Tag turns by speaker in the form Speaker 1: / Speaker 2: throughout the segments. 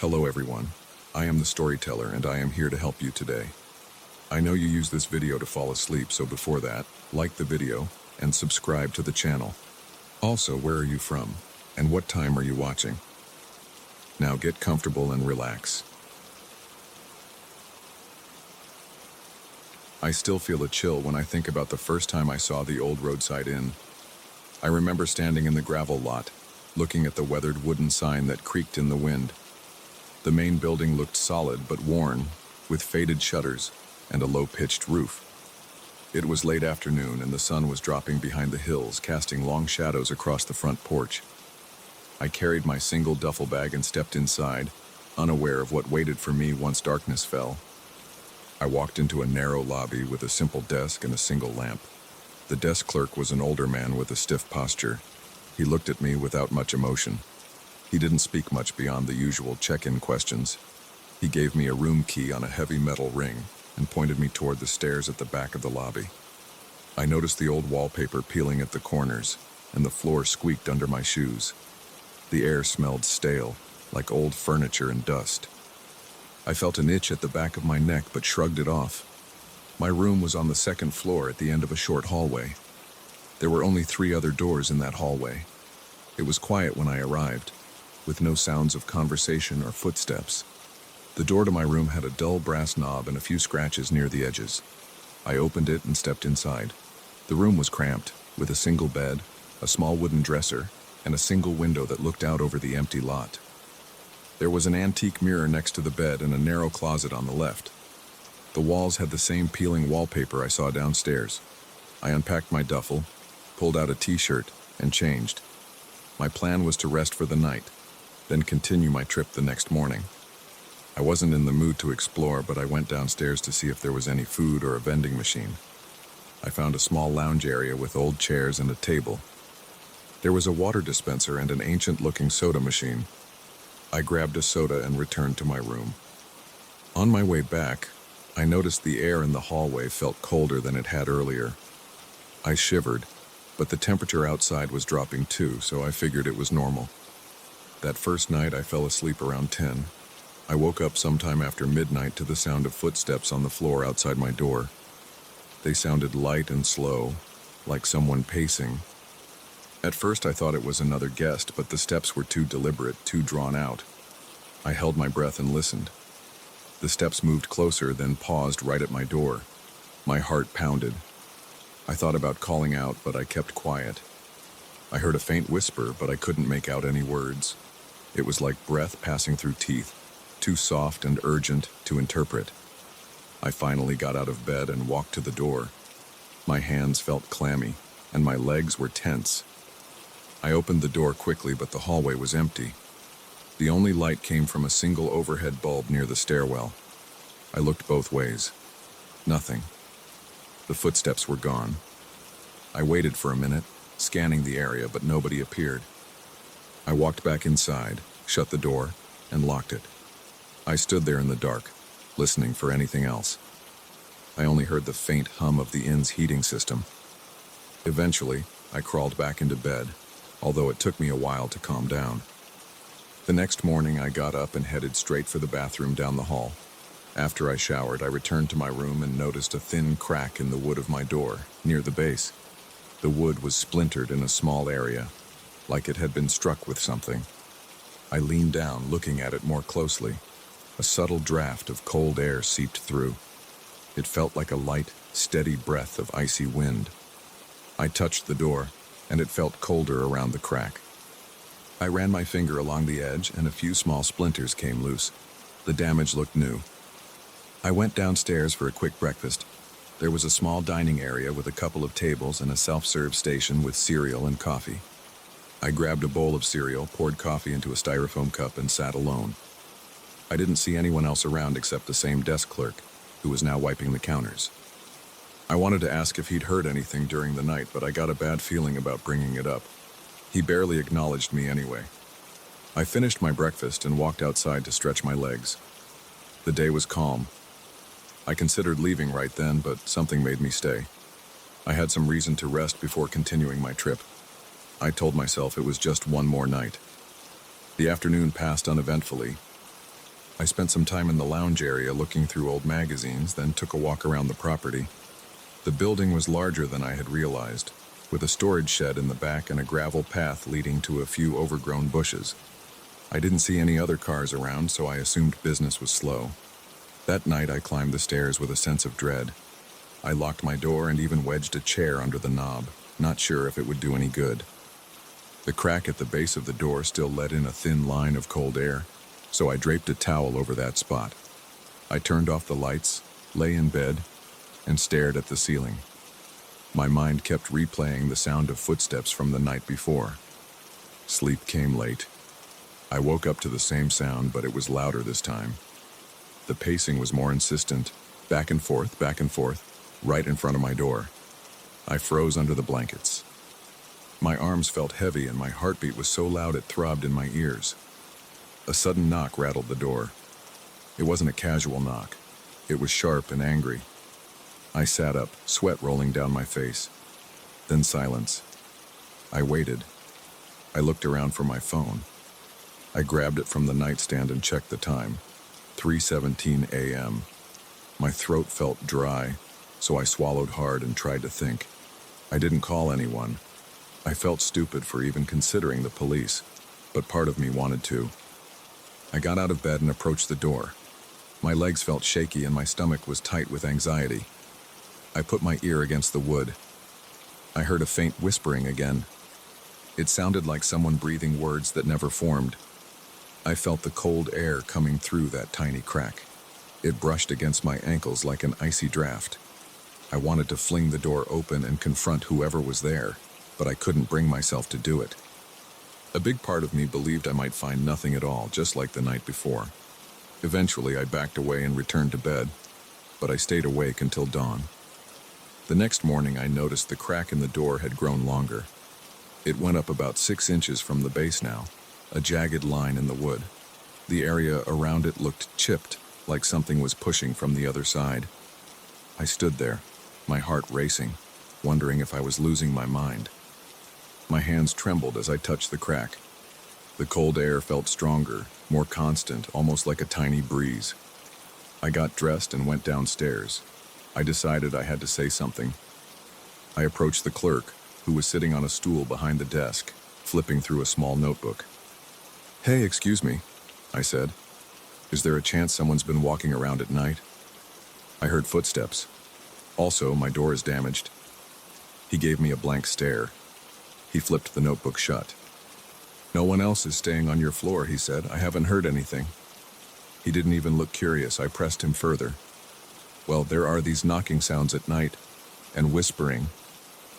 Speaker 1: Hello everyone, I am the storyteller and I am here to help you today. I know you use this video to fall asleep, so before that, like the video and subscribe to the channel. Also, where are you from and what time are you watching? Now get comfortable and relax. I still feel a chill when I think about the first time I saw the old roadside inn. I remember standing in the gravel lot, looking at the weathered wooden sign that creaked in the wind. The main building looked solid but worn, with faded shutters and a low-pitched roof. It was late afternoon and the sun was dropping behind the hills, casting long shadows across the front porch. I carried my single duffel bag and stepped inside, unaware of what waited for me once darkness fell. I walked into a narrow lobby with a simple desk and a single lamp. The desk clerk was an older man with a stiff posture. He looked at me without much emotion. He didn't speak much beyond the usual check-in questions. He gave me a room key on a heavy metal ring and pointed me toward the stairs at the back of the lobby. I noticed the old wallpaper peeling at the corners, and the floor squeaked under my shoes. The air smelled stale, like old furniture and dust. I felt an itch at the back of my neck but shrugged it off. My room was on the second floor at the end of a short hallway. There were only 3 other doors in that hallway. It was quiet when I arrived, with no sounds of conversation or footsteps. The door to my room had a dull brass knob and a few scratches near the edges. I opened it and stepped inside. The room was cramped, with a single bed, a small wooden dresser, and a single window that looked out over the empty lot. There was an antique mirror next to the bed and a narrow closet on the left. The walls had the same peeling wallpaper I saw downstairs. I unpacked my duffel, pulled out a t-shirt, and changed. My plan was to rest for the night, then continue my trip the next morning. I wasn't in the mood to explore, but I went downstairs to see if there was any food or a vending machine. I found a small lounge area with old chairs and a table. There was a water dispenser and an ancient-looking soda machine. I grabbed a soda and returned to my room. On my way back, I noticed the air in the hallway felt colder than it had earlier. I shivered, but the temperature outside was dropping too, so I figured it was normal. That first night I fell asleep around 10. I woke up sometime after midnight to the sound of footsteps on the floor outside my door. They sounded light and slow, like someone pacing. At first I thought it was another guest, but the steps were too deliberate, too drawn out. I held my breath and listened. The steps moved closer, then paused right at my door. My heart pounded. I thought about calling out, but I kept quiet. I heard a faint whisper, but I couldn't make out any words. It was like breath passing through teeth, too soft and urgent to interpret. I finally got out of bed and walked to the door. My hands felt clammy, and my legs were tense. I opened the door quickly, but the hallway was empty. The only light came from a single overhead bulb near the stairwell. I looked both ways. Nothing. The footsteps were gone. I waited for a minute, scanning the area, but nobody appeared. I walked back inside, shut the door, and locked it. I stood there in the dark, listening for anything else. I only heard the faint hum of the inn's heating system. Eventually, I crawled back into bed, although it took me a while to calm down. The next morning, I got up and headed straight for the bathroom down the hall. After I showered, I returned to my room and noticed a thin crack in the wood of my door, near the base. The wood was splintered in a small area, like it had been struck with something. I leaned down, looking at it more closely. A subtle draft of cold air seeped through. It felt like a light, steady breath of icy wind. I touched the door, and it felt colder around the crack. I ran my finger along the edge, and a few small splinters came loose. The damage looked new. I went downstairs for a quick breakfast. There was a small dining area with a couple of tables and a self-serve station with cereal and coffee. I grabbed a bowl of cereal, poured coffee into a styrofoam cup, and sat alone. I didn't see anyone else around except the same desk clerk, who was now wiping the counters. I wanted to ask if he'd heard anything during the night, but I got a bad feeling about bringing it up. He barely acknowledged me anyway. I finished my breakfast and walked outside to stretch my legs. The day was calm. I considered leaving right then, but something made me stay. I had some reason to rest before continuing my trip. I told myself it was just one more night. The afternoon passed uneventfully. I spent some time in the lounge area looking through old magazines, then took a walk around the property. The building was larger than I had realized, with a storage shed in the back and a gravel path leading to a few overgrown bushes. I didn't see any other cars around, so I assumed business was slow. That night I climbed the stairs with a sense of dread. I locked my door and even wedged a chair under the knob, not sure if it would do any good. The crack at the base of the door still let in a thin line of cold air, so I draped a towel over that spot. I turned off the lights, lay in bed, and stared at the ceiling. My mind kept replaying the sound of footsteps from the night before. Sleep came late. I woke up to the same sound, but it was louder this time. The pacing was more insistent, back and forth, right in front of my door. I froze under the blankets. My arms felt heavy and my heartbeat was so loud it throbbed in my ears. A sudden knock rattled the door. It wasn't a casual knock. It was sharp and angry. I sat up, sweat rolling down my face. Then silence. I waited. I looked around for my phone. I grabbed it from the nightstand and checked the time. 3:17 a.m. My throat felt dry, so I swallowed hard and tried to think. I didn't call anyone. I felt stupid for even considering the police, but part of me wanted to. I got out of bed and approached the door. My legs felt shaky and my stomach was tight with anxiety. I put my ear against the wood. I heard a faint whispering again. It sounded like someone breathing words that never formed. I felt the cold air coming through that tiny crack. It brushed against my ankles like an icy draft. I wanted to fling the door open and confront whoever was there, but I couldn't bring myself to do it. A big part of me believed I might find nothing at all, just like the night before. Eventually, I backed away and returned to bed, but I stayed awake until dawn. The next morning, I noticed the crack in the door had grown longer. It went up about 6 inches from the base now, a jagged line in the wood. The area around it looked chipped, like something was pushing from the other side. I stood there, my heart racing, wondering if I was losing my mind. My hands trembled as I touched the crack. The cold air felt stronger, more constant, almost like a tiny breeze. I got dressed and went downstairs. I decided I had to say something. I approached the clerk, who was sitting on a stool behind the desk, flipping through a small notebook. "Hey, excuse me," I said. "Is there a chance someone's been walking around at night? I heard footsteps. Also, my door is damaged." He gave me a blank stare. He flipped the notebook shut. "No one else is staying on your floor," he said. "I haven't heard anything." He didn't even look curious. I pressed him further. "Well, there are these knocking sounds at night, and whispering.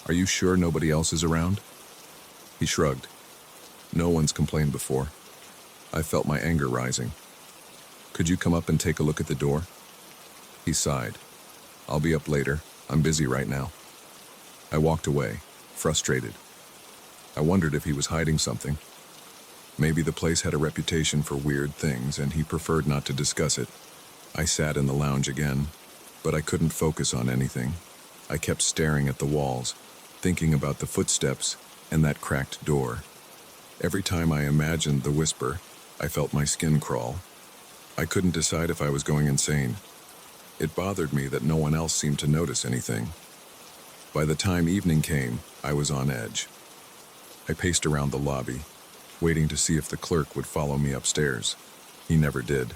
Speaker 1: Are you sure nobody else is around?" He shrugged. "No one's complained before." I felt my anger rising. "Could you come up and take a look at the door?" He sighed. "I'll be up later. I'm busy right now." I walked away, frustrated. I wondered if he was hiding something. Maybe the place had a reputation for weird things and he preferred not to discuss it. I sat in the lounge again, but I couldn't focus on anything. I kept staring at the walls, thinking about the footsteps and that cracked door. Every time I imagined the whisper, I felt my skin crawl. I couldn't decide if I was going insane. It bothered me that no one else seemed to notice anything. By the time evening came, I was on edge. I paced around the lobby, waiting to see if the clerk would follow me upstairs. He never did.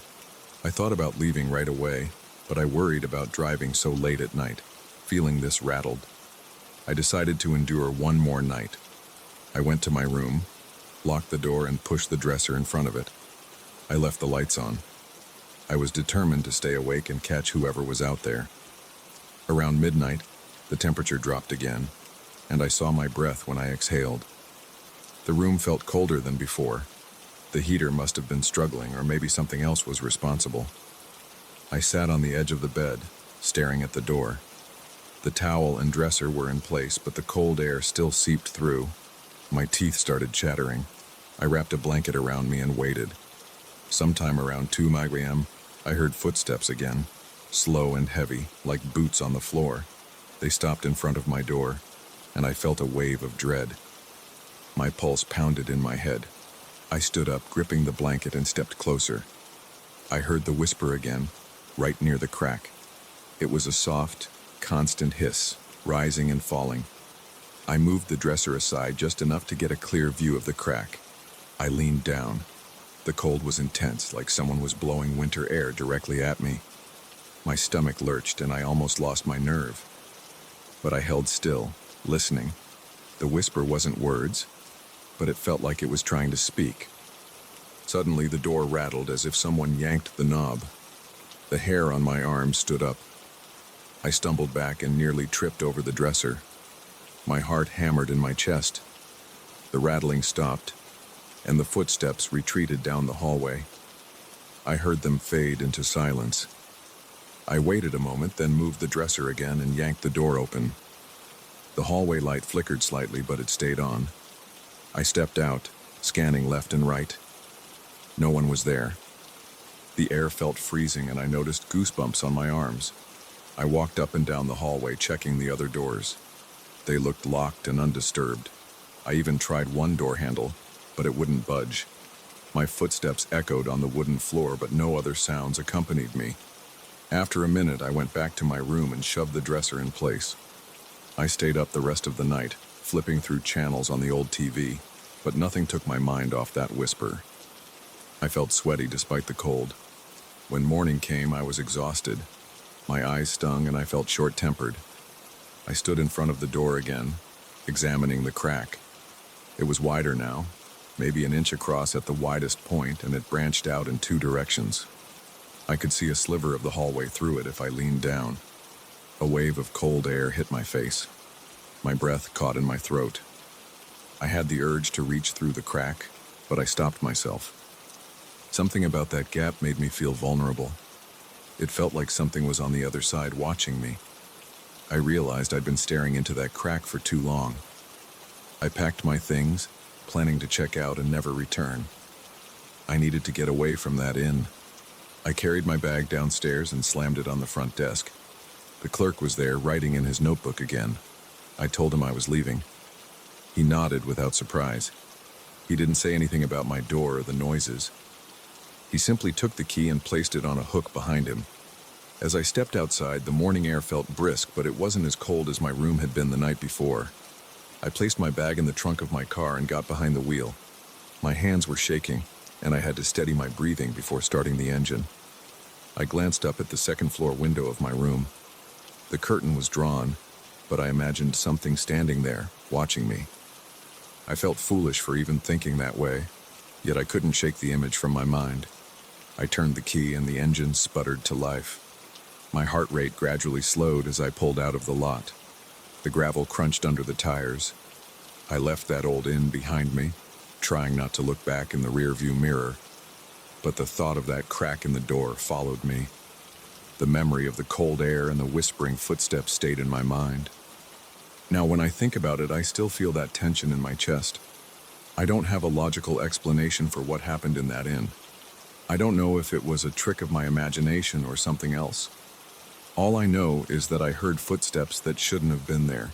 Speaker 1: I thought about leaving right away, but I worried about driving so late at night, feeling this rattled. I decided to endure one more night. I went to my room, locked the door and pushed the dresser in front of it. I left the lights on. I was determined to stay awake and catch whoever was out there. Around midnight, the temperature dropped again, and I saw my breath when I exhaled. The room felt colder than before. The heater must have been struggling, or maybe something else was responsible. I sat on the edge of the bed, staring at the door. The towel and dresser were in place, but the cold air still seeped through. My teeth started chattering. I wrapped a blanket around me and waited. Sometime around 2 a.m., I heard footsteps again, slow and heavy, like boots on the floor. They stopped in front of my door, and I felt a wave of dread. My pulse pounded in my head. I stood up, gripping the blanket, and stepped closer. I heard the whisper again, right near the crack. It was a soft, constant hiss, rising and falling. I moved the dresser aside just enough to get a clear view of the crack. I leaned down. The cold was intense, like someone was blowing winter air directly at me. My stomach lurched and I almost lost my nerve. But I held still, listening. The whisper wasn't words, but it felt like it was trying to speak. Suddenly, the door rattled as if someone yanked the knob. The hair on my arm stood up. I stumbled back and nearly tripped over the dresser. My heart hammered in my chest. The rattling stopped, and the footsteps retreated down the hallway. I heard them fade into silence. I waited a moment, then moved the dresser again and yanked the door open. The hallway light flickered slightly, but it stayed on. I stepped out, scanning left and right. No one was there. The air felt freezing and I noticed goosebumps on my arms. I walked up and down the hallway, checking the other doors. They looked locked and undisturbed. I even tried one door handle, but it wouldn't budge. My footsteps echoed on the wooden floor, but no other sounds accompanied me. After a minute, I went back to my room and shoved the dresser in place. I stayed up the rest of the night, flipping through channels on the old TV, but nothing took my mind off that whisper. I felt sweaty despite the cold. When morning came, I was exhausted. My eyes stung and I felt short-tempered. I stood in front of the door again, examining the crack. It was wider now, maybe an inch across at the widest point, and it branched out in two directions. I could see a sliver of the hallway through it if I leaned down. A wave of cold air hit my face. My breath caught in my throat. I had the urge to reach through the crack, but I stopped myself. Something about that gap made me feel vulnerable. It felt like something was on the other side watching me. I realized I'd been staring into that crack for too long. I packed my things, planning to check out and never return. I needed to get away from that inn. I carried my bag downstairs and slammed it on the front desk. The clerk was there, writing in his notebook again. I told him I was leaving. He nodded without surprise. He didn't say anything about my door or the noises. He simply took the key and placed it on a hook behind him. As I stepped outside, the morning air felt brisk, but it wasn't as cold as my room had been the night before. I placed my bag in the trunk of my car and got behind the wheel. My hands were shaking, and I had to steady my breathing before starting the engine. I glanced up at the second-floor window of my room. The curtain was drawn, but I imagined something standing there, watching me. I felt foolish for even thinking that way, yet I couldn't shake the image from my mind. I turned the key and the engine sputtered to life. My heart rate gradually slowed as I pulled out of the lot. The gravel crunched under the tires. I left that old inn behind me, trying not to look back in the rearview mirror. But the thought of that crack in the door followed me. The memory of the cold air and the whispering footsteps stayed in my mind. Now, when I think about it, I still feel that tension in my chest. I don't have a logical explanation for what happened in that inn. I don't know if it was a trick of my imagination or something else. All I know is that I heard footsteps that shouldn't have been there,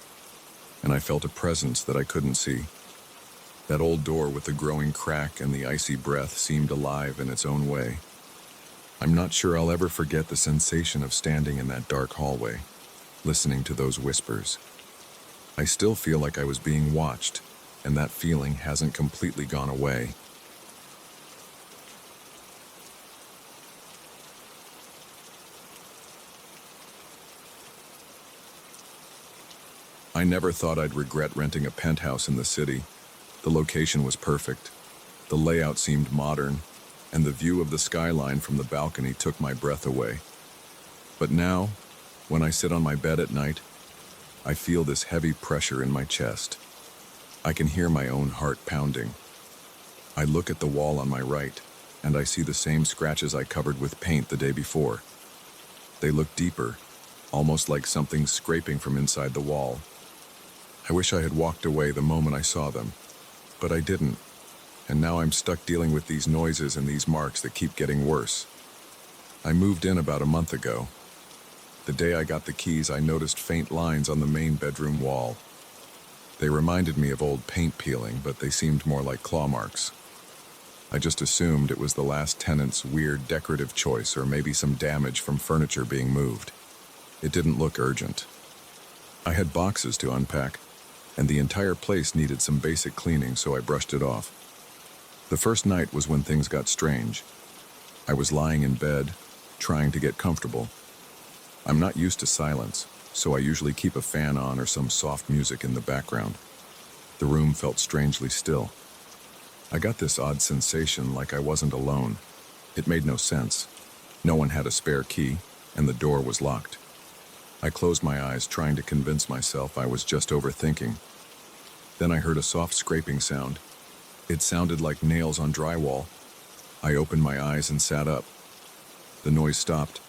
Speaker 1: and I felt a presence that I couldn't see. That old door with the growing crack and the icy breath seemed alive in its own way. I'm not sure I'll ever forget the sensation of standing in that dark hallway, listening to those whispers. I still feel like I was being watched, and that feeling hasn't completely gone away. I never thought I'd regret renting a penthouse in the city. The location was perfect. The layout seemed modern, and the view of the skyline from the balcony took my breath away. But now, when I sit on my bed at night, I feel this heavy pressure in my chest. I can hear my own heart pounding. I look at the wall on my right, and I see the same scratches I covered with paint the day before. They look deeper, almost like something scraping from inside the wall. I wish I had walked away the moment I saw them, but I didn't, and now I'm stuck dealing with these noises and these marks that keep getting worse. I moved in about a month ago. The day I got the keys, I noticed faint lines on the main bedroom wall. They reminded me of old paint peeling, but they seemed more like claw marks. I just assumed it was the last tenant's weird decorative choice or maybe some damage from furniture being moved. It didn't look urgent. I had boxes to unpack, and the entire place needed some basic cleaning, so I brushed it off. The first night was when things got strange. I was lying in bed, trying to get comfortable. I'm not used to silence, so I usually keep a fan on or some soft music in the background. The room felt strangely still. I got this odd sensation like I wasn't alone. It made no sense. No one had a spare key, and the door was locked. I closed my eyes, trying to convince myself I was just overthinking. Then I heard a soft scraping sound. It sounded like nails on drywall. I opened my eyes and sat up. The noise stopped.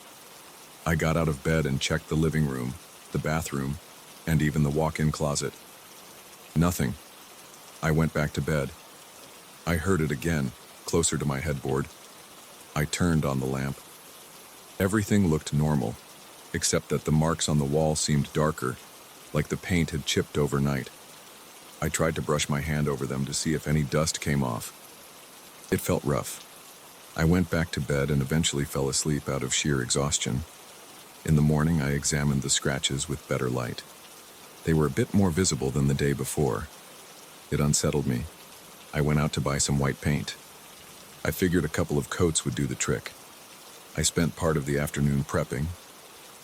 Speaker 1: I got out of bed and checked the living room, the bathroom, and even the walk-in closet. Nothing. I went back to bed. I heard it again, closer to my headboard. I turned on the lamp. Everything looked normal, except that the marks on the wall seemed darker, like the paint had chipped overnight. I tried to brush my hand over them to see if any dust came off. It felt rough. I went back to bed and eventually fell asleep out of sheer exhaustion. In the morning, I examined the scratches with better light. They were a bit more visible than the day before. It unsettled me. I went out to buy some white paint. I figured a couple of coats would do the trick. I spent part of the afternoon prepping.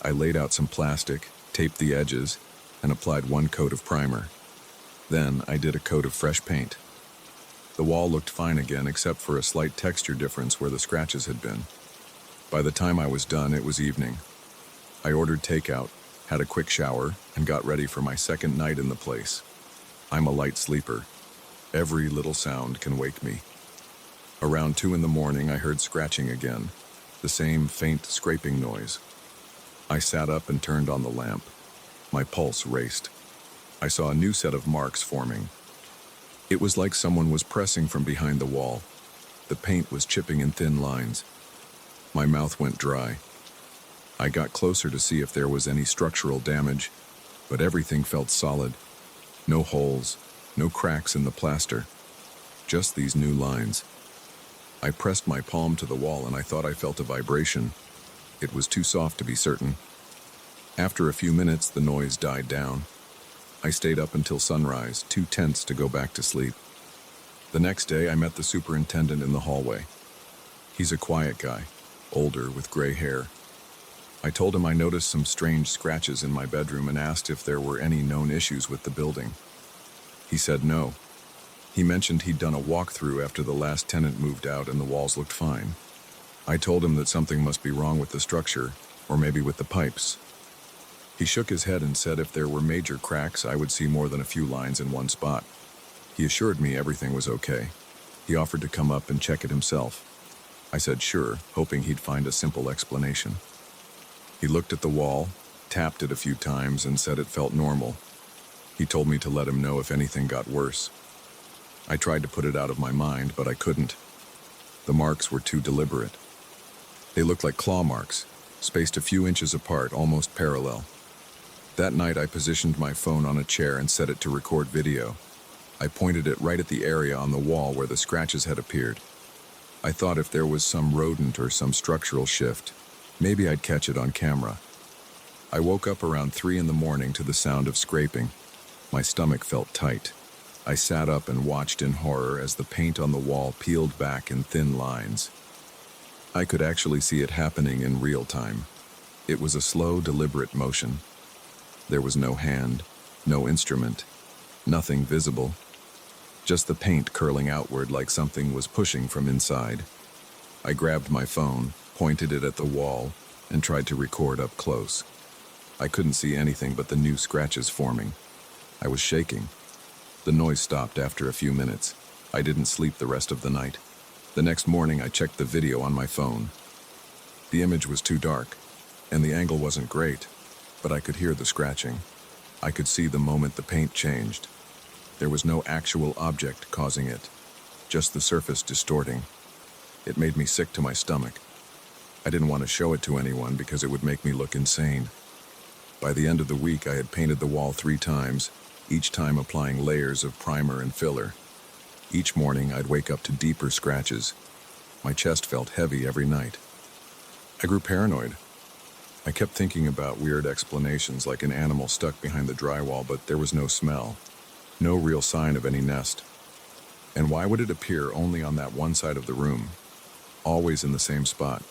Speaker 1: I laid out some plastic, taped the edges, and applied one coat of primer. Then I did a coat of fresh paint. The wall looked fine again, except for a slight texture difference where the scratches had been. By the time I was done, it was evening. I ordered takeout, had a quick shower, and got ready for my second night in the place. I'm a light sleeper. Every little sound can wake me. Around 2 in the morning, I heard scratching again, the same faint scraping noise. I sat up and turned on the lamp. My pulse raced. I saw a new set of marks forming. It was like someone was pressing from behind the wall. The paint was chipping in thin lines. My mouth went dry. I got closer to see if there was any structural damage, but everything felt solid. No holes, no cracks in the plaster. Just these new lines. I pressed my palm to the wall and I thought I felt a vibration. It was too soft to be certain. After a few minutes, the noise died down. I stayed up until sunrise, too tense to go back to sleep. The next day, I met the superintendent in the hallway. He's a quiet guy, older with gray hair. I told him I noticed some strange scratches in my bedroom and asked if there were any known issues with the building. He said no. He mentioned he'd done a walkthrough after the last tenant moved out and the walls looked fine. I told him that something must be wrong with the structure, or maybe with the pipes. He shook his head and said if there were major cracks, I would see more than a few lines in one spot. He assured me everything was okay. He offered to come up and check it himself. I said sure, hoping he'd find a simple explanation. He looked at the wall, tapped it a few times, and said it felt normal. He told me to let him know if anything got worse. I tried to put it out of my mind, but I couldn't. The marks were too deliberate. They looked like claw marks, spaced a few inches apart, almost parallel. That night, I positioned my phone on a chair and set it to record video. I pointed it right at the area on the wall where the scratches had appeared. I thought if there was some rodent or some structural shift, maybe I'd catch it on camera. I woke up around 3 in the morning to the sound of scraping. My stomach felt tight. I sat up and watched in horror as the paint on the wall peeled back in thin lines. I could actually see it happening in real time. It was a slow, deliberate motion. There was no hand, no instrument, nothing visible. Just the paint curling outward like something was pushing from inside. I grabbed my phone, pointed it at the wall, and tried to record up close. I couldn't see anything but the new scratches forming. I was shaking. The noise stopped after a few minutes. I didn't sleep the rest of the night. The next morning, I checked the video on my phone. The image was too dark, and the angle wasn't great, but I could hear the scratching. I could see the moment the paint changed. There was no actual object causing it, just the surface distorting. It made me sick to my stomach. I didn't want to show it to anyone because it would make me look insane. By the end of the week, I had painted the wall 3 times, each time applying layers of primer and filler. Each morning, I'd wake up to deeper scratches. My chest felt heavy every night. I grew paranoid. I kept thinking about weird explanations like an animal stuck behind the drywall, but there was no smell, no real sign of any nest. And why would it appear only on that one side of the room, always in the same spot?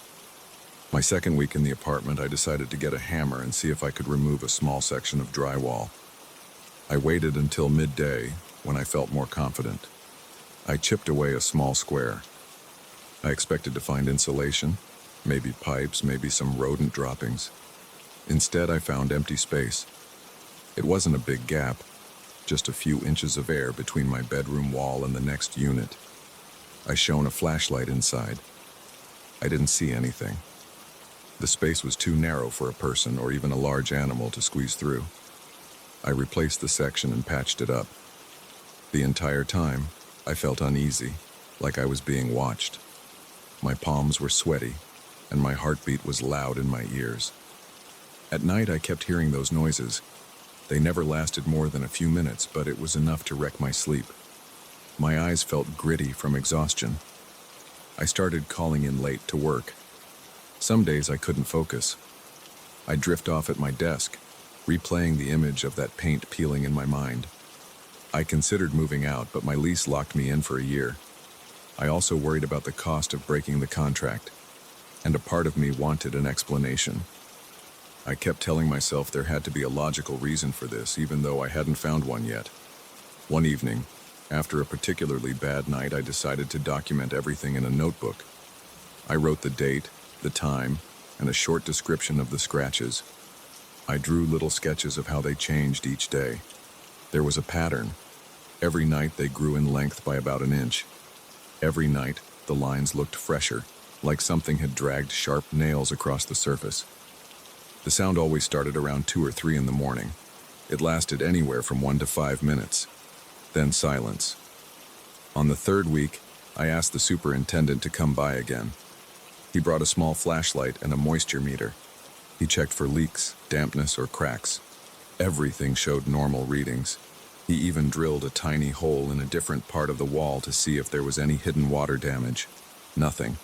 Speaker 1: My second week in the apartment, I decided to get a hammer and see if I could remove a small section of drywall. I waited until midday, when I felt more confident. I chipped away a small square. I expected to find insulation, maybe pipes, maybe some rodent droppings. Instead, I found empty space. It wasn't a big gap, just a few inches of air between my bedroom wall and the next unit. I shone a flashlight inside. I didn't see anything. The space was too narrow for a person or even a large animal to squeeze through. I replaced the section and patched it up. The entire time, I felt uneasy, like I was being watched. My palms were sweaty, and my heartbeat was loud in my ears. At night, I kept hearing those noises. They never lasted more than a few minutes, but it was enough to wreck my sleep. My eyes felt gritty from exhaustion. I started calling in late to work. Some days I couldn't focus. I'd drift off at my desk, replaying the image of that paint peeling in my mind. I considered moving out, but my lease locked me in for a year. I also worried about the cost of breaking the contract, and a part of me wanted an explanation. I kept telling myself there had to be a logical reason for this, even though I hadn't found one yet. One evening, after a particularly bad night, I decided to document everything in a notebook. I wrote the date, the time, and a short description of the scratches. I drew little sketches of how they changed each day. There was a pattern. Every night they grew in length by about an inch. Every night, the lines looked fresher, like something had dragged sharp nails across the surface. The sound always started around 2 or 3 in the morning. It lasted anywhere from 1 to 5 minutes. Then silence. On the third week, I asked the superintendent to come by again. He brought a small flashlight and a moisture meter. He checked for leaks, dampness, or cracks. Everything showed normal readings. He even drilled a tiny hole in a different part of the wall to see if there was any hidden water damage. Nothing.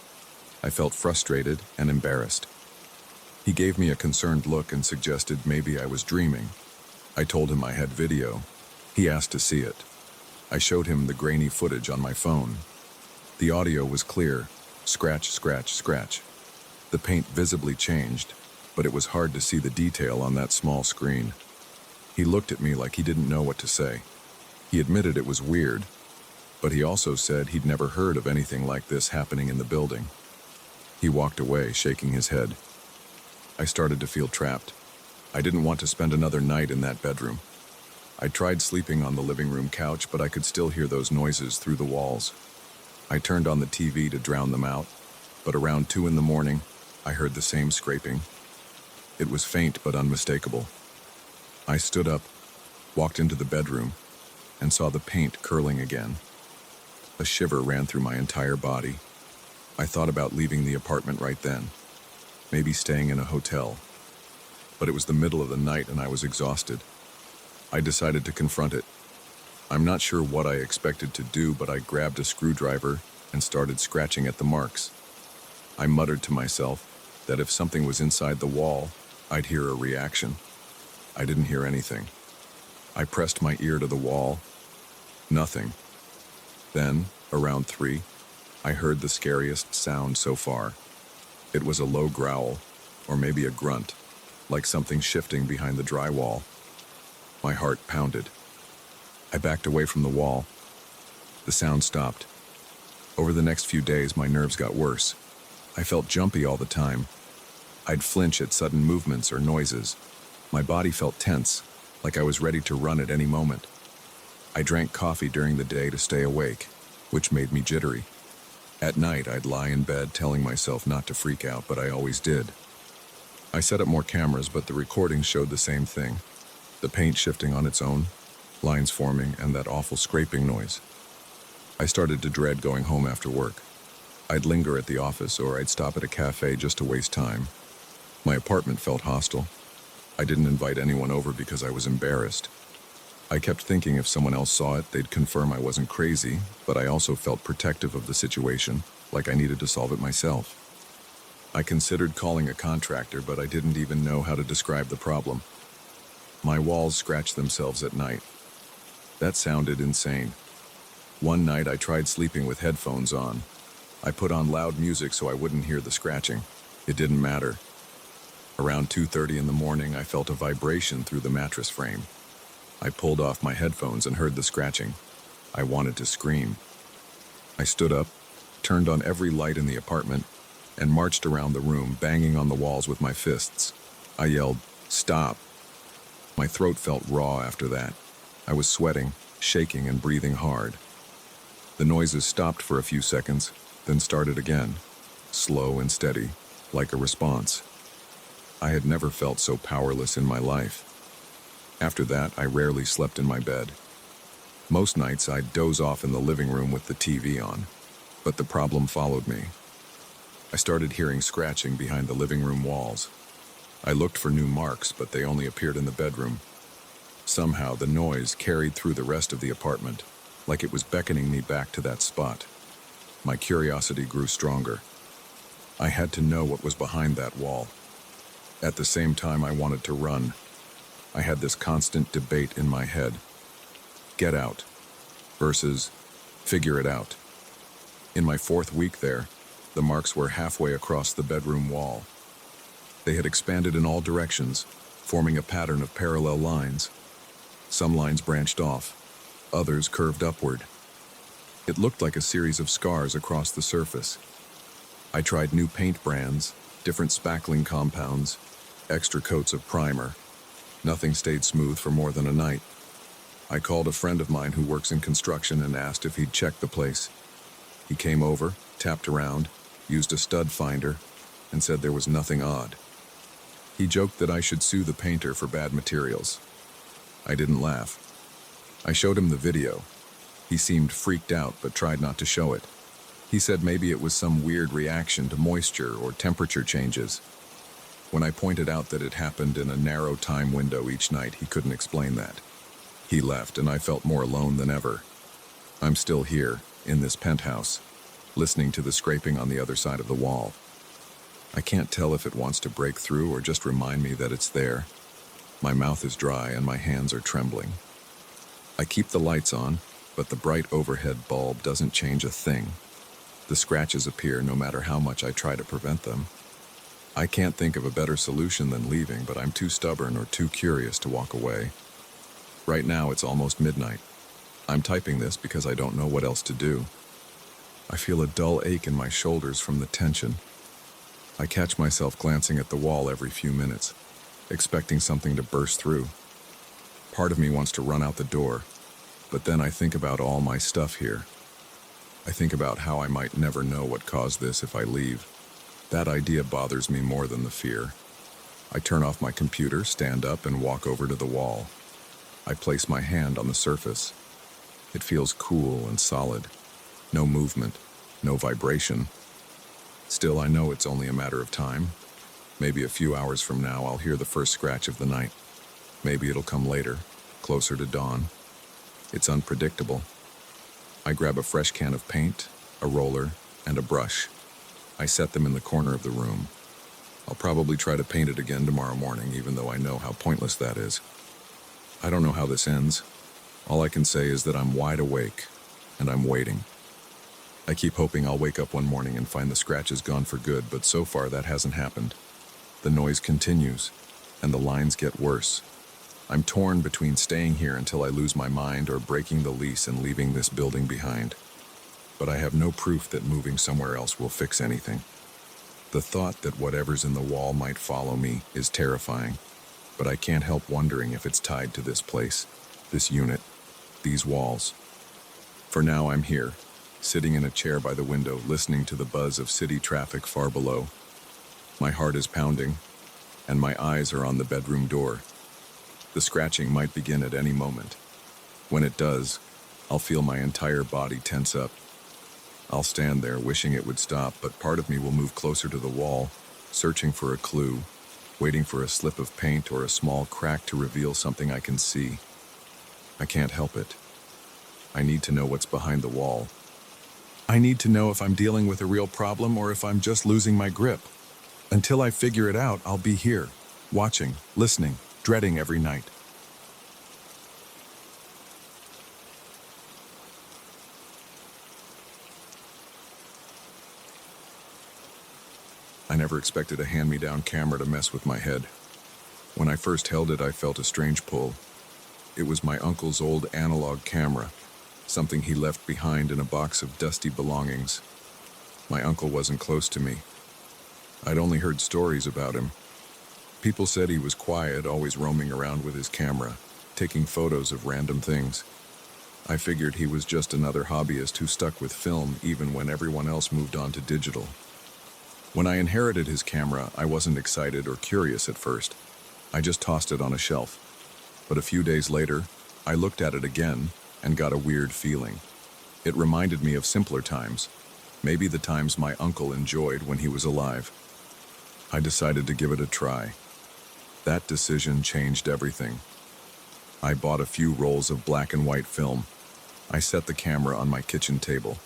Speaker 1: I felt frustrated and embarrassed. He gave me a concerned look and suggested maybe I was dreaming. I told him I had video. He asked to see it. I showed him the grainy footage on my phone. The audio was clear. Scratch, scratch, scratch. The paint visibly changed, but it was hard to see the detail on that small screen. He looked at me like he didn't know what to say. He admitted it was weird, but he also said he'd never heard of anything like this happening in the building. He walked away, shaking his head. I started to feel trapped. I didn't want to spend another night in that bedroom. I tried sleeping on the living room couch, but I could still hear those noises through the walls. I turned on the TV to drown them out, but around 2 in the morning, I heard the same scraping. It was faint but unmistakable. I stood up, walked into the bedroom, and saw the paint curling again. A shiver ran through my entire body. I thought about leaving the apartment right then, maybe staying in a hotel. But it was the middle of the night and I was exhausted. I decided to confront it. I'm not sure what I expected to do, but I grabbed a screwdriver and started scratching at the marks. I muttered to myself that if something was inside the wall, I'd hear a reaction. I didn't hear anything. I pressed my ear to the wall. Nothing. Then, around 3, I heard the scariest sound so far. It was a low growl, or maybe a grunt, like something shifting behind the drywall. My heart pounded. I backed away from the wall. The sound stopped. Over the next few days, my nerves got worse. I felt jumpy all the time. I'd flinch at sudden movements or noises. My body felt tense, like I was ready to run at any moment. I drank coffee during the day to stay awake, which made me jittery. At night, I'd lie in bed telling myself not to freak out, but I always did. I set up more cameras, but the recordings showed the same thing. The paint shifting on its own, lines forming, and that awful scraping noise. I started to dread going home after work. I'd linger at the office, or I'd stop at a cafe just to waste time. My apartment felt hostile. I didn't invite anyone over because I was embarrassed. I kept thinking if someone else saw it, they'd confirm I wasn't crazy, but I also felt protective of the situation, like I needed to solve it myself. I considered calling a contractor, but I didn't even know how to describe the problem. My walls scratch themselves at night. That sounded insane. One night I tried sleeping with headphones on. I put on loud music so I wouldn't hear the scratching. It didn't matter. Around 2:30 in the morning, I felt a vibration through the mattress frame. I pulled off my headphones and heard the scratching. I wanted to scream. I stood up, turned on every light in the apartment, and marched around the room, banging on the walls with my fists. I yelled, "Stop!" My throat felt raw after that. I was sweating, shaking, and breathing hard. The noises stopped for a few seconds, then started again, slow and steady, like a response. I had never felt so powerless in my life. After that, I rarely slept in my bed. Most nights, I'd doze off in the living room with the TV on, but the problem followed me. I started hearing scratching behind the living room walls. I looked for new marks, but they only appeared in the bedroom. Somehow, the noise carried through the rest of the apartment, like it was beckoning me back to that spot. My curiosity grew stronger. I had to know what was behind that wall. At the same time, I wanted to run. I had this constant debate in my head. Get out versus figure it out. In my 4th week there, the marks were halfway across the bedroom wall. They had expanded in all directions, forming a pattern of parallel lines. Some lines branched off, others curved upward. It looked like a series of scars across the surface. I tried new paint brands, different spackling compounds, extra coats of primer. Nothing stayed smooth for more than a night. I called a friend of mine who works in construction and asked if he'd check the place. He came over, tapped around, used a stud finder, and said there was nothing odd. He joked that I should sue the painter for bad materials. I didn't laugh. I showed him the video. He seemed freaked out but tried not to show it. He said maybe it was some weird reaction to moisture or temperature changes. When I pointed out that it happened in a narrow time window each night, he couldn't explain that. He left, and I felt more alone than ever. I'm still here, in this penthouse, listening to the scraping on the other side of the wall. I can't tell if it wants to break through or just remind me that it's there. My mouth is dry and my hands are trembling. I keep the lights on, but the bright overhead bulb doesn't change a thing. The scratches appear no matter how much I try to prevent them. I can't think of a better solution than leaving, but I'm too stubborn or too curious to walk away. Right now, it's almost midnight. I'm typing this because I don't know what else to do. I feel a dull ache in my shoulders from the tension. I catch myself glancing at the wall every few minutes, expecting something to burst through. Part of me wants to run out the door, but then I think about all my stuff here. I think about how I might never know what caused this if I leave. That idea bothers me more than the fear. I turn off my computer, stand up, and walk over to the wall. I place my hand on the surface. It feels cool and solid. No movement, no vibration. Still, I know it's only a matter of time. Maybe a few hours from now, I'll hear the first scratch of the night. Maybe it'll come later, closer to dawn. It's unpredictable. I grab a fresh can of paint, a roller, and a brush. I set them in the corner of the room. I'll probably try to paint it again tomorrow morning, even though I know how pointless that is. I don't know how this ends. All I can say is that I'm wide awake, and I'm waiting. I keep hoping I'll wake up one morning and find the scratches gone for good, but so far that hasn't happened. The noise continues, and the lines get worse. I'm torn between staying here until I lose my mind or breaking the lease and leaving this building behind. But I have no proof that moving somewhere else will fix anything. The thought that whatever's in the wall might follow me is terrifying, but I can't help wondering if it's tied to this place, this unit, these walls. For now, I'm here, sitting in a chair by the window, listening to the buzz of city traffic far below. My heart is pounding, and my eyes are on the bedroom door. The scratching might begin at any moment. When it does, I'll feel my entire body tense up. I'll stand there wishing it would stop, but part of me will move closer to the wall, searching for a clue, waiting for a slip of paint or a small crack to reveal something I can see. I can't help it. I need to know what's behind the wall. I need to know if I'm dealing with a real problem or if I'm just losing my grip. Until I figure it out, I'll be here, watching, listening, dreading every night. I never expected a hand-me-down camera to mess with my head. When I first held it, I felt a strange pull. It was my uncle's old analog camera, something he left behind in a box of dusty belongings. My uncle wasn't close to me. I'd only heard stories about him. People said he was quiet, always roaming around with his camera, taking photos of random things. I figured he was just another hobbyist who stuck with film even when everyone else moved on to digital. When I inherited his camera, I wasn't excited or curious at first. I just tossed it on a shelf. But a few days later, I looked at it again and got a weird feeling. It reminded me of simpler times, maybe the times my uncle enjoyed when he was alive. I decided to give it a try. That decision changed everything. I bought a few rolls of black and white film. I set the camera on my kitchen table.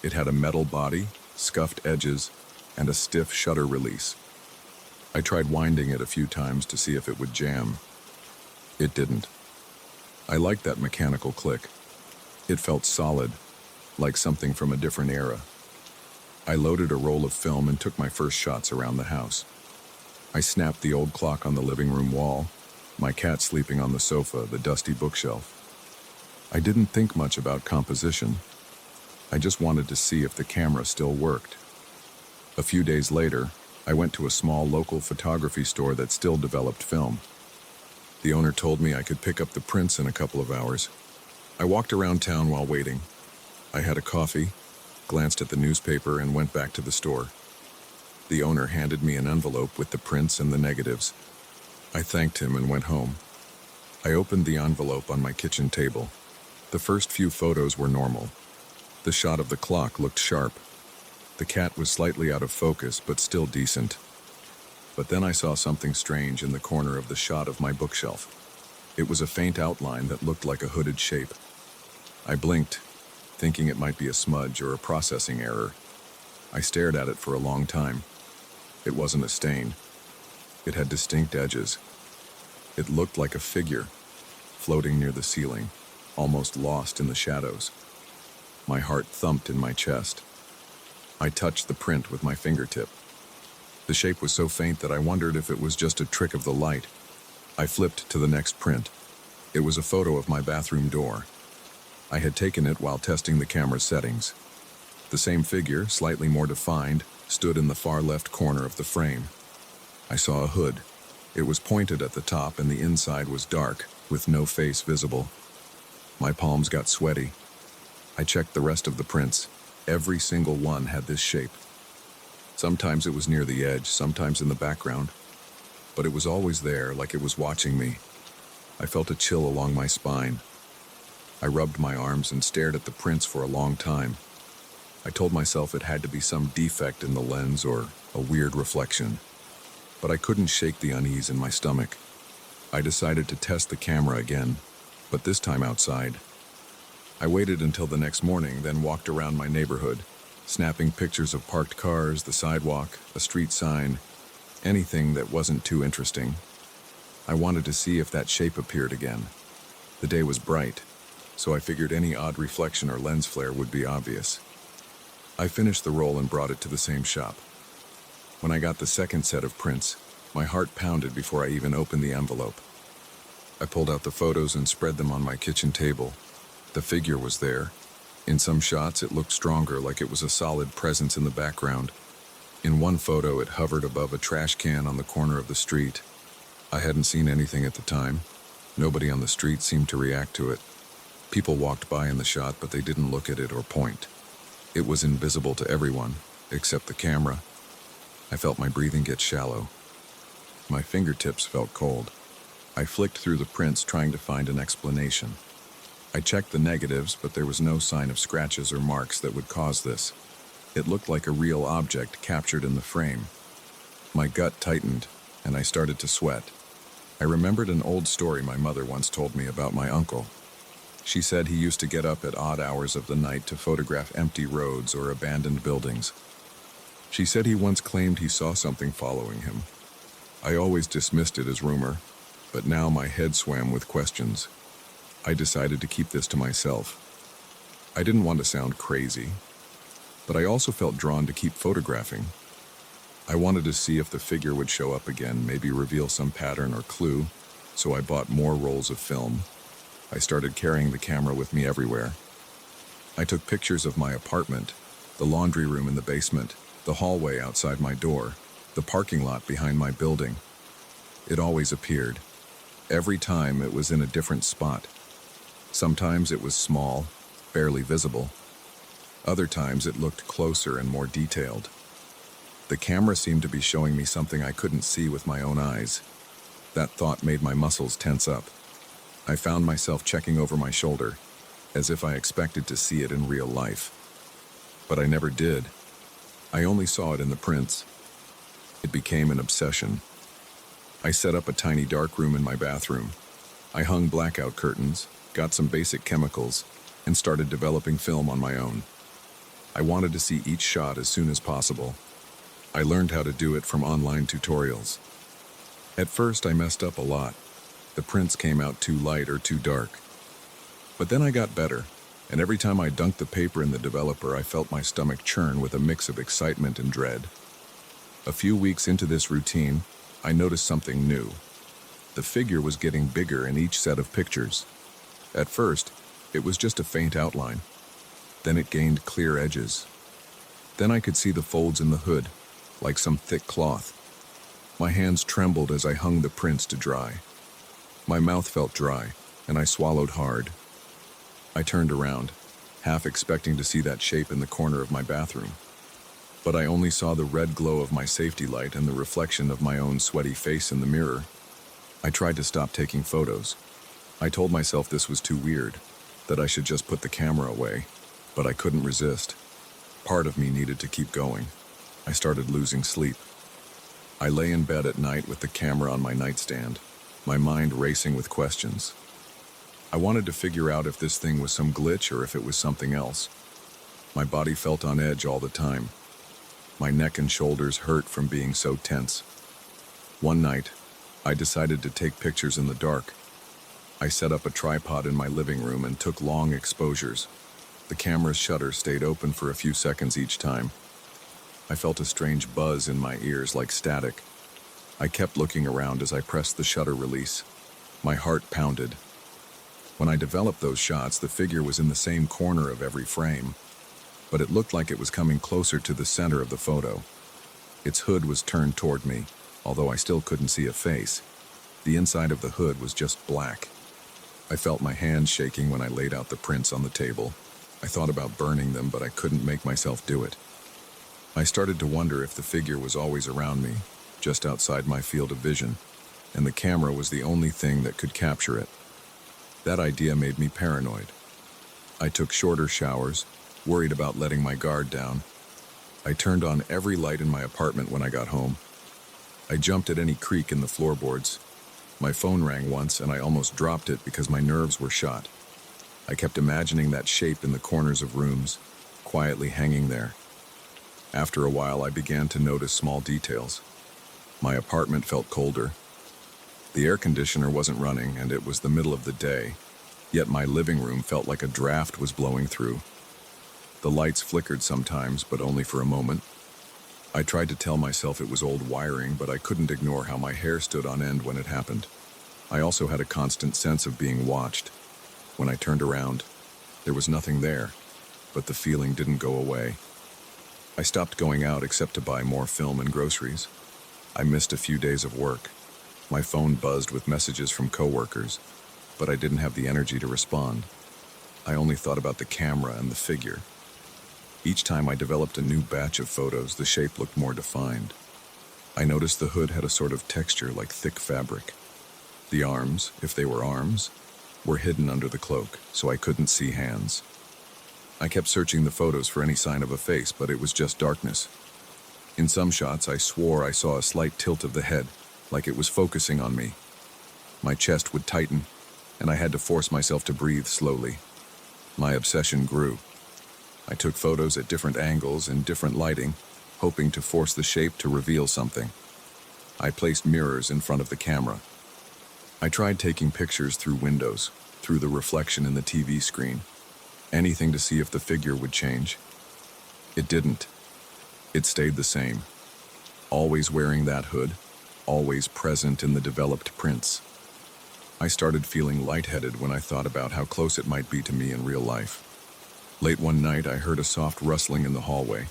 Speaker 1: It had a metal body, scuffed edges, and a stiff shutter release. I tried winding it a few times to see if it would jam. It didn't. I liked that mechanical click. It felt solid, like something from a different era. I loaded a roll of film and took my first shots around the house. I snapped the old clock on the living room wall, my cat sleeping on the sofa, the dusty bookshelf. I didn't think much about composition. I just wanted to see if the camera still worked. A few days later, I went to a small local photography store that still developed film. The owner told me I could pick up the prints in a couple of hours. I walked around town while waiting. I had a coffee, glanced at the newspaper, and went back to the store. The owner handed me an envelope with the prints and the negatives. I thanked him and went home. I opened the envelope on my kitchen table. The first few photos were normal. The shot of the clock looked sharp. The cat was slightly out of focus, but still decent. But then I saw something strange in the corner of the shot of my bookshelf. It was a faint outline that looked like a hooded shape. I blinked, thinking it might be a smudge or a processing error. I stared at it for a long time. It wasn't a stain. It had distinct edges. It looked like a figure, floating near the ceiling, almost lost in the shadows. My heart thumped in my chest. I touched the print with my fingertip. The shape was so faint that I wondered if it was just a trick of the light. I flipped to the next print. It was a photo of my bathroom door. I had taken it while testing the camera's settings. The same figure, slightly more defined, stood in the far left corner of the frame. I saw a hood. It was pointed at the top and the inside was dark, with no face visible. My palms got sweaty. I checked the rest of the prints. Every single one had this shape. Sometimes it was near the edge, sometimes in the background, but it was always there, like it was watching me. I felt a chill along my spine. I rubbed my arms and stared at the prints for a long time. I told myself it had to be some defect in the lens or a weird reflection, but I couldn't shake the unease in my stomach. I decided to test the camera again, but this time outside. I waited until the next morning, then walked around my neighborhood, snapping pictures of parked cars, the sidewalk, a street sign, anything that wasn't too interesting. I wanted to see if that shape appeared again. The day was bright, so I figured any odd reflection or lens flare would be obvious. I finished the roll and brought it to the same shop. When I got the second set of prints, my heart pounded before I even opened the envelope. I pulled out the photos and spread them on my kitchen table. The figure was there. In some shots, it looked stronger, like it was a solid presence in the background. In one photo, it hovered above a trash can on the corner of the street. I hadn't seen anything at the time. Nobody on the street seemed to react to it. People walked by in the shot, but they didn't look at it or point. It was invisible to everyone, except the camera. I felt my breathing get shallow. My fingertips felt cold. I flicked through the prints, trying to find an explanation. I checked the negatives, but there was no sign of scratches or marks that would cause this. It looked like a real object captured in the frame. My gut tightened, and I started to sweat. I remembered an old story my mother once told me about my uncle. She said he used to get up at odd hours of the night to photograph empty roads or abandoned buildings. She said he once claimed he saw something following him. I always dismissed it as rumor, but now my head swam with questions. I decided to keep this to myself. I didn't want to sound crazy, but I also felt drawn to keep photographing. I wanted to see if the figure would show up again, maybe reveal some pattern or clue, so I bought more rolls of film. I started carrying the camera with me everywhere. I took pictures of my apartment, the laundry room in the basement, the hallway outside my door, the parking lot behind my building. It always appeared. Every time it was in a different spot. Sometimes it was small, barely visible. Other times it looked closer and more detailed. The camera seemed to be showing me something I couldn't see with my own eyes. That thought made my muscles tense up. I found myself checking over my shoulder, as if I expected to see it in real life. But I never did. I only saw it in the prints. It became an obsession. I set up a tiny dark room in my bathroom. I hung blackout curtains, got some basic chemicals, and started developing film on my own. I wanted to see each shot as soon as possible. I learned how to do it from online tutorials. At first, I messed up a lot. The prints came out too light or too dark. But then I got better, and every time I dunked the paper in the developer, I felt my stomach churn with a mix of excitement and dread. A few weeks into this routine, I noticed something new. The figure was getting bigger in each set of pictures. At first, it was just a faint outline. Then it gained clear edges. Then I could see the folds in the hood, like some thick cloth. My hands trembled as I hung the prints to dry. My mouth felt dry, and I swallowed hard. I turned around, half expecting to see that shape in the corner of my bathroom. But I only saw the red glow of my safety light and the reflection of my own sweaty face in the mirror. I tried to stop taking photos. I told myself this was too weird, that I should just put the camera away, but I couldn't resist. Part of me needed to keep going. I started losing sleep. I lay in bed at night with the camera on my nightstand, my mind racing with questions. I wanted to figure out if this thing was some glitch or if it was something else. My body felt on edge all the time. My neck and shoulders hurt from being so tense. One night, I decided to take pictures in the dark. I set up a tripod in my living room and took long exposures. The camera's shutter stayed open for a few seconds each time. I felt a strange buzz in my ears like static. I kept looking around as I pressed the shutter release. My heart pounded. When I developed those shots, the figure was in the same corner of every frame, but it looked like it was coming closer to the center of the photo. Its hood was turned toward me, although I still couldn't see a face. The inside of the hood was just black. I felt my hands shaking when I laid out the prints on the table. I thought about burning them, but I couldn't make myself do it. I started to wonder if the figure was always around me, just outside my field of vision, and the camera was the only thing that could capture it. That idea made me paranoid. I took shorter showers, worried about letting my guard down. I turned on every light in my apartment when I got home. I jumped at any creak in the floorboards. My phone rang once and I almost dropped it because my nerves were shot. I kept imagining that shape in the corners of rooms, quietly hanging there. After a while, I began to notice small details. My apartment felt colder. The air conditioner wasn't running and it was the middle of the day, yet my living room felt like a draft was blowing through. The lights flickered sometimes, but only for a moment. I tried to tell myself it was old wiring, but I couldn't ignore how my hair stood on end when it happened. I also had a constant sense of being watched. When I turned around, there was nothing there, but the feeling didn't go away. I stopped going out except to buy more film and groceries. I missed a few days of work. My phone buzzed with messages from coworkers, but I didn't have the energy to respond. I only thought about the camera and the figure. Each time I developed a new batch of photos, the shape looked more defined. I noticed the hood had a sort of texture like thick fabric. The arms, if they were arms, were hidden under the cloak, so I couldn't see hands. I kept searching the photos for any sign of a face, but it was just darkness. In some shots, I swore I saw a slight tilt of the head, like it was focusing on me. My chest would tighten, and I had to force myself to breathe slowly. My obsession grew. I took photos at different angles in different lighting, hoping to force the shape to reveal something. I placed mirrors in front of the camera. I tried taking pictures through windows, through the reflection in the TV screen, anything to see if the figure would change. It didn't. It stayed the same. Always wearing that hood, always present in the developed prints. I started feeling lightheaded when I thought about how close it might be to me in real life. Late one night, I heard a soft rustling in the hallway.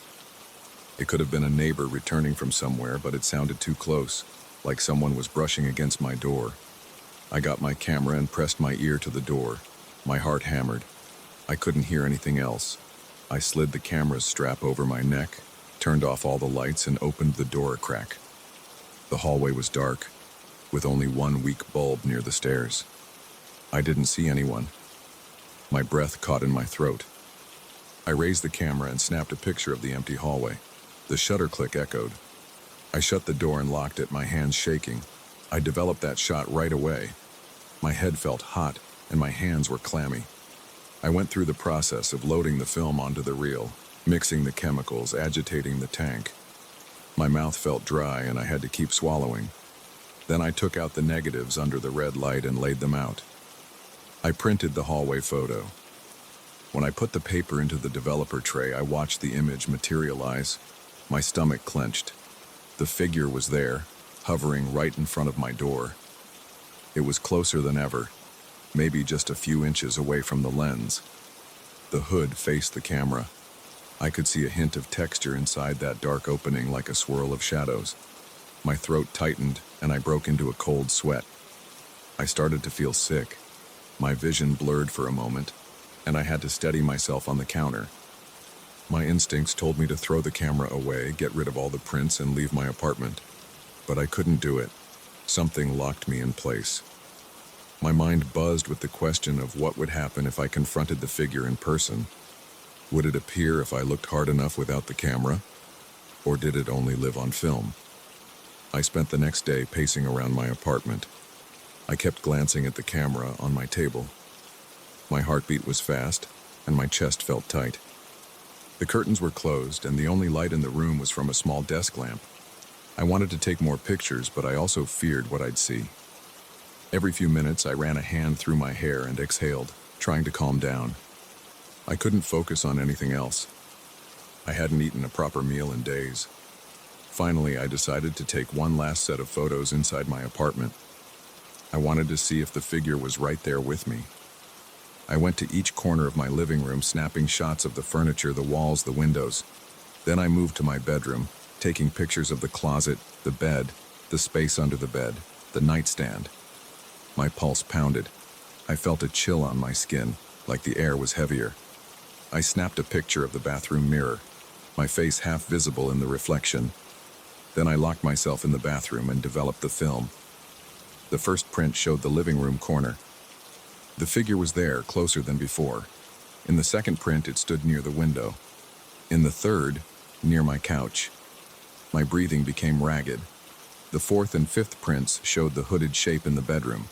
Speaker 1: It could have been a neighbor returning from somewhere, but it sounded too close, like someone was brushing against my door. I got my camera and pressed my ear to the door. My heart hammered. I couldn't hear anything else. I slid the camera's strap over my neck, turned off all the lights, and opened the door a crack. The hallway was dark, with only one weak bulb near the stairs. I didn't see anyone. My breath caught in my throat. I raised the camera and snapped a picture of the empty hallway. The shutter click echoed. I shut the door and locked it, my hands shaking. I developed that shot right away. My head felt hot, and my hands were clammy. I went through the process of loading the film onto the reel, mixing the chemicals, agitating the tank. My mouth felt dry, and I had to keep swallowing. Then I took out the negatives under the red light and laid them out. I printed the hallway photo. When I put the paper into the developer tray, I watched the image materialize. My stomach clenched. The figure was there, hovering right in front of my door. It was closer than ever, maybe just a few inches away from the lens. The hood faced the camera. I could see a hint of texture inside that dark opening, like a swirl of shadows. My throat tightened, and I broke into a cold sweat. I started to feel sick. My vision blurred for a moment, and I had to steady myself on the counter. My instincts told me to throw the camera away, get rid of all the prints, and leave my apartment. But I couldn't do it. Something locked me in place. My mind buzzed with the question of what would happen if I confronted the figure in person. Would it appear if I looked hard enough without the camera? Or did it only live on film? I spent the next day pacing around my apartment. I kept glancing at the camera on my table. My heartbeat was fast, and my chest felt tight. The curtains were closed, and the only light in the room was from a small desk lamp. I wanted to take more pictures, but I also feared what I'd see. Every few minutes, I ran a hand through my hair and exhaled, trying to calm down. I couldn't focus on anything else. I hadn't eaten a proper meal in days. Finally, I decided to take one last set of photos inside my apartment. I wanted to see if the figure was right there with me. I went to each corner of my living room, snapping shots of the furniture, the walls, the windows. Then I moved to my bedroom, taking pictures of the closet, the bed, the space under the bed, the nightstand. My pulse pounded. I felt a chill on my skin, like the air was heavier. I snapped a picture of the bathroom mirror, my face half visible in the reflection. Then I locked myself in the bathroom and developed the film. The first print showed the living room corner. The figure was there, closer than before. In the second print, it stood near the window. In the third, near my couch. My breathing became ragged. The fourth and fifth prints showed the hooded shape in the bedroom.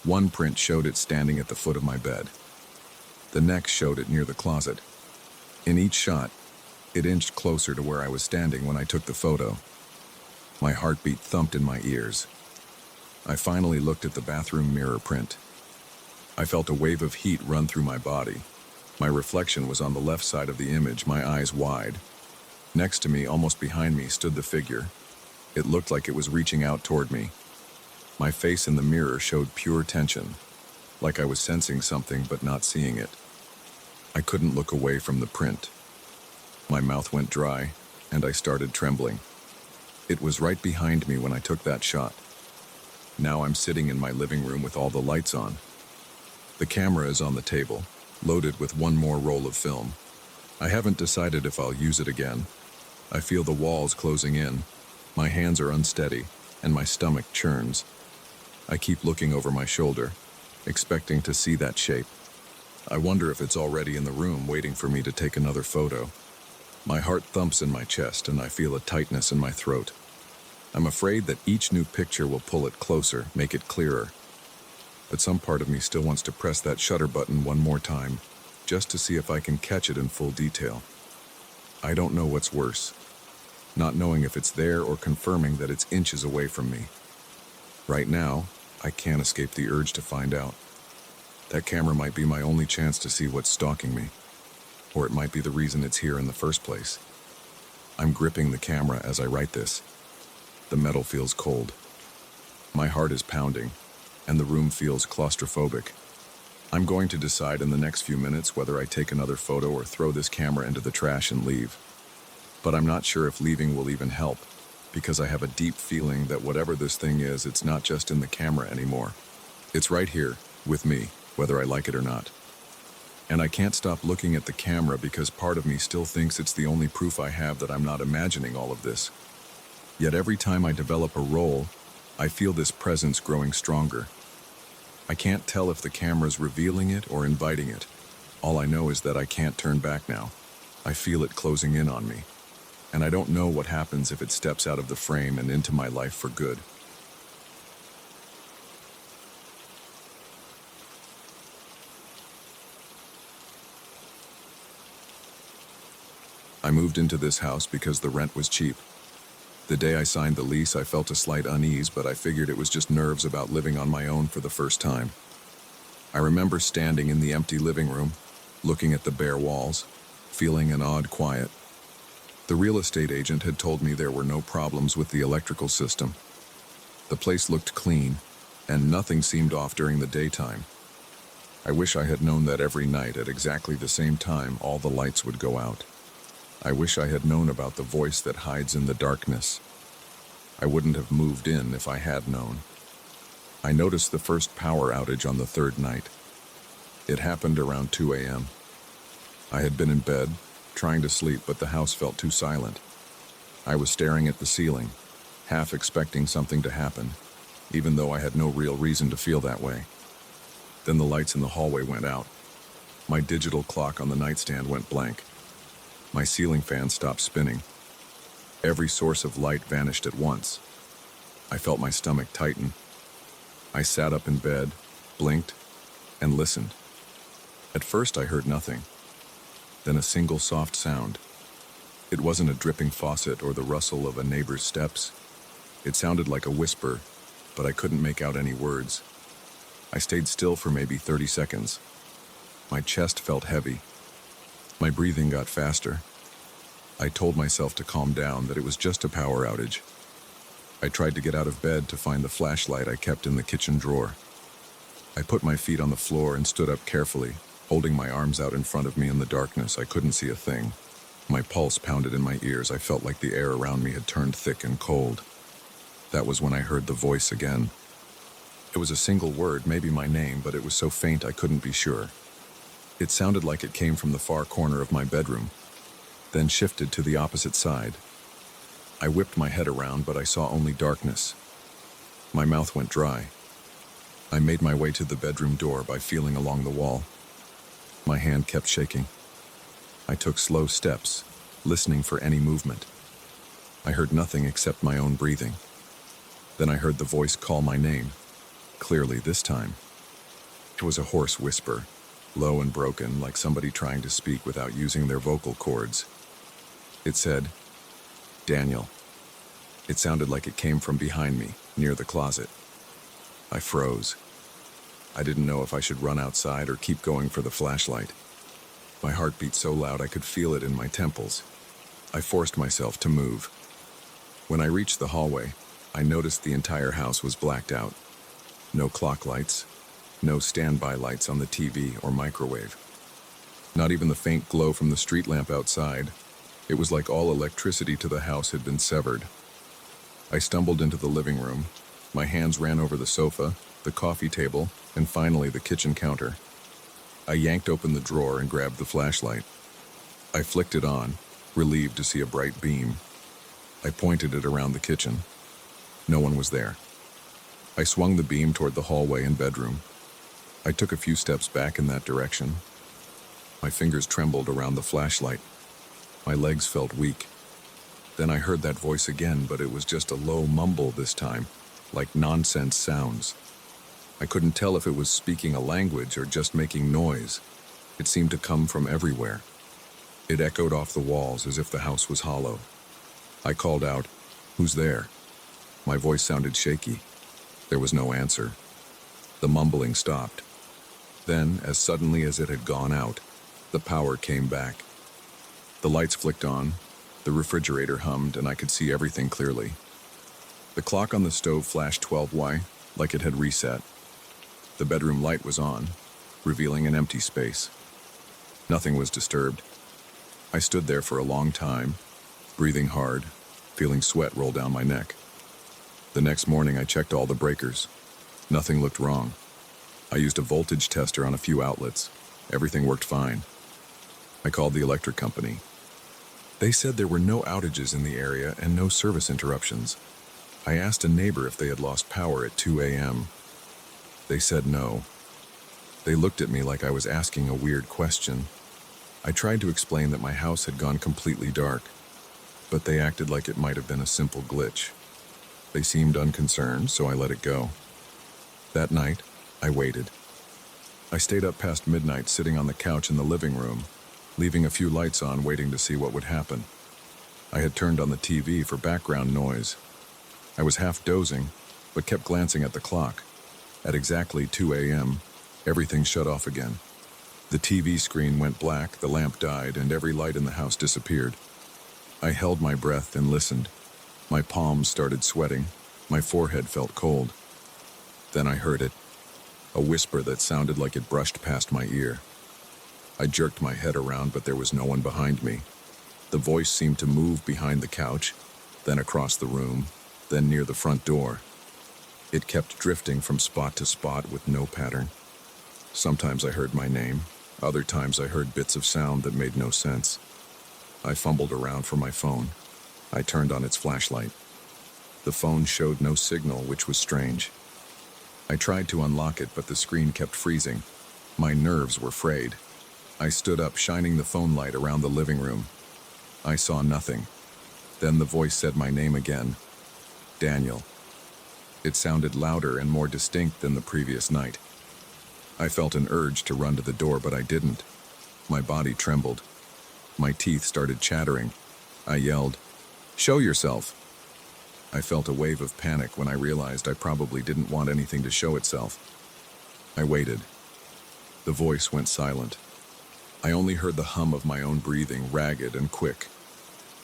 Speaker 1: One print showed it standing at the foot of my bed. The next showed it near the closet. In each shot, it inched closer to where I was standing when I took the photo. My heartbeat thumped in my ears. I finally looked at the bathroom mirror print. I felt a wave of heat run through my body. My reflection was on the left side of the image, my eyes wide. Next to me, almost behind me, stood the figure. It looked like it was reaching out toward me. My face in the mirror showed pure tension, like I was sensing something but not seeing it. I couldn't look away from the print. My mouth went dry, and I started trembling. It was right behind me when I took that shot. Now I'm sitting in my living room with all the lights on. The camera is on the table, loaded with one more roll of film. I haven't decided if I'll use it again. I feel the walls closing in. My hands are unsteady, and my stomach churns. I keep looking over my shoulder, expecting to see that shape. I wonder if it's already in the room waiting for me to take another photo. My heart thumps in my chest, and I feel a tightness in my throat. I'm afraid that each new picture will pull it closer, make it clearer. but some part of me still wants to press that shutter button one more time, just to see if I can catch it in full detail. I don't know what's worse, not knowing if it's there or confirming that it's inches away from me. Right now, I can't escape the urge to find out. That camera might be my only chance to see what's stalking me, or it might be the reason it's here in the first place. I'm gripping the camera as I write this. The metal feels cold. My heart is pounding, and the room feels claustrophobic. I'm going to decide in the next few minutes whether I take another photo or throw this camera into the trash and leave. But I'm not sure if leaving will even help, because I have a deep feeling that whatever this thing is, it's not just in the camera anymore. It's right here, with me, whether I like it or not. And I can't stop looking at the camera because part of me still thinks it's the only proof I have that I'm not imagining all of this. Yet every time I develop a role, I feel this presence growing stronger. I can't tell if the camera's revealing it or inviting it. All I know is that I can't turn back now. I feel it closing in on me. And I don't know what happens if it steps out of the frame and into my life for good. I moved into this house because the rent was cheap. The day I signed the lease, I felt a slight unease, but I figured it was just nerves about living on my own for the first time. I remember standing in the empty living room, looking at the bare walls, feeling an odd quiet. The real estate agent had told me there were no problems with the electrical system. The place looked clean, and nothing seemed off during the daytime. I wish I had known that every night at exactly the same time all the lights would go out. I wish I had known about the voice that hides in the darkness. I wouldn't have moved in if I had known. I noticed the first power outage on the third night. It happened around 2 a.m. I had been in bed, trying to sleep, but the house felt too silent. I was staring at the ceiling, half expecting something to happen, even though I had no real reason to feel that way. Then the lights in the hallway went out. My digital clock on the nightstand went blank. My ceiling fan stopped spinning. Every source of light vanished at once. I felt my stomach tighten. I sat up in bed, blinked, and listened. At first I heard nothing. Then a single soft sound. It wasn't a dripping faucet or the rustle of a neighbor's steps. It sounded like a whisper, but I couldn't make out any words. I stayed still for maybe 30 seconds. My chest felt heavy. My breathing got faster. I told myself to calm down, that it was just a power outage. I tried to get out of bed to find the flashlight I kept in the kitchen drawer. I put my feet on the floor and stood up carefully, holding my arms out in front of me in the darkness. I couldn't see a thing. My pulse pounded in my ears. I felt like the air around me had turned thick and cold. That was when I heard the voice again. It was a single word, maybe my name, but it was so faint I couldn't be sure. It sounded like it came from the far corner of my bedroom, then shifted to the opposite side. I whipped my head around, but I saw only darkness. My mouth went dry. I made my way to the bedroom door by feeling along the wall. My hand kept shaking. I took slow steps, listening for any movement. I heard nothing except my own breathing. Then I heard the voice call my name, clearly this time. It was a hoarse whisper, low and broken, like somebody trying to speak without using their vocal cords. It said, "Daniel." It sounded like it came from behind me, near the closet. I froze. I didn't know if I should run outside or keep going for the flashlight. My heart beat so loud I could feel it in my temples. I forced myself to move. When I reached the hallway, I noticed the entire house was blacked out. No clock lights, no standby lights on the TV or microwave. Not even the faint glow from the street lamp outside. It was like all electricity to the house had been severed. I stumbled into the living room. My hands ran over the sofa, the coffee table, and finally the kitchen counter. I yanked open the drawer and grabbed the flashlight. I flicked it on, relieved to see a bright beam. I pointed it around the kitchen. No one was there. I swung the beam toward the hallway and bedroom. I took a few steps back in that direction. My fingers trembled around the flashlight. My legs felt weak. Then I heard that voice again, but it was just a low mumble this time, like nonsense sounds. I couldn't tell if it was speaking a language or just making noise. It seemed to come from everywhere. It echoed off the walls as if the house was hollow. I called out, "Who's there?" My voice sounded shaky. There was no answer. The mumbling stopped. Then, as suddenly as it had gone out, the power came back. The lights flicked on, the refrigerator hummed, and I could see everything clearly. The clock on the stove flashed 12Y, like it had reset. The bedroom light was on, revealing an empty space. Nothing was disturbed. I stood there for a long time, breathing hard, feeling sweat roll down my neck. The next morning I checked all the breakers. Nothing looked wrong. I used a voltage tester on a few outlets. Everything worked fine. I called the electric company. They said there were no outages in the area and no service interruptions. I asked a neighbor if they had lost power at 2 a.m. They said no. They looked at me like I was asking a weird question. I tried to explain that my house had gone completely dark, but they acted like it might have been a simple glitch. They seemed unconcerned, so I let it go. That night, I waited. I stayed up past midnight sitting on the couch in the living room, leaving a few lights on waiting to see what would happen. I had turned on the TV for background noise. I was half dozing, but kept glancing at the clock. At exactly 2 a.m., everything shut off again. The TV screen went black, the lamp died, and every light in the house disappeared. I held my breath and listened. My palms started sweating. My forehead felt cold. Then I heard it, a whisper that sounded like it brushed past my ear. I jerked my head around, but there was no one behind me. The voice seemed to move behind the couch, then across the room, then near the front door. It kept drifting from spot to spot with no pattern. Sometimes I heard my name. Other times I heard bits of sound that made no sense. I fumbled around for my phone. I turned on its flashlight. The phone showed no signal, which was strange. I tried to unlock it, but the screen kept freezing. My nerves were frayed. I stood up, shining the phone light around the living room. I saw nothing. Then the voice said my name again. Daniel. It sounded louder and more distinct than the previous night. I felt an urge to run to the door, but I didn't. My body trembled. My teeth started chattering. I yelled, "Show yourself!" I felt a wave of panic when I realized I probably didn't want anything to show itself. I waited. The voice went silent. I only heard the hum of my own breathing, ragged and quick.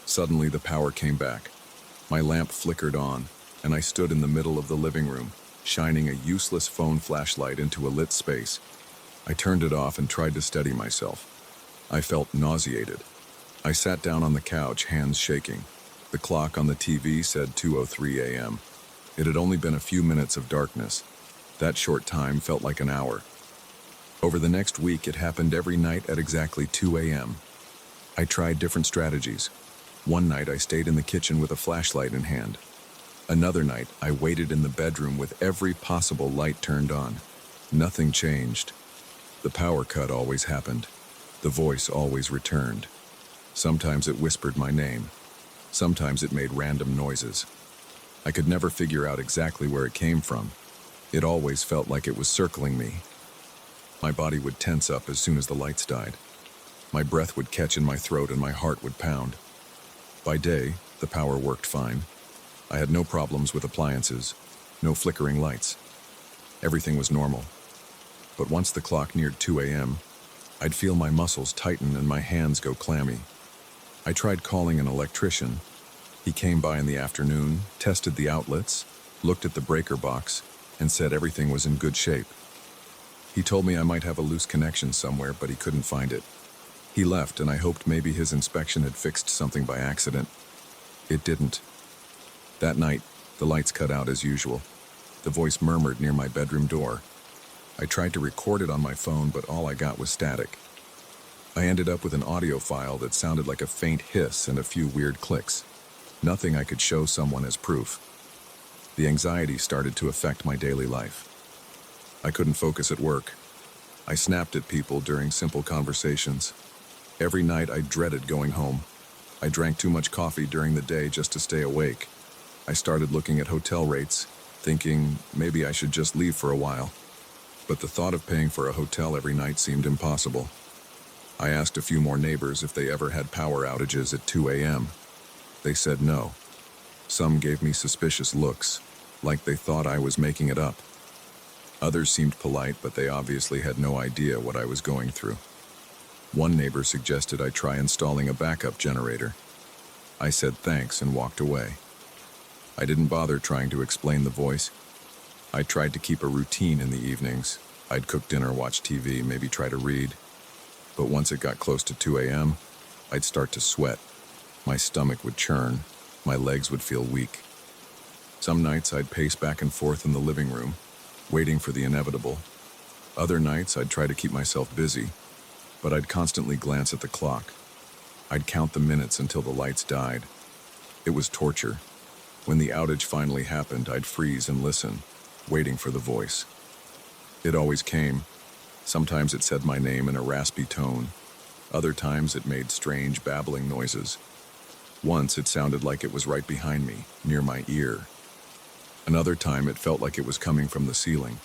Speaker 1: Suddenly the power came back. My lamp flickered on, and I stood in the middle of the living room, shining a useless phone flashlight into a lit space. I turned it off and tried to steady myself. I felt nauseated. I sat down on the couch, hands shaking. The clock on the TV said 2:03 a.m. It had only been a few minutes of darkness. That short time felt like an hour. Over the next week, it happened every night at exactly 2 a.m. I tried different strategies. One night, I stayed in the kitchen with a flashlight in hand. Another night, I waited in the bedroom with every possible light turned on. Nothing changed. The power cut always happened. The voice always returned. Sometimes it whispered my name. Sometimes it made random noises. I could never figure out exactly where it came from. It always felt like it was circling me. My body would tense up as soon as the lights died. My breath would catch in my throat and my heart would pound. By day, the power worked fine. I had no problems with appliances, no flickering lights. Everything was normal. But once the clock neared 2 a.m., I'd feel my muscles tighten and my hands go clammy. I tried calling an electrician. He came by in the afternoon, tested the outlets, looked at the breaker box, and said everything was in good shape. He told me I might have a loose connection somewhere, but he couldn't find it. He left, and I hoped maybe his inspection had fixed something by accident. It didn't. That night, the lights cut out as usual. The voice murmured near my bedroom door. I tried to record it on my phone, but all I got was static. I ended up with an audio file that sounded like a faint hiss and a few weird clicks. Nothing I could show someone as proof. The anxiety started to affect my daily life. I couldn't focus at work. I snapped at people during simple conversations. Every night I dreaded going home. I drank too much coffee during the day just to stay awake. I started looking at hotel rates, thinking maybe I should just leave for a while. but the thought of paying for a hotel every night seemed impossible. I asked a few more neighbors if they ever had power outages at 2 a.m. They said no. Some gave me suspicious looks, like they thought I was making it up. Others seemed polite, but they obviously had no idea what I was going through. One neighbor suggested I try installing a backup generator. I said thanks and walked away. I didn't bother trying to explain the voice. I tried to keep a routine in the evenings. I'd cook dinner, watch TV, maybe try to read. But once it got close to 2 a.m., I'd start to sweat. My stomach would churn. My legs would feel weak. Some nights I'd pace back and forth in the living room, waiting for the inevitable. Other nights I'd try to keep myself busy, but I'd constantly glance at the clock. I'd count the minutes until the lights died. It was torture. When the outage finally happened, I'd freeze and listen, waiting for the voice. It always came. Sometimes it said my name in a raspy tone. Other times it made strange babbling noises. Once it sounded like it was right behind me, near my ear. Another time it felt like it was coming from the ceiling.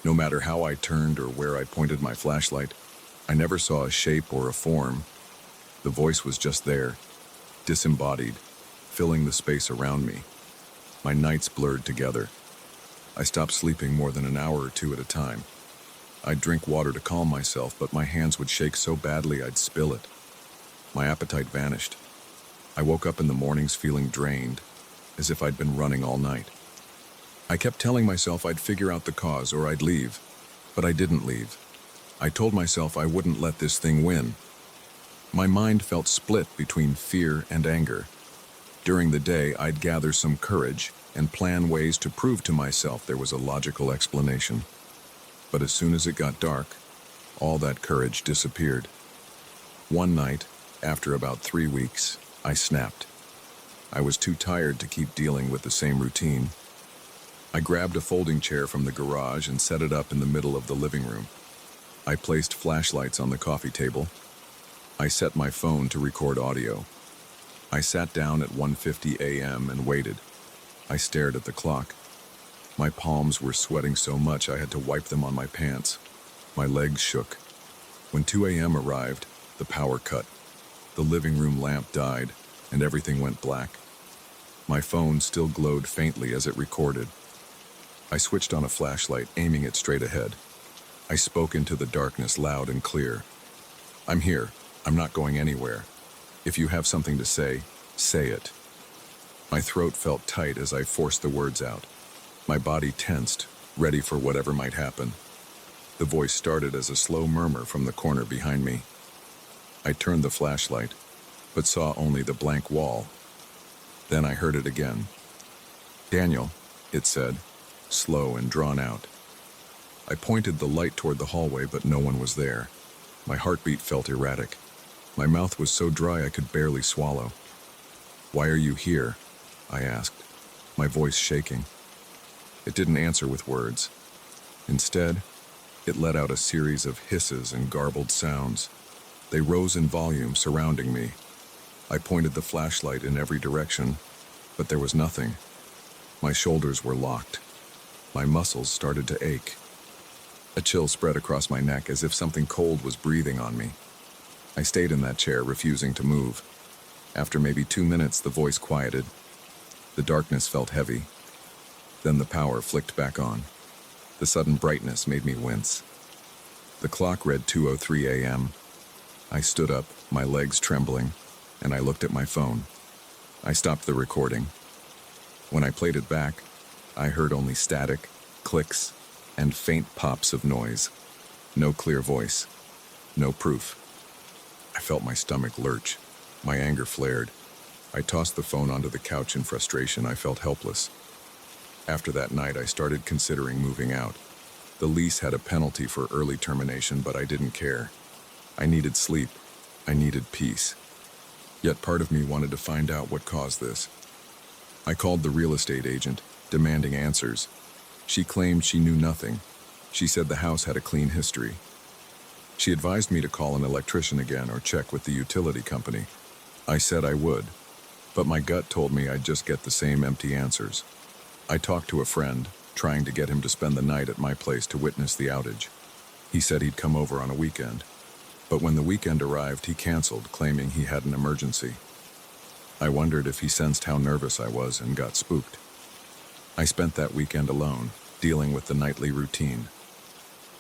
Speaker 1: No matter how I turned or where I pointed my flashlight, I never saw a shape or a form. The voice was just there, disembodied, filling the space around me. My nights blurred together. I stopped sleeping more than an hour or two at a time. I'd drink water to calm myself, but my hands would shake so badly I'd spill it. My appetite vanished. I woke up in the mornings feeling drained, as if I'd been running all night. I kept telling myself I'd figure out the cause or I'd leave, but I didn't leave. I told myself I wouldn't let this thing win. My mind felt split between fear and anger. During the day, I'd gather some courage and plan ways to prove to myself there was a logical explanation. But as soon as it got dark, all that courage disappeared. One night, after about 3 weeks, I snapped. I was too tired to keep dealing with the same routine. I grabbed a folding chair from the garage and set it up in the middle of the living room. I placed flashlights on the coffee table. I set my phone to record audio. I sat down at 1:50 a.m. and waited. I stared at the clock. My palms were sweating so much I had to wipe them on my pants. My legs shook. When 2 a.m. arrived, the power cut. The living room lamp died, and everything went black. My phone still glowed faintly as it recorded. I switched on a flashlight, aiming it straight ahead. I spoke into the darkness loud and clear. "I'm here. I'm not going anywhere. If you have something to say, say it." My throat felt tight as I forced the words out. My body tensed, ready for whatever might happen. The voice started as a slow murmur from the corner behind me. I turned the flashlight, but saw only the blank wall. Then I heard it again. "Daniel," it said, slow and drawn out. I pointed the light toward the hallway, but no one was there. My heartbeat felt erratic. My mouth was so dry I could barely swallow. "Why are you here?" I asked, my voice shaking. It didn't answer with words. Instead, it let out a series of hisses and garbled sounds. They rose in volume, surrounding me. I pointed the flashlight in every direction, but there was nothing. My shoulders were locked. My muscles started to ache. A chill spread across my neck as if something cold was breathing on me. I stayed in that chair, refusing to move. After maybe 2 minutes, the voice quieted. The darkness felt heavy. Then the power flicked back on. The sudden brightness made me wince. The clock read 2:03 a.m. I stood up, my legs trembling, and I looked at my phone. I stopped the recording. When I played it back, I heard only static, clicks, and faint pops of noise. No clear voice. No proof. I felt my stomach lurch. My anger flared. I tossed the phone onto the couch in frustration. I felt helpless. After that night, I started considering moving out. The lease had a penalty for early termination, but I didn't care. I needed sleep. I needed peace. Yet part of me wanted to find out what caused this. I called the real estate agent, demanding answers. She claimed she knew nothing. She said the house had a clean history. She advised me to call an electrician again or check with the utility company. I said I would, but my gut told me I'd just get the same empty answers. I talked to a friend, trying to get him to spend the night at my place to witness the outage. He said he'd come over on a weekend, but when the weekend arrived, he canceled, claiming he had an emergency. I wondered if he sensed how nervous I was and got spooked. I spent that weekend alone, dealing with the nightly routine.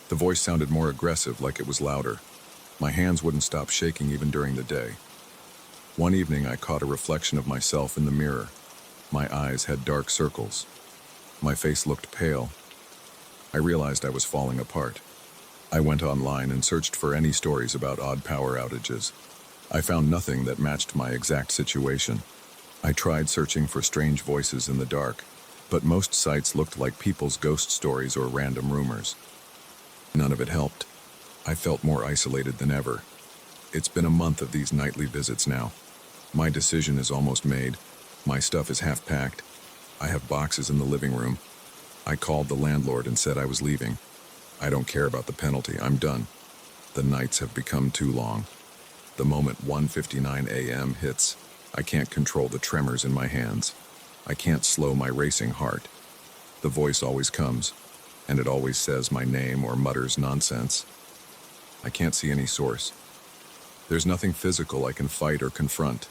Speaker 1: The voice sounded more aggressive, like it was louder. My hands wouldn't stop shaking even during the day. One evening, I caught a reflection of myself in the mirror. My eyes had dark circles. My face looked pale. I realized I was falling apart. I went online and searched for any stories about odd power outages. I found nothing that matched my exact situation. I tried searching for strange voices in the dark, but most sites looked like people's ghost stories or random rumors. None of it helped. I felt more isolated than ever. It's been a month of these nightly visits now. My decision is almost made. My stuff is half packed. I have boxes in the living room. I called the landlord and said I was leaving. I don't care about the penalty. I'm done. The nights have become too long. The moment 1:59 a.m. hits, I can't control the tremors in my hands. I can't slow my racing heart. The voice always comes, and it always says my name or mutters nonsense. I can't see any source. There's nothing physical I can fight or confront.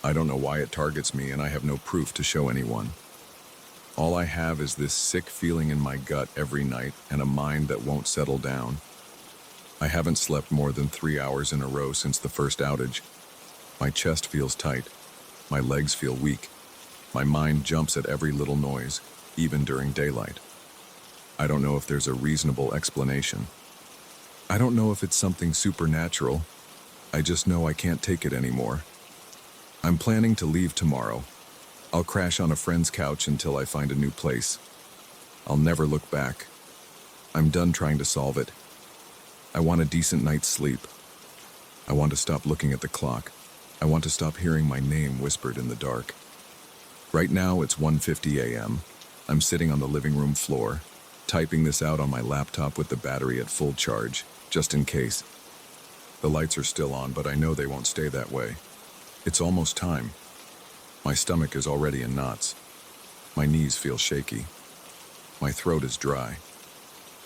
Speaker 1: I don't know why it targets me, and I have no proof to show anyone. All I have is this sick feeling in my gut every night and a mind that won't settle down. I haven't slept more than 3 hours in a row since the first outage. My chest feels tight. My legs feel weak. My mind jumps at every little noise, even during daylight. I don't know if there's a reasonable explanation. I don't know if it's something supernatural. I just know I can't take it anymore. I'm planning to leave tomorrow. I'll crash on a friend's couch until I find a new place. I'll never look back. I'm done trying to solve it. I want a decent night's sleep. I want to stop looking at the clock. I want to stop hearing my name whispered in the dark. Right now it's 1:50 a.m. I'm sitting on the living room floor, typing this out on my laptop with the battery at full charge, just in case. The lights are still on, but I know they won't stay that way. It's almost time. My stomach is already in knots. My knees feel shaky. My throat is dry.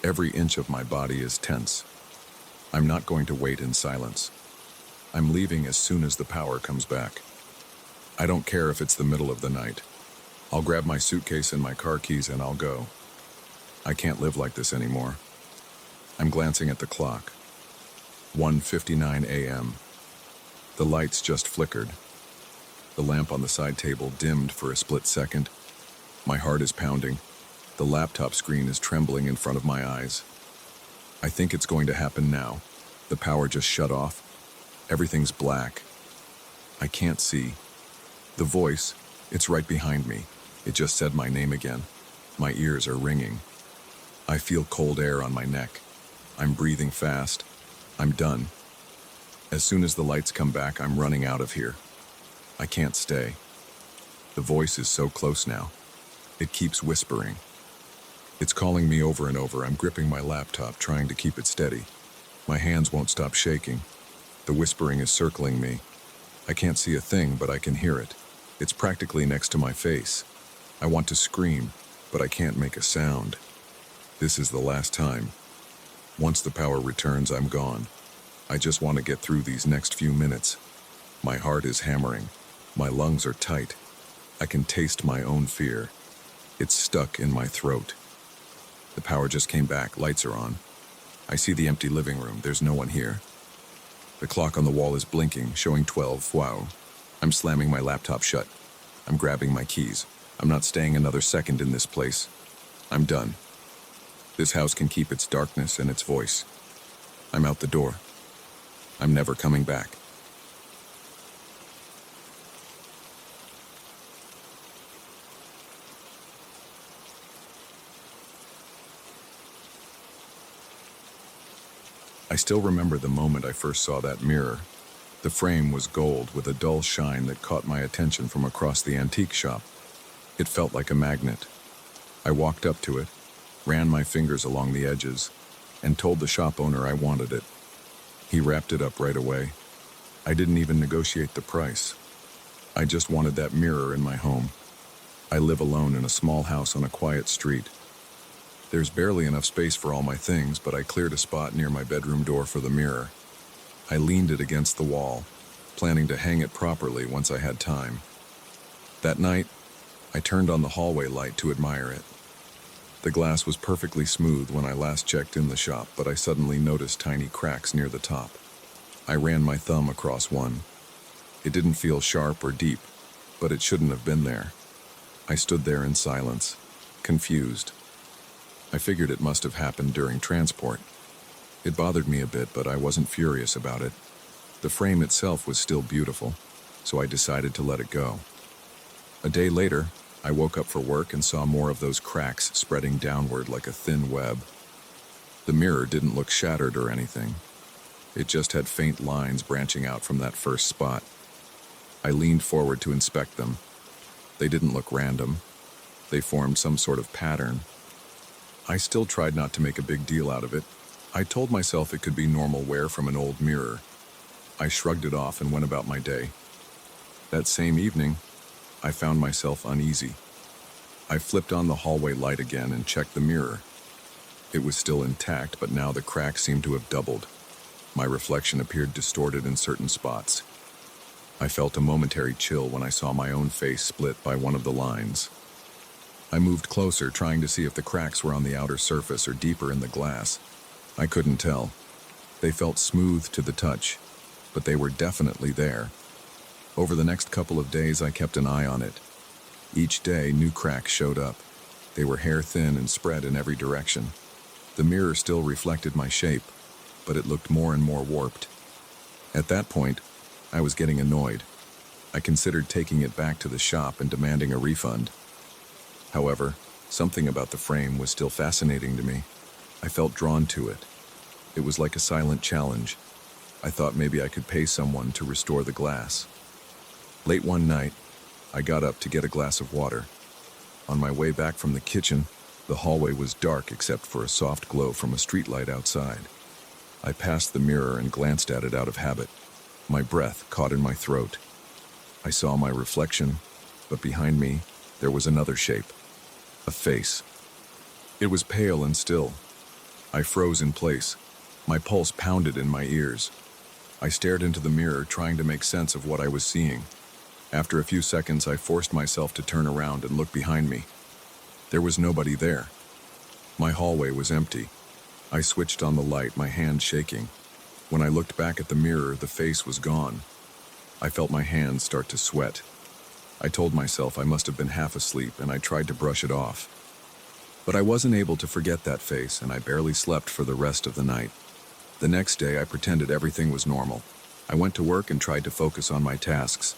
Speaker 1: Every inch of my body is tense. I'm not going to wait in silence. I'm leaving as soon as the power comes back. I don't care if it's the middle of the night. I'll grab my suitcase and my car keys and I'll go. I can't live like this anymore. I'm glancing at the clock. 1:59 a.m. The lights just flickered. The lamp on the side table dimmed for a split second. My heart is pounding. The laptop screen is trembling in front of my eyes. I think it's going to happen now. The power just shut off. Everything's black. I can't see. The voice, it's right behind me. It just said my name again. My ears are ringing. I feel cold air on my neck. I'm breathing fast. I'm done. As soon as the lights come back, I'm running out of here. I can't stay. The voice is so close now. It keeps whispering. It's calling me over and over. I'm gripping my laptop, trying to keep it steady. My hands won't stop shaking. The whispering is circling me. I can't see a thing, but I can hear it. It's practically next to my face. I want to scream, but I can't make a sound. This is the last time. Once the power returns, I'm gone. I just want to get through these next few minutes. My heart is hammering. My lungs are tight. I can taste my own fear. It's stuck in my throat. The power just came back. Lights are on. I see the empty living room. There's no one here. The clock on the wall is blinking, showing 12. Wow. I'm slamming my laptop shut. I'm grabbing my keys. I'm not staying another second in this place. I'm done. This house can keep its darkness and its voice. I'm out the door. I'm never coming back. I still remember the moment I first saw that mirror. The frame was gold with a dull shine that caught my attention from across the antique shop. It felt like a magnet. I walked up to it, ran my fingers along the edges, and told the shop owner I wanted it. He wrapped it up right away. I didn't even negotiate the price. I just wanted that mirror in my home. I live alone in a small house on a quiet street. There's barely enough space for all my things, but I cleared a spot near my bedroom door for the mirror. I leaned it against the wall, planning to hang it properly once I had time. That night, I turned on the hallway light to admire it. The glass was perfectly smooth when I last checked in the shop, but I suddenly noticed tiny cracks near the top. I ran my thumb across one. It didn't feel sharp or deep, but it shouldn't have been there. I stood there in silence, confused. I figured it must have happened during transport. It bothered me a bit, but I wasn't furious about it. The frame itself was still beautiful, so I decided to let it go. A day later, I woke up for work and saw more of those cracks spreading downward like a thin web. The mirror didn't look shattered or anything. It just had faint lines branching out from that first spot. I leaned forward to inspect them. They didn't look random. They formed some sort of pattern. I still tried not to make a big deal out of it. I told myself it could be normal wear from an old mirror. I shrugged it off and went about my day. That same evening, I found myself uneasy. I flipped on the hallway light again and checked the mirror. It was still intact, but now the cracks seemed to have doubled. My reflection appeared distorted in certain spots. I felt a momentary chill when I saw my own face split by one of the lines. I moved closer, trying to see if the cracks were on the outer surface or deeper in the glass. I couldn't tell. They felt smooth to the touch, but they were definitely there. Over the next couple of days, I kept an eye on it. Each day, new cracks showed up. They were hair-thin and spread in every direction. The mirror still reflected my shape, but it looked more and more warped. At that point, I was getting annoyed. I considered taking it back to the shop and demanding a refund. However, something about the frame was still fascinating to me. I felt drawn to it. It was like a silent challenge. I thought maybe I could pay someone to restore the glass. Late one night, I got up to get a glass of water. On my way back from the kitchen, the hallway was dark except for a soft glow from a streetlight outside. I passed the mirror and glanced at it out of habit. My breath caught in my throat. I saw my reflection, but behind me, there was another shape. A face. It was pale and still. I froze in place. My pulse pounded in my ears. I stared into the mirror, trying to make sense of what I was seeing. After a few seconds, I forced myself to turn around and look behind me. There was nobody there. My hallway was empty. I switched on the light, my hand shaking. When I looked back at the mirror, the face was gone. I felt my hands start to sweat. I told myself I must have been half asleep, and I tried to brush it off. But I wasn't able to forget that face, and I barely slept for the rest of the night. The next day, I pretended everything was normal. I went to work and tried to focus on my tasks.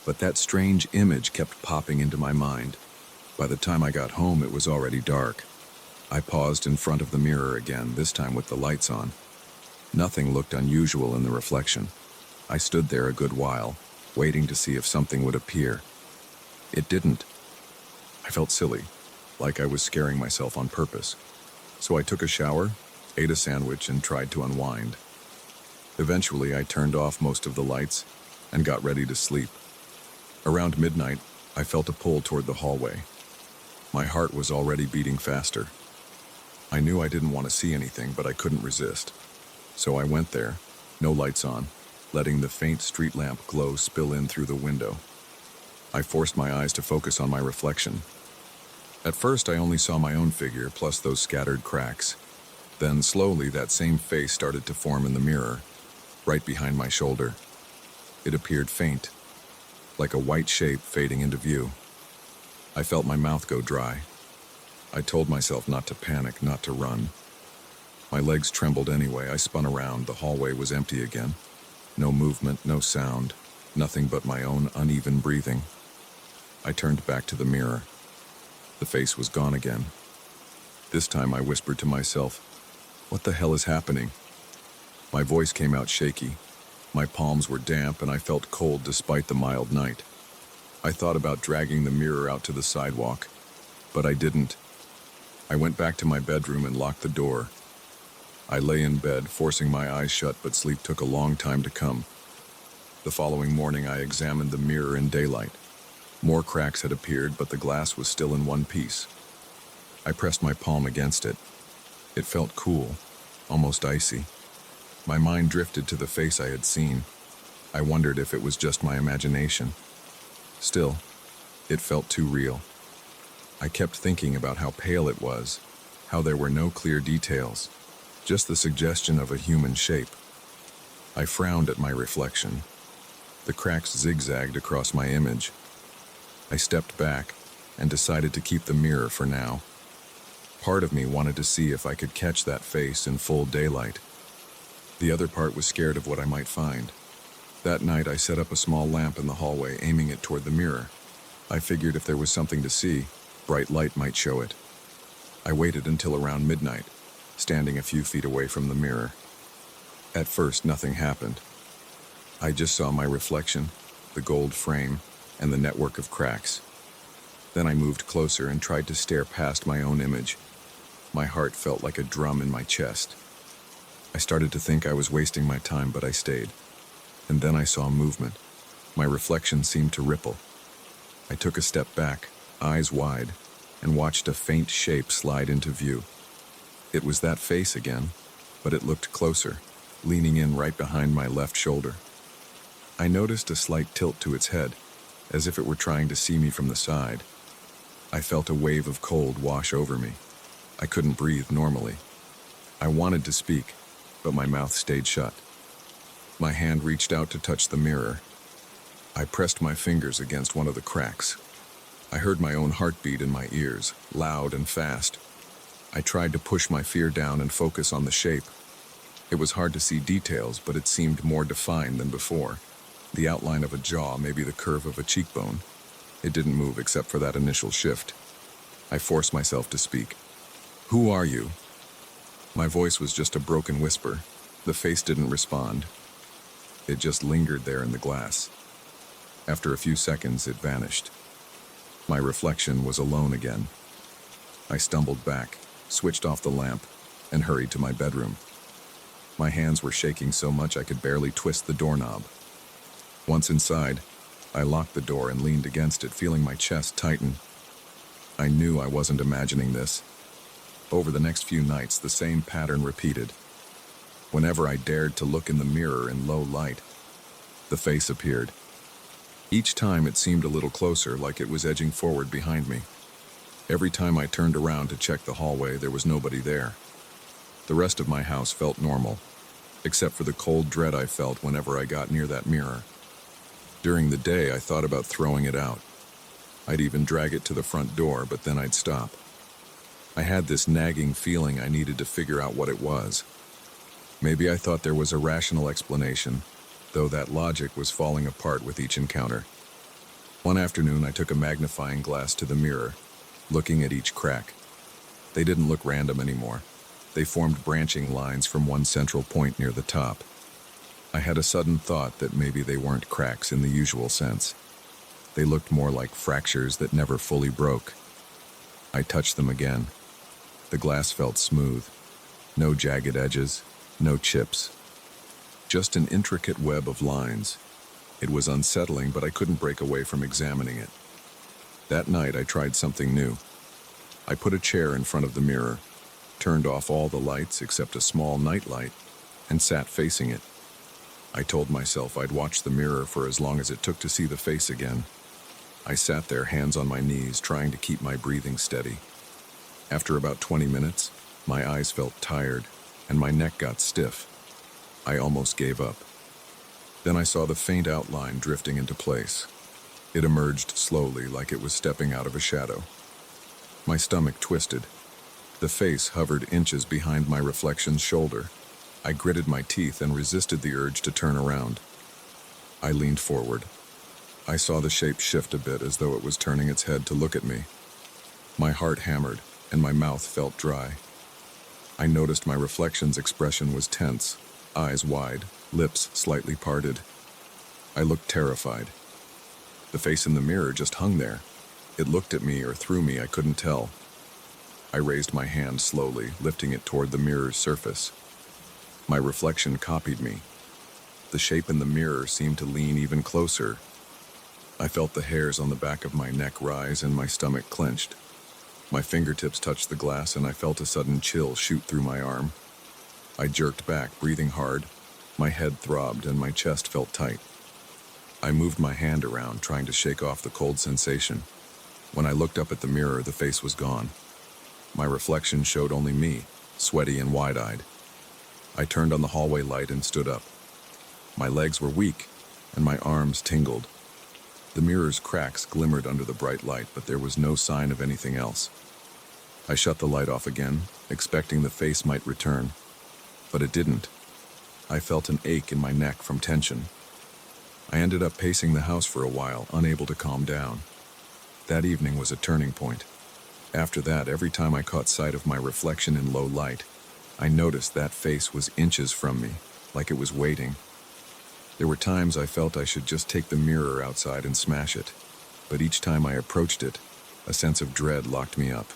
Speaker 1: But that strange image kept popping into my mind. By the time I got home, it was already dark. I paused in front of the mirror again, this time with the lights on. Nothing looked unusual in the reflection. I stood there a good while, waiting to see if something would appear. It didn't. I felt silly, like I was scaring myself on purpose. So I took a shower, ate a sandwich, and tried to unwind. Eventually, I turned off most of the lights and got ready to sleep. Around midnight, I felt a pull toward the hallway. My heart was already beating faster. I knew I didn't want to see anything, but I couldn't resist. So I went there, no lights on, letting the faint street lamp glow spill in through the window. I forced my eyes to focus on my reflection. At first, I only saw my own figure, plus those scattered cracks. Then, slowly, that same face started to form in the mirror, right behind my shoulder. It appeared faint, like a white shape fading into view. I felt my mouth go dry. I told myself not to panic, not to run. My legs trembled anyway. I spun around. The hallway was empty again. No movement, no sound, nothing but my own uneven breathing. I turned back to the mirror. The face was gone again. This time I whispered to myself, "What the hell is happening?" My voice came out shaky. My palms were damp and I felt cold despite the mild night. I thought about dragging the mirror out to the sidewalk, but I didn't. I went back to my bedroom and locked the door. I lay in bed, forcing my eyes shut, but sleep took a long time to come. The following morning, I examined the mirror in daylight. More cracks had appeared, but the glass was still in one piece. I pressed my palm against it. It felt cool, almost icy. My mind drifted to the face I had seen. I wondered if it was just my imagination. Still, it felt too real. I kept thinking about how pale it was, how there were no clear details, just the suggestion of a human shape. I frowned at my reflection. The cracks zigzagged across my image. I stepped back and decided to keep the mirror for now. Part of me wanted to see if I could catch that face in full daylight. The other part was scared of what I might find. That night, I set up a small lamp in the hallway, aiming it toward the mirror. I figured if there was something to see, bright light might show it. I waited until around midnight, standing a few feet away from the mirror. At first, nothing happened. I just saw my reflection, the gold frame, and the network of cracks. Then I moved closer and tried to stare past my own image. My heart felt like a drum in my chest. I started to think I was wasting my time, but I stayed. And then I saw movement. My reflection seemed to ripple. I took a step back, eyes wide, and watched a faint shape slide into view. It was that face again, but it looked closer, leaning in right behind my left shoulder. I noticed a slight tilt to its head, as if it were trying to see me from the side. I felt a wave of cold wash over me. I couldn't breathe normally. I wanted to speak, but my mouth stayed shut. My hand reached out to touch the mirror. I pressed my fingers against one of the cracks. I heard my own heartbeat in my ears, loud and fast. I tried to push my fear down and focus on the shape. It was hard to see details, but it seemed more defined than before. The outline of a jaw, maybe the curve of a cheekbone. It didn't move except for that initial shift. I forced myself to speak. "Who are you?" My voice was just a broken whisper. The face didn't respond. It just lingered there in the glass. After a few seconds, it vanished. My reflection was alone again. I stumbled back, switched off the lamp, and hurried to my bedroom. My hands were shaking so much I could barely twist the doorknob. Once inside, I locked the door and leaned against it, feeling my chest tighten. I knew I wasn't imagining this. Over the next few nights, the same pattern repeated. Whenever I dared to look in the mirror in low light, the face appeared. Each time it seemed a little closer, like it was edging forward behind me. Every time I turned around to check the hallway, there was nobody there. The rest of my house felt normal, except for the cold dread I felt whenever I got near that mirror. During the day, I thought about throwing it out. I'd even drag it to the front door, but then I'd stop. I had this nagging feeling I needed to figure out what it was. Maybe I thought there was a rational explanation, though that logic was falling apart with each encounter. One afternoon, I took a magnifying glass to the mirror, looking at each crack. They didn't look random anymore. They formed branching lines from one central point near the top. I had a sudden thought that maybe they weren't cracks in the usual sense. They looked more like fractures that never fully broke. I touched them again. The glass felt smooth. No jagged edges, no chips. Just an intricate web of lines. It was unsettling, but I couldn't break away from examining it. That night, I tried something new. I put a chair in front of the mirror, turned off all the lights except a small night light, and sat facing it. I told myself I'd watch the mirror for as long as it took to see the face again. I sat there, hands on my knees, trying to keep my breathing steady. After about 20 minutes, my eyes felt tired, and my neck got stiff. I almost gave up. Then I saw the faint outline drifting into place. It emerged slowly, like it was stepping out of a shadow. My stomach twisted. The face hovered inches behind my reflection's shoulder. I gritted my teeth and resisted the urge to turn around. I leaned forward. I saw the shape shift a bit, as though it was turning its head to look at me. My heart hammered, and my mouth felt dry. I noticed my reflection's expression was tense, eyes wide, lips slightly parted. I looked terrified. The face in the mirror just hung there. It looked at me or through me, I couldn't tell. I raised my hand slowly, lifting it toward the mirror's surface. My reflection copied me. The shape in the mirror seemed to lean even closer. I felt the hairs on the back of my neck rise and my stomach clenched. My fingertips touched the glass and I felt a sudden chill shoot through my arm. I jerked back, breathing hard. My head throbbed and my chest felt tight. I moved my hand around, trying to shake off the cold sensation. When I looked up at the mirror, the face was gone. My reflection showed only me, sweaty and wide-eyed. I turned on the hallway light and stood up. My legs were weak, and my arms tingled. The mirror's cracks glimmered under the bright light, but there was no sign of anything else. I shut the light off again, expecting the face might return. But it didn't. I felt an ache in my neck from tension. I ended up pacing the house for a while, unable to calm down. That evening was a turning point. After that, every time I caught sight of my reflection in low light, I noticed that face was inches from me, like it was waiting. There were times I felt I should just take the mirror outside and smash it, but each time I approached it, a sense of dread locked me up.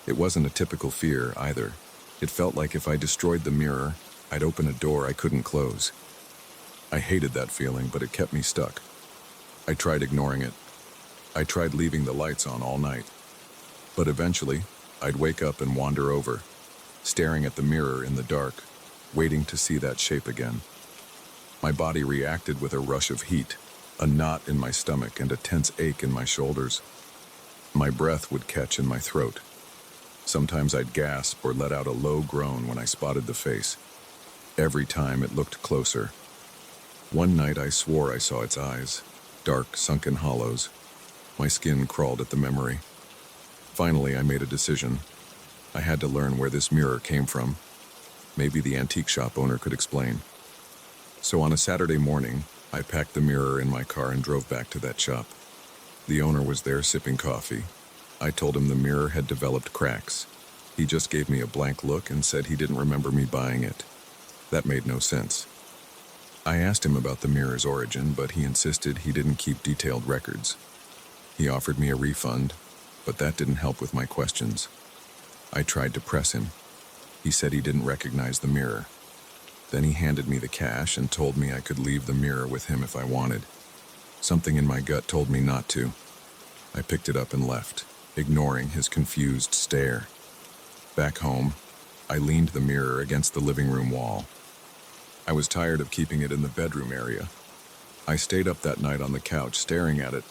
Speaker 1: It wasn't a typical fear, either. It felt like if I destroyed the mirror, I'd open a door I couldn't close. I hated that feeling, but it kept me stuck. I tried ignoring it. I tried leaving the lights on all night. But eventually, I'd wake up and wander over, staring at the mirror in the dark, waiting to see that shape again. My body reacted with a rush of heat, a knot in my stomach and a tense ache in my shoulders. My breath would catch in my throat. Sometimes I'd gasp or let out a low groan when I spotted the face. Every time it looked closer. One night I swore I saw its eyes, dark, sunken hollows. My skin crawled at the memory. Finally, I made a decision. I had to learn where this mirror came from. Maybe the antique shop owner could explain. So on a Saturday morning, I packed the mirror in my car and drove back to that shop. The owner was there sipping coffee. I told him the mirror had developed cracks. He just gave me a blank look and said he didn't remember me buying it. That made no sense. I asked him about the mirror's origin, but he insisted he didn't keep detailed records. He offered me a refund, but that didn't help with my questions. I tried to press him. He said he didn't recognize the mirror. Then he handed me the cash and told me I could leave the mirror with him if I wanted. Something in my gut told me not to. I picked it up and left, ignoring his confused stare. Back home, I leaned the mirror against the living room wall. I was tired of keeping it in the bedroom area. I stayed up that night on the couch staring at it,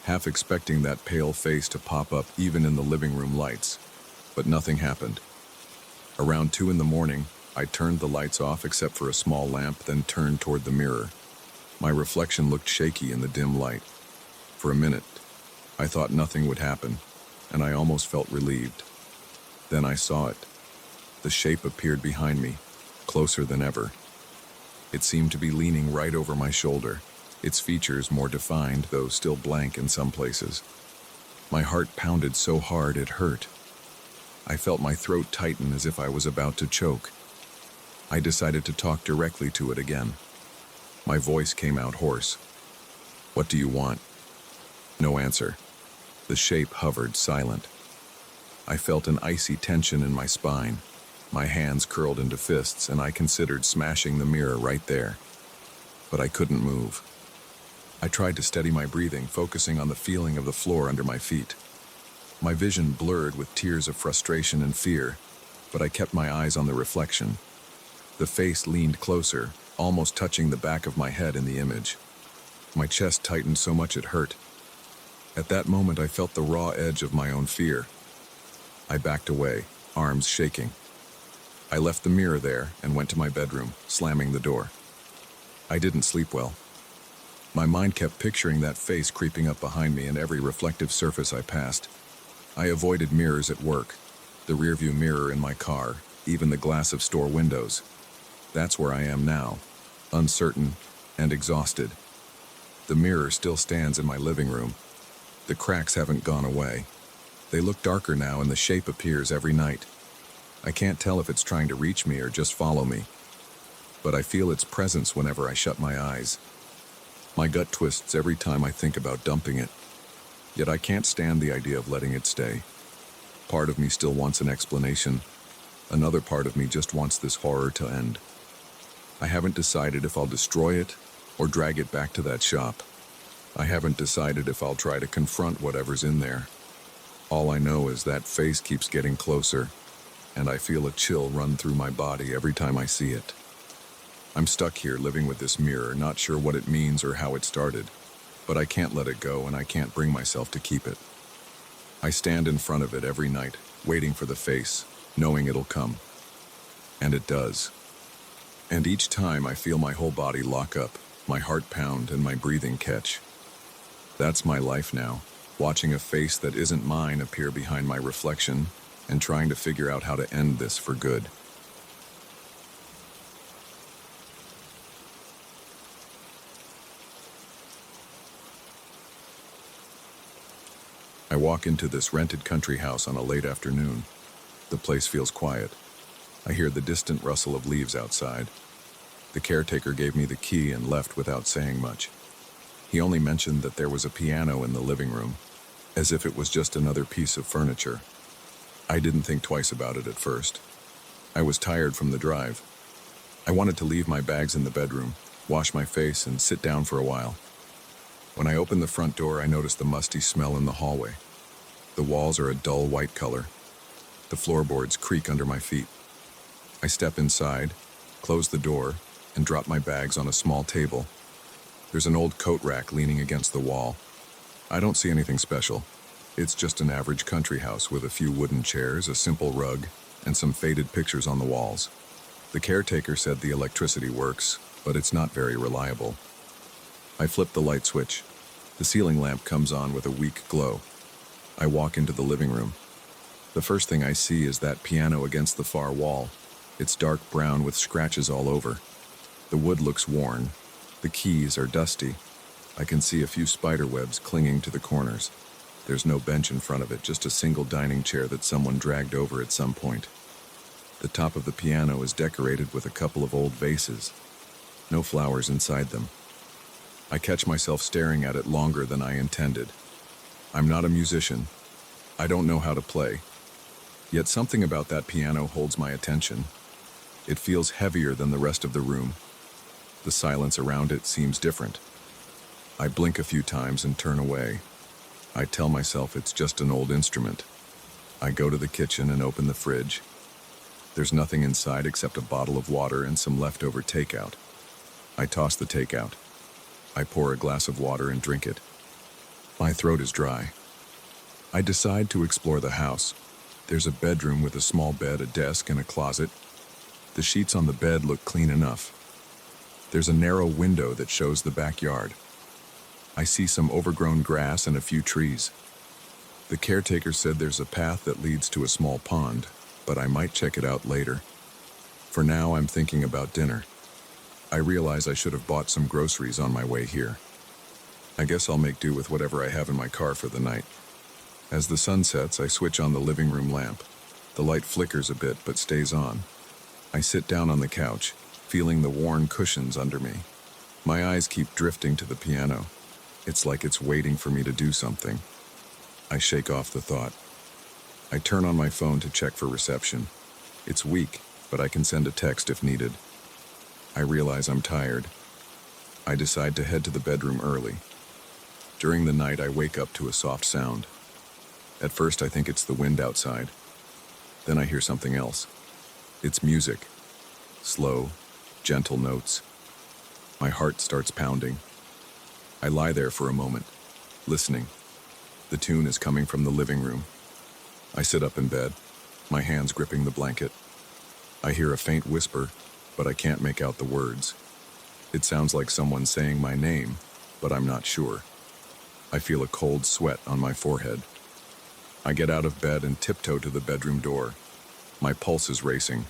Speaker 1: half expecting that pale face to pop up even in the living room lights. But nothing happened. Around 2 a.m, I turned the lights off except for a small lamp, then turned toward the mirror. My reflection looked shaky in the dim light. For a minute, I thought nothing would happen, and I almost felt relieved. Then I saw it. The shape appeared behind me, closer than ever. It seemed to be leaning right over my shoulder, its features more defined, though still blank in some places. My heart pounded so hard it hurt. I felt my throat tighten as if I was about to choke. I decided to talk directly to it again. My voice came out hoarse. "What do you want?" No answer. The shape hovered, silent. I felt an icy tension in my spine. My hands curled into fists, and I considered smashing the mirror right there. But I couldn't move. I tried to steady my breathing, focusing on the feeling of the floor under my feet. My vision blurred with tears of frustration and fear, but I kept my eyes on the reflection. The face leaned closer, almost touching the back of my head in the image. My chest tightened so much it hurt. At that moment, I felt the raw edge of my own fear. I backed away, arms shaking. I left the mirror there and went to my bedroom, slamming the door. I didn't sleep well. My mind kept picturing that face creeping up behind me in every reflective surface I passed. I avoided mirrors at work, the rearview mirror in my car, even the glass of store windows. That's where I am now, uncertain and exhausted. The mirror still stands in my living room. The cracks haven't gone away. They look darker now and the shape appears every night. I can't tell if it's trying to reach me or just follow me, but I feel its presence whenever I shut my eyes. My gut twists every time I think about dumping it, yet I can't stand the idea of letting it stay. Part of me still wants an explanation. Another part of me just wants this horror to end. I haven't decided if I'll destroy it or drag it back to that shop. I haven't decided if I'll try to confront whatever's in there. All I know is that face keeps getting closer, and I feel a chill run through my body every time I see it. I'm stuck here living with this mirror, not sure what it means or how it started, but I can't let it go and I can't bring myself to keep it. I stand in front of it every night, waiting for the face, knowing it'll come. And it does. And each time I feel my whole body lock up, my heart pound and my breathing catch. That's my life now, watching a face that isn't mine appear behind my reflection and trying to figure out how to end this for good. I walk into this rented country house on a late afternoon. The place feels quiet. I hear the distant rustle of leaves outside. The caretaker gave me the key and left without saying much. He only mentioned that there was a piano in the living room, as if it was just another piece of furniture. I didn't think twice about it at first. I was tired from the drive. I wanted to leave my bags in the bedroom, wash my face, and sit down for a while. When I opened the front door, I noticed the musty smell in the hallway. The walls are a dull white color. The floorboards creak under my feet. I step inside, close the door, and drop my bags on a small table. There's an old coat rack leaning against the wall. I don't see anything special. It's just an average country house with a few wooden chairs, a simple rug, and some faded pictures on the walls. The caretaker said the electricity works, but it's not very reliable. I flip the light switch. The ceiling lamp comes on with a weak glow. I walk into the living room. The first thing I see is that piano against the far wall. It's dark brown with scratches all over. The wood looks worn. The keys are dusty. I can see a few spider webs clinging to the corners. There's no bench in front of it, just a single dining chair that someone dragged over at some point. The top of the piano is decorated with a couple of old vases. No flowers inside them. I catch myself staring at it longer than I intended. I'm not a musician. I don't know how to play. Yet something about that piano holds my attention. It feels heavier than the rest of the room. The silence around it seems different. I blink a few times and turn away. I tell myself it's just an old instrument. I go to the kitchen and open the fridge. There's nothing inside except a bottle of water and some leftover takeout. I toss the takeout. I pour a glass of water and drink it. My throat is dry. I decide to explore the house. There's a bedroom with a small bed, a desk, and a closet. The sheets on the bed look clean enough. There's a narrow window that shows the backyard. I see some overgrown grass and a few trees. The caretaker said there's a path that leads to a small pond, but I might check it out later. For now, I'm thinking about dinner. I realize I should have bought some groceries on my way here. I guess I'll make do with whatever I have in my car for the night. As the sun sets, I switch on the living room lamp. The light flickers a bit, but stays on. I sit down on the couch, feeling the worn cushions under me. My eyes keep drifting to the piano. It's like it's waiting for me to do something. I shake off the thought. I turn on my phone to check for reception. It's weak, but I can send a text if needed. I realize I'm tired. I decide to head to the bedroom early. During the night, I wake up to a soft sound. At first, I think it's the wind outside. Then I hear something else. It's music. Slow, gentle notes. My heart starts pounding. I lie there for a moment, listening. The tune is coming from the living room. I sit up in bed, my hands gripping the blanket. I hear a faint whisper, but I can't make out the words. It sounds like someone saying my name, but I'm not sure. I feel a cold sweat on my forehead. I get out of bed and tiptoe to the bedroom door. My pulse is racing.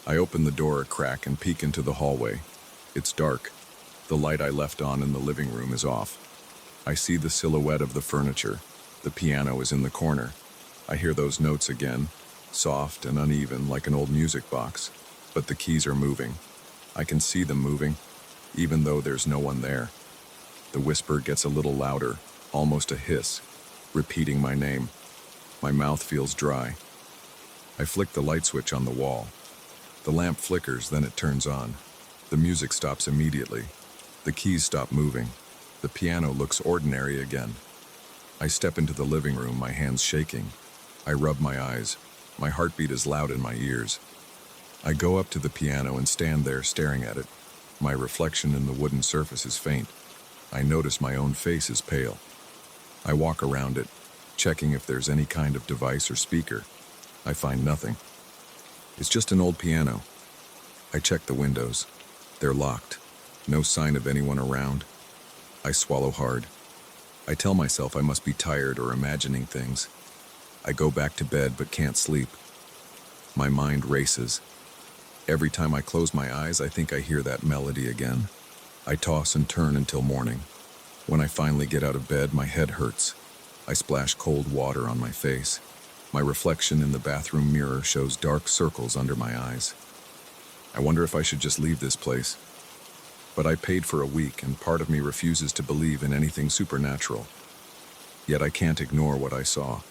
Speaker 1: I open the door a crack and peek into the hallway. It's dark. The light I left on in the living room is off. I see the silhouette of the furniture. The piano is in the corner. I hear those notes again, soft and uneven like an old music box. But the keys are moving. I can see them moving, even though there's no one there. The whisper gets a little louder, almost a hiss, repeating my name. My mouth feels dry. I flick the light switch on the wall. The lamp flickers, then it turns on. The music stops immediately. The keys stop moving. The piano looks ordinary again. I step into the living room, my hands shaking. I rub my eyes. My heartbeat is loud in my ears. I go up to the piano and stand there staring at it. My reflection in the wooden surface is faint. I notice my own face is pale. I walk around it, checking if there's any kind of device or speaker. I find nothing. It's just an old piano. I check the windows. They're locked. No sign of anyone around. I swallow hard. I tell myself I must be tired or imagining things. I go back to bed but can't sleep. My mind races. Every time I close my eyes, I think I hear that melody again. I toss and turn until morning. When I finally get out of bed, my head hurts. I splash cold water on my face. My reflection in the bathroom mirror shows dark circles under my eyes. I wonder if I should just leave this place. But I paid for a week, and part of me refuses to believe in anything supernatural. Yet I can't ignore what I saw.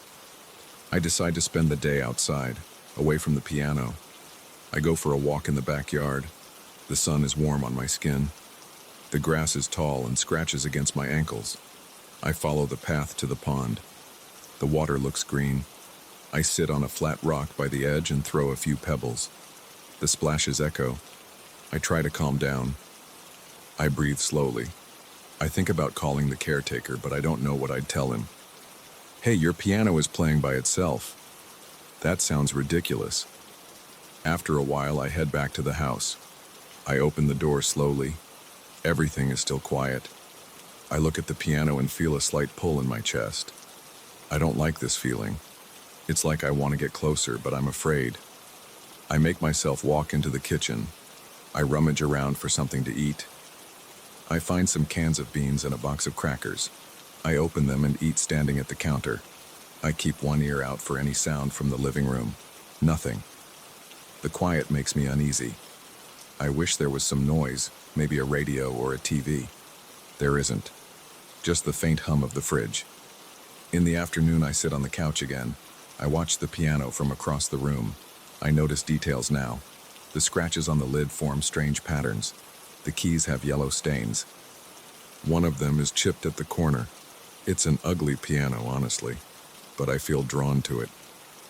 Speaker 1: I decide to spend the day outside, away from the piano. I go for a walk in the backyard. The sun is warm on my skin. The grass is tall and scratches against my ankles. I follow the path to the pond. The water looks green. I sit on a flat rock by the edge and throw a few pebbles. The splashes echo. I try to calm down. I breathe slowly. I think about calling the caretaker, but I don't know what I'd tell him. Hey, your piano is playing by itself. That sounds ridiculous. After a while, I head back to the house. I open the door slowly. Everything is still quiet. I look at the piano and feel a slight pull in my chest. I don't like this feeling. It's like I want to get closer, but I'm afraid. I make myself walk into the kitchen. I rummage around for something to eat. I find some cans of beans and a box of crackers. I open them and eat standing at the counter. I keep one ear out for any sound from the living room. Nothing. The quiet makes me uneasy. I wish there was some noise, maybe a radio or a TV. There isn't. Just the faint hum of the fridge. In the afternoon, I sit on the couch again. I watch the piano from across the room. I notice details now. The scratches on the lid form strange patterns. The keys have yellow stains. One of them is chipped at the corner. It's an ugly piano, honestly, but I feel drawn to it.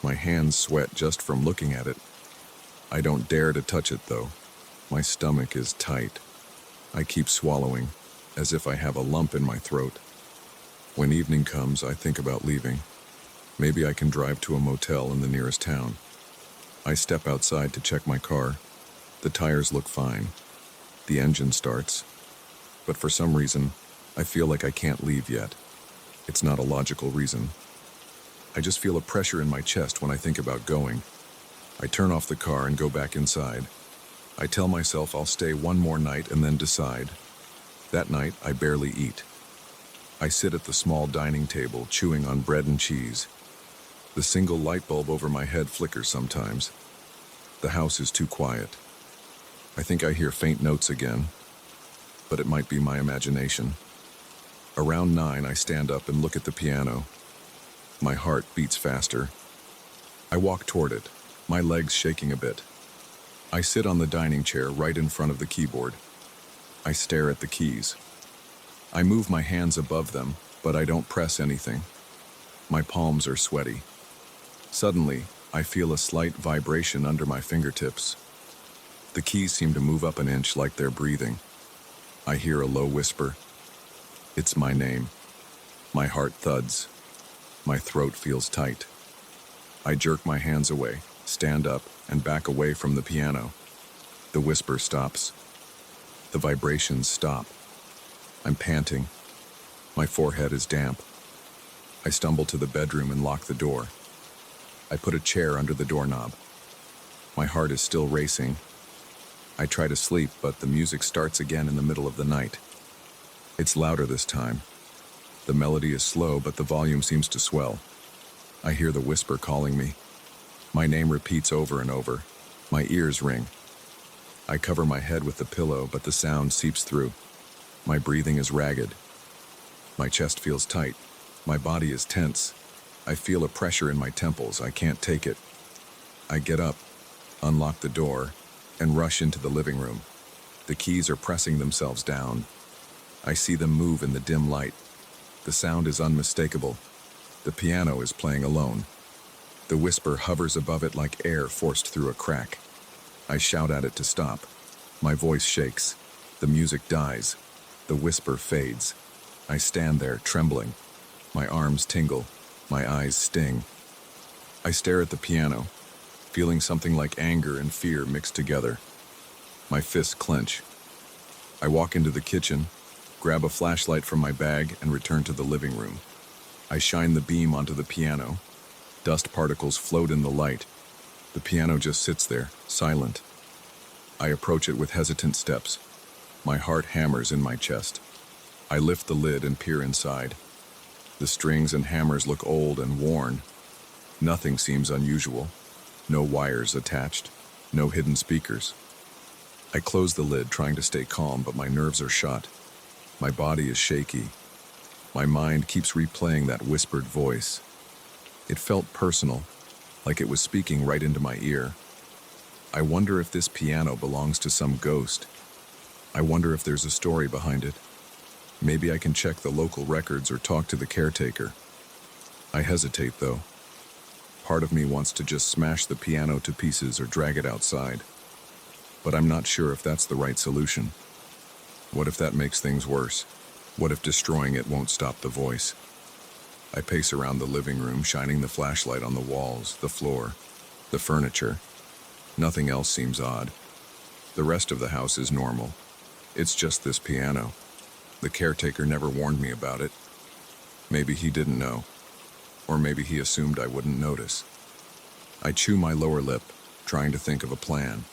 Speaker 1: My hands sweat just from looking at it. I don't dare to touch it, though. My stomach is tight. I keep swallowing, as if I have a lump in my throat. When evening comes, I think about leaving. Maybe I can drive to a motel in the nearest town. I step outside to check my car. The tires look fine. The engine starts. But for some reason, I feel like I can't leave yet. It's not a logical reason. I just feel a pressure in my chest when I think about going. I turn off the car and go back inside. I tell myself I'll stay one more night and then decide. That night, I barely eat. I sit at the small dining table, chewing on bread and cheese. The single light bulb over my head flickers sometimes. The house is too quiet. I think I hear faint notes again, but it might be my imagination. Around 9, I stand up and look at the piano. My heart beats faster. I walk toward it, my legs shaking a bit. I sit on the dining chair right in front of the keyboard. I stare at the keys. I move my hands above them, but I don't press anything. My palms are sweaty. Suddenly, I feel a slight vibration under my fingertips. The keys seem to move up an inch like they're breathing. I hear a low whisper. It's my name. My heart thuds. My throat feels tight. I jerk my hands away, stand up, and back away from the piano. The whisper stops. The vibrations stop. I'm panting. My forehead is damp. I stumble to the bedroom and lock the door. I put a chair under the doorknob. My heart is still racing. I try to sleep, but the music starts again in the middle of the night. It's louder this time. The melody is slow, but the volume seems to swell. I hear the whisper calling me. My name repeats over and over. My ears ring. I cover my head with the pillow, but the sound seeps through. My breathing is ragged. My chest feels tight. My body is tense. I feel a pressure in my temples. I can't take it. I get up, unlock the door, and rush into the living room. The keys are pressing themselves down. I see them move in the dim light. The sound is unmistakable. The piano is playing alone. The whisper hovers above it like air forced through a crack. I shout at it to stop. My voice shakes. The music dies. The whisper fades. I stand there, trembling. My arms tingle. My eyes sting. I stare at the piano, feeling something like anger and fear mixed together. My fists clench. I walk into the kitchen, grab a flashlight from my bag, and return to the living room. I shine the beam onto the piano. Dust particles float in the light. The piano just sits there, silent. I approach it with hesitant steps. My heart hammers in my chest. I lift the lid and peer inside. The strings and hammers look old and worn. Nothing seems unusual. No wires attached. No hidden speakers. I close the lid, trying to stay calm, but my nerves are shot. My body is shaky. My mind keeps replaying that whispered voice. It felt personal, like it was speaking right into my ear. I wonder if this piano belongs to some ghost. I wonder if there's a story behind it. Maybe I can check the local records or talk to the caretaker. I hesitate, though. Part of me wants to just smash the piano to pieces or drag it outside. But I'm not sure if that's the right solution. What if that makes things worse? What if destroying it won't stop the voice? I pace around the living room, shining the flashlight on the walls, the floor, the furniture. Nothing else seems odd. The rest of the house is normal. It's just this piano. The caretaker never warned me about it. Maybe he didn't know. Or maybe he assumed I wouldn't notice. I chew my lower lip, trying to think of a plan.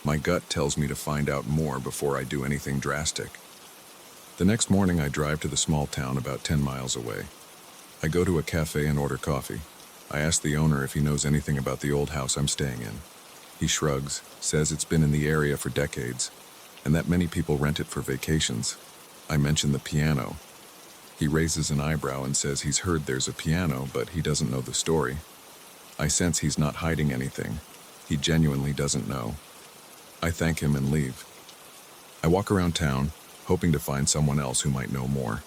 Speaker 1: My gut tells me to find out more before I do anything drastic. The next morning, I drive to the small town about 10 miles away. I go to a cafe and order coffee. I ask the owner if he knows anything about the old house I'm staying in. He shrugs, says it's been in the area for decades, and that many people rent it for vacations. I mention the piano. He raises an eyebrow and says he's heard there's a piano, but he doesn't know the story. I sense he's not hiding anything. He genuinely doesn't know. I thank him and leave. I walk around town, hoping to find someone else who might know more.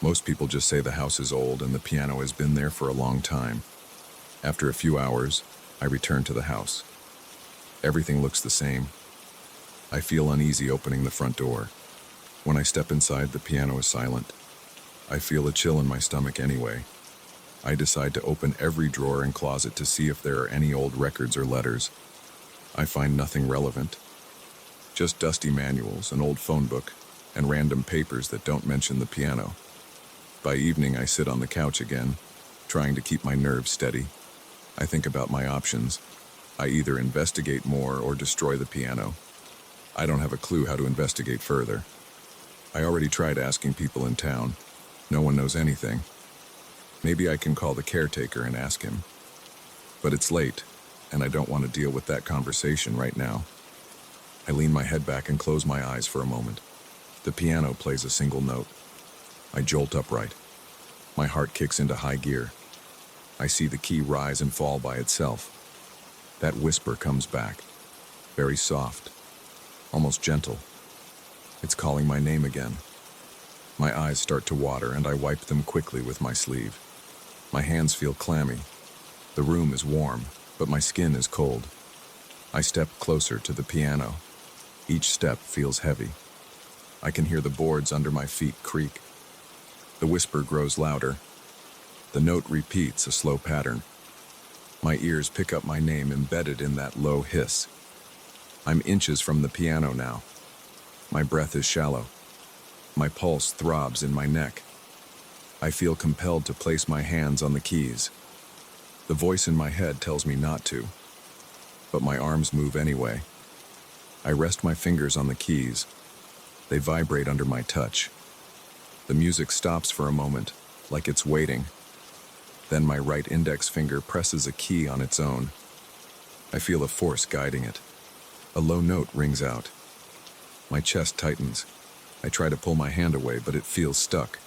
Speaker 1: Most people just say the house is old and the piano has been there for a long time. After a few hours, I return to the house. Everything looks the same. I feel uneasy opening the front door. When I step inside, the piano is silent. I feel a chill in my stomach anyway. I decide to open every drawer and closet to see if there are any old records or letters. I find nothing relevant. Just dusty manuals, an old phone book, and random papers that don't mention the piano. By evening, I sit on the couch again, trying to keep my nerves steady. I think about my options. I either investigate more or destroy the piano. I don't have a clue how to investigate further. I already tried asking people in town. No one knows anything. Maybe I can call the caretaker and ask him. But it's late, and I don't want to deal with that conversation right now. I lean my head back and close my eyes for a moment. The piano plays a single note. I jolt upright. My heart kicks into high gear. I see the key rise and fall by itself. That whisper comes back, very soft, almost gentle. It's calling my name again. My eyes start to water, and I wipe them quickly with my sleeve. My hands feel clammy. The room is warm, but my skin is cold. I step closer to the piano. Each step feels heavy. I can hear the boards under my feet creak. The whisper grows louder. The note repeats a slow pattern. My ears pick up my name embedded in that low hiss. I'm inches from the piano now. My breath is shallow. My pulse throbs in my neck. I feel compelled to place my hands on the keys. The voice in my head tells me not to, but my arms move anyway. I rest my fingers on the keys. They vibrate under my touch. The music stops for a moment, like it's waiting. Then my right index finger presses a key on its own. I feel a force guiding it. A low note rings out. My chest tightens. I try to pull my hand away, but it feels stuck.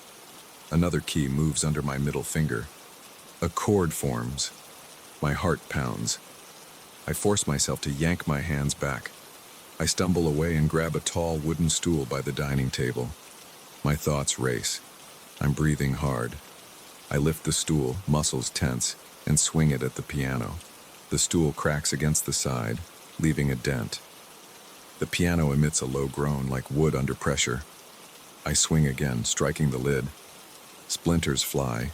Speaker 1: Another key moves under my middle finger. A chord forms. My heart pounds. I force myself to yank my hands back. I stumble away and grab a tall wooden stool by the dining table. My thoughts race. I'm breathing hard. I lift the stool, muscles tense, and swing it at the piano. The stool cracks against the side, leaving a dent. The piano emits a low groan like wood under pressure. I swing again, striking the lid. Splinters fly.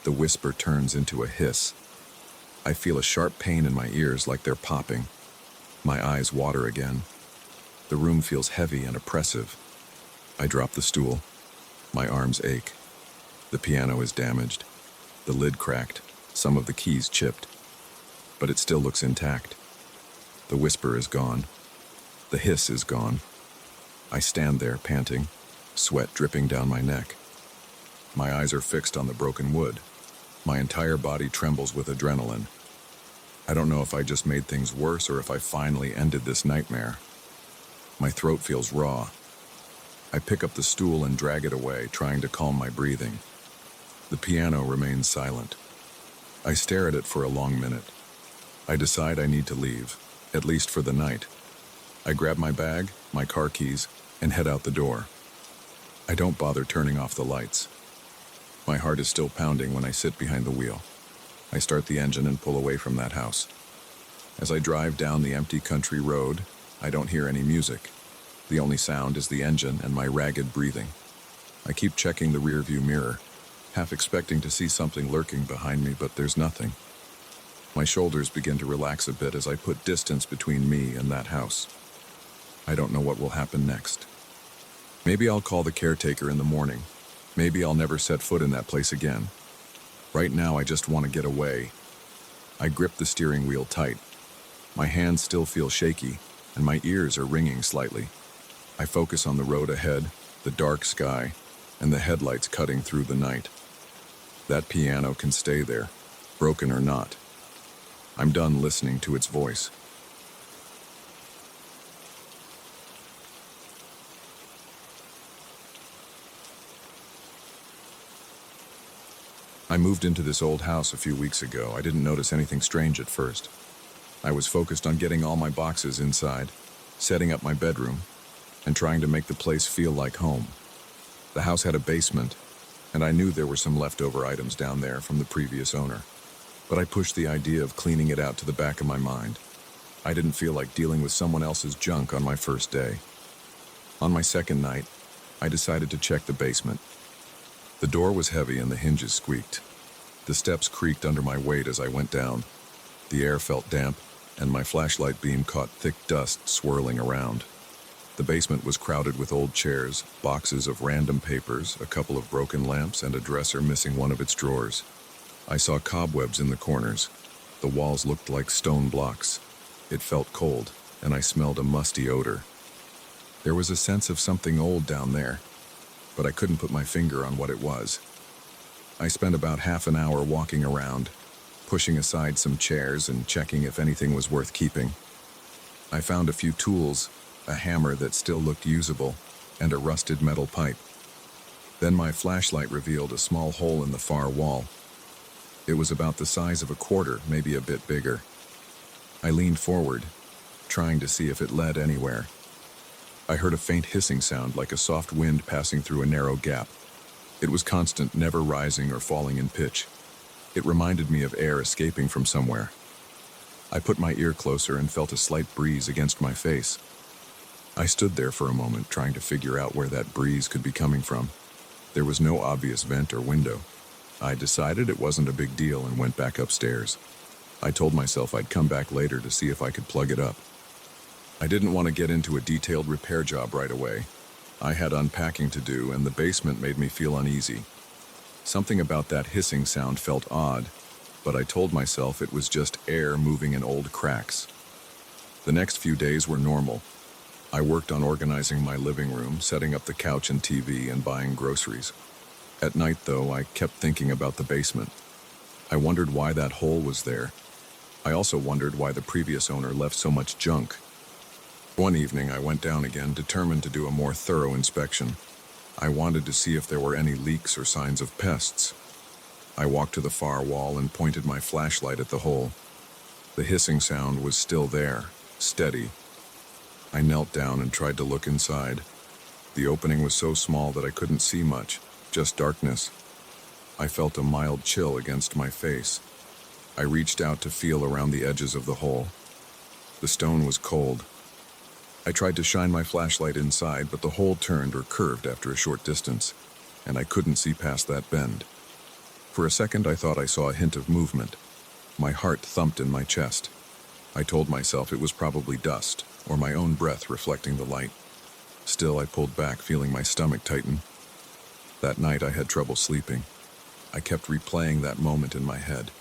Speaker 1: The whisper turns into a hiss. I feel a sharp pain in my ears like they're popping. My eyes water again. The room feels heavy and oppressive. I drop the stool. My arms ache. The piano is damaged. The lid cracked, some of the keys chipped. But it still looks intact. The whisper is gone. The hiss is gone. I stand there, panting, sweat dripping down my neck. My eyes are fixed on the broken wood. My entire body trembles with adrenaline. I don't know if I just made things worse or if I finally ended this nightmare. My throat feels raw. I pick up the stool and drag it away, trying to calm my breathing. The piano remains silent. I stare at it for a long minute. I decide I need to leave, at least for the night. I grab my bag, my car keys, and head out the door. I don't bother turning off the lights. My heart is still pounding when I sit behind the wheel. I start the engine and pull away from that house. As I drive down the empty country road, I don't hear any music. The only sound is the engine and my ragged breathing. I keep checking the rearview mirror, half expecting to see something lurking behind me, but there's nothing. My shoulders begin to relax a bit as I put distance between me and that house. I don't know what will happen next. Maybe I'll call the caretaker in the morning. Maybe I'll never set foot in that place again. Right now, I just want to get away. I grip the steering wheel tight. My hands still feel shaky, and my ears are ringing slightly. I focus on the road ahead, the dark sky, and the headlights cutting through the night. That piano can stay there, broken or not. I'm done listening to its voice. I moved into this old house a few weeks ago. I didn't notice anything strange at first. I was focused on getting all my boxes inside, setting up my bedroom, and trying to make the place feel like home. The house had a basement, and I knew there were some leftover items down there from the previous owner. But I pushed the idea of cleaning it out to the back of my mind. I didn't feel like dealing with someone else's junk on my first day. On my second night, I decided to check the basement. The door was heavy and the hinges squeaked. The steps creaked under my weight as I went down. The air felt damp, and my flashlight beam caught thick dust swirling around. The basement was crowded with old chairs, boxes of random papers, a couple of broken lamps, and a dresser missing one of its drawers. I saw cobwebs in the corners. The walls looked like stone blocks. It felt cold, and I smelled a musty odor. There was a sense of something old down there, but I couldn't put my finger on what it was. I spent about half an hour walking around, pushing aside some chairs and checking if anything was worth keeping. I found a few tools, a hammer that still looked usable, and a rusted metal pipe. Then my flashlight revealed a small hole in the far wall. It was about the size of a quarter, maybe a bit bigger. I leaned forward, trying to see if it led anywhere. I heard a faint hissing sound like a soft wind passing through a narrow gap. It was constant, never rising or falling in pitch. It reminded me of air escaping from somewhere. I put my ear closer and felt a slight breeze against my face. I stood there for a moment, trying to figure out where that breeze could be coming from. There was no obvious vent or window. I decided it wasn't a big deal and went back upstairs. I told myself I'd come back later to see if I could plug it up. I didn't want to get into a detailed repair job right away. I had unpacking to do, and the basement made me feel uneasy. Something about that hissing sound felt odd, but I told myself it was just air moving in old cracks. The next few days were normal. I worked on organizing my living room, setting up the couch and TV, and buying groceries. At night, though, I kept thinking about the basement. I wondered why that hole was there. I also wondered why the previous owner left so much junk. One evening, I went down again, determined to do a more thorough inspection. I wanted to see if there were any leaks or signs of pests. I walked to the far wall and pointed my flashlight at the hole. The hissing sound was still there, steady. I knelt down and tried to look inside. The opening was so small that I couldn't see much, just darkness. I felt a mild chill against my face. I reached out to feel around the edges of the hole. The stone was cold. I tried to shine my flashlight inside, but the hole turned or curved after a short distance, and I couldn't see past that bend. For a second, I thought I saw a hint of movement. My heart thumped in my chest. I told myself it was probably dust, or my own breath reflecting the light. Still, I pulled back, feeling my stomach tighten. That night, I had trouble sleeping. I kept replaying that moment in my head.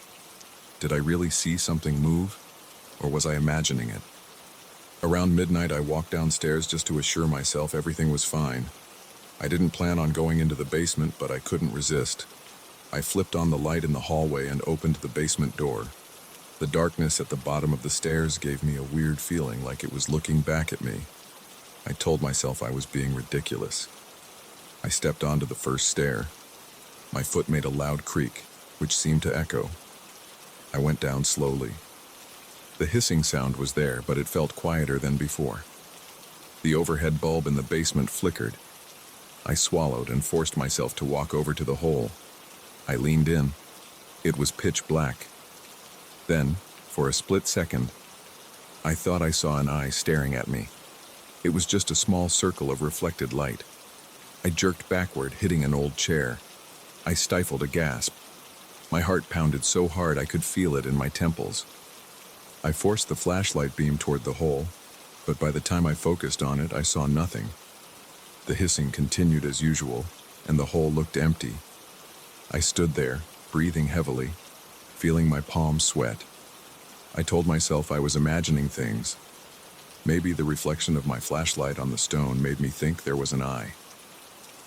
Speaker 1: Did I really see something move, or was I imagining it? Around midnight, I walked downstairs just to assure myself everything was fine. I didn't plan on going into the basement, but I couldn't resist. I flipped on the light in the hallway and opened the basement door. The darkness at the bottom of the stairs gave me a weird feeling, like it was looking back at me. I told myself I was being ridiculous. I stepped onto the first stair. My foot made a loud creak, which seemed to echo. I went down slowly. The hissing sound was there, but it felt quieter than before. The overhead bulb in the basement flickered. I swallowed and forced myself to walk over to the hole. I leaned in. It was pitch black. Then, for a split second, I thought I saw an eye staring at me. It was just a small circle of reflected light. I jerked backward, hitting an old chair. I stifled a gasp. My heart pounded so hard I could feel it in my temples. I forced the flashlight beam toward the hole, but by the time I focused on it, I saw nothing. The hissing continued as usual, and the hole looked empty. I stood there, breathing heavily, feeling my palms sweat. I told myself I was imagining things. Maybe the reflection of my flashlight on the stone made me think there was an eye.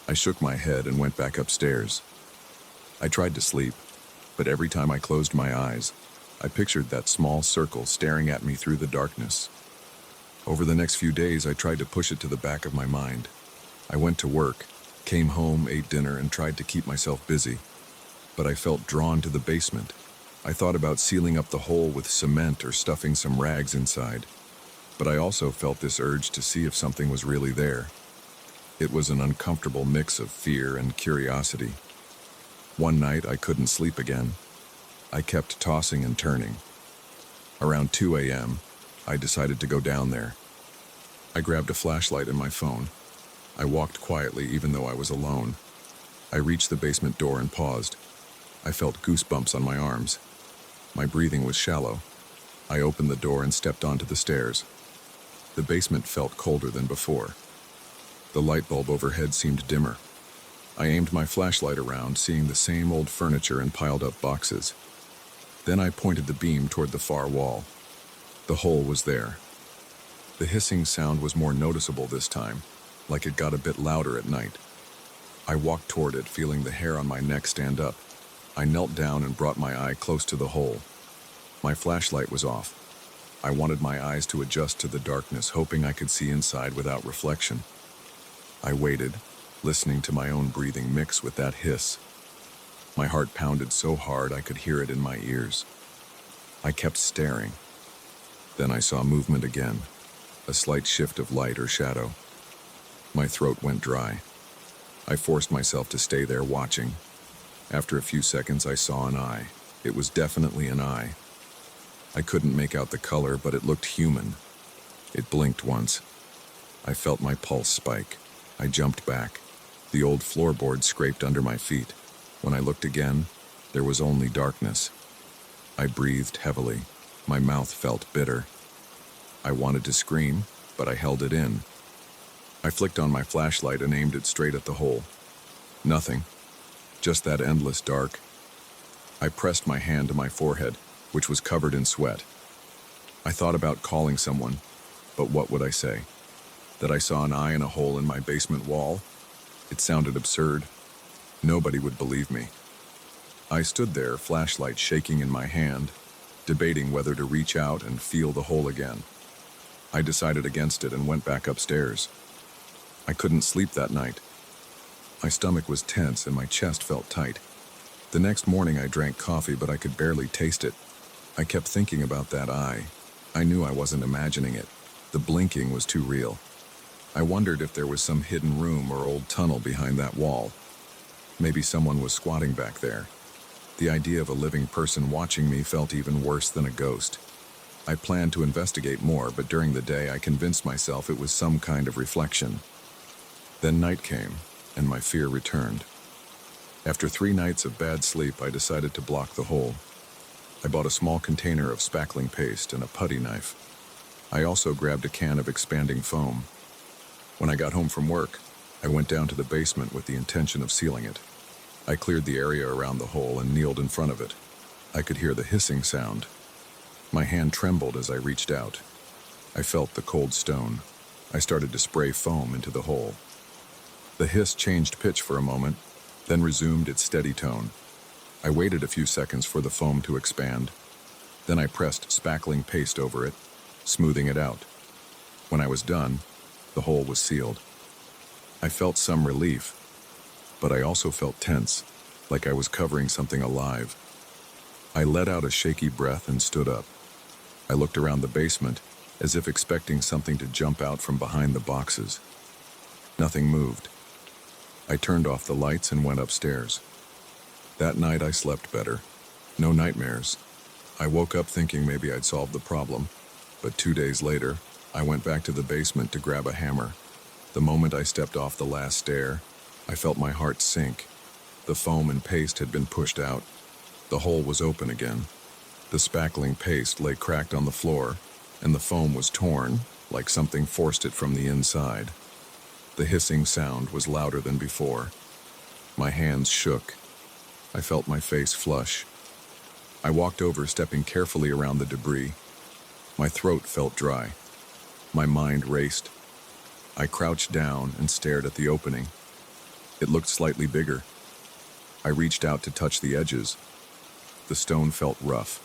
Speaker 1: I shook my head and went back upstairs. I tried to sleep, but every time I closed my eyes, I pictured that small circle staring at me through the darkness. Over the next few days, I tried to push it to the back of my mind. I went to work, came home, ate dinner, and tried to keep myself busy. But I felt drawn to the basement. I thought about sealing up the hole with cement or stuffing some rags inside. But I also felt this urge to see if something was really there. It was an uncomfortable mix of fear and curiosity. One night, I couldn't sleep again. I kept tossing and turning. Around 2 a.m., I decided to go down there. I grabbed a flashlight and my phone. I walked quietly even though I was alone. I reached the basement door and paused. I felt goosebumps on my arms. My breathing was shallow. I opened the door and stepped onto the stairs. The basement felt colder than before. The light bulb overhead seemed dimmer. I aimed my flashlight around, seeing the same old furniture and piled-up boxes. Then I pointed the beam toward the far wall. The hole was there. The hissing sound was more noticeable this time, like it got a bit louder at night. I walked toward it, feeling the hair on my neck stand up. I knelt down and brought my eye close to the hole. My flashlight was off. I wanted my eyes to adjust to the darkness, hoping I could see inside without reflection. I waited, listening to my own breathing mix with that hiss. My heart pounded so hard I could hear it in my ears. I kept staring. Then I saw movement again, a slight shift of light or shadow. My throat went dry. I forced myself to stay there watching. After a few seconds, I saw an eye. It was definitely an eye. I couldn't make out the color, but it looked human. It blinked once. I felt my pulse spike. I jumped back. The old floorboard scraped under my feet. When I looked again, there was only darkness. I breathed heavily. My mouth felt bitter. I wanted to scream, but I held it in. I flicked on my flashlight and aimed it straight at the hole. Nothing. Just that endless dark. I pressed my hand to my forehead, which was covered in sweat. I thought about calling someone, but what would I say? That I saw an eye in a hole in my basement wall? It sounded absurd. Nobody would believe me. I stood there, flashlight shaking in my hand, debating whether to reach out and feel the hole again. I decided against it and went back upstairs. I couldn't sleep that night. My stomach was tense and my chest felt tight. The next morning I drank coffee, but I could barely taste it. I kept thinking about that eye. I knew I wasn't imagining it. The blinking was too real. I wondered if there was some hidden room or old tunnel behind that wall. Maybe someone was squatting back there. The idea of a living person watching me felt even worse than a ghost. I planned to investigate more, but during the day I convinced myself it was some kind of reflection. Then night came, and my fear returned. After 3 nights of bad sleep, I decided to block the hole. I bought a small container of spackling paste and a putty knife. I also grabbed a can of expanding foam. When I got home from work, I went down to the basement with the intention of sealing it. I cleared the area around the hole and kneeled in front of it. I could hear the hissing sound. My hand trembled as I reached out. I felt the cold stone. I started to spray foam into the hole. The hiss changed pitch for a moment, then resumed its steady tone. I waited a few seconds for the foam to expand. Then I pressed spackling paste over it, smoothing it out. When I was done, the hole was sealed. I felt some relief, but I also felt tense, like I was covering something alive. I let out a shaky breath and stood up. I looked around the basement, as if expecting something to jump out from behind the boxes. Nothing moved. I turned off the lights and went upstairs. That night I slept better. No nightmares. I woke up thinking maybe I'd solved the problem, but 2 days later, I went back to the basement to grab a hammer. The moment I stepped off the last stair, I felt my heart sink. The foam and paste had been pushed out. The hole was open again. The spackling paste lay cracked on the floor, and the foam was torn, like something forced it from the inside. The hissing sound was louder than before. My hands shook. I felt my face flush. I walked over, stepping carefully around the debris. My throat felt dry. My mind raced. I crouched down and stared at the opening. It looked slightly bigger. I reached out to touch the edges. The stone felt rough.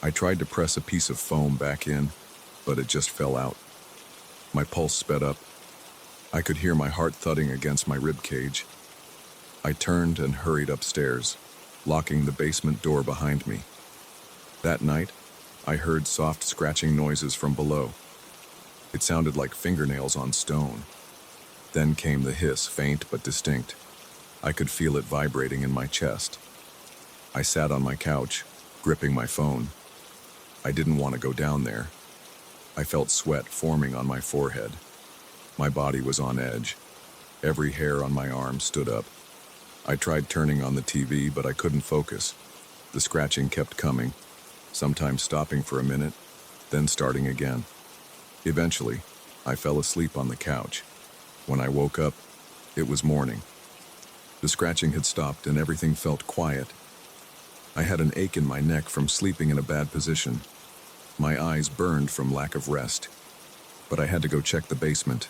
Speaker 1: I tried to press a piece of foam back in, but it just fell out. My pulse sped up. I could hear my heart thudding against my rib cage. I turned and hurried upstairs, locking the basement door behind me. That night, I heard soft scratching noises from below. It sounded like fingernails on stone. Then came the hiss, faint but distinct. I could feel it vibrating in my chest. I sat on my couch, gripping my phone. I didn't want to go down there. I felt sweat forming on my forehead. My body was on edge. Every hair on my arm stood up. I tried turning on the TV, but I couldn't focus. The scratching kept coming, sometimes stopping for a minute, then starting again. Eventually, I fell asleep on the couch. When I woke up, it was morning. The scratching had stopped and everything felt quiet. I had an ache in my neck from sleeping in a bad position. My eyes burned from lack of rest. But I had to go check the basement.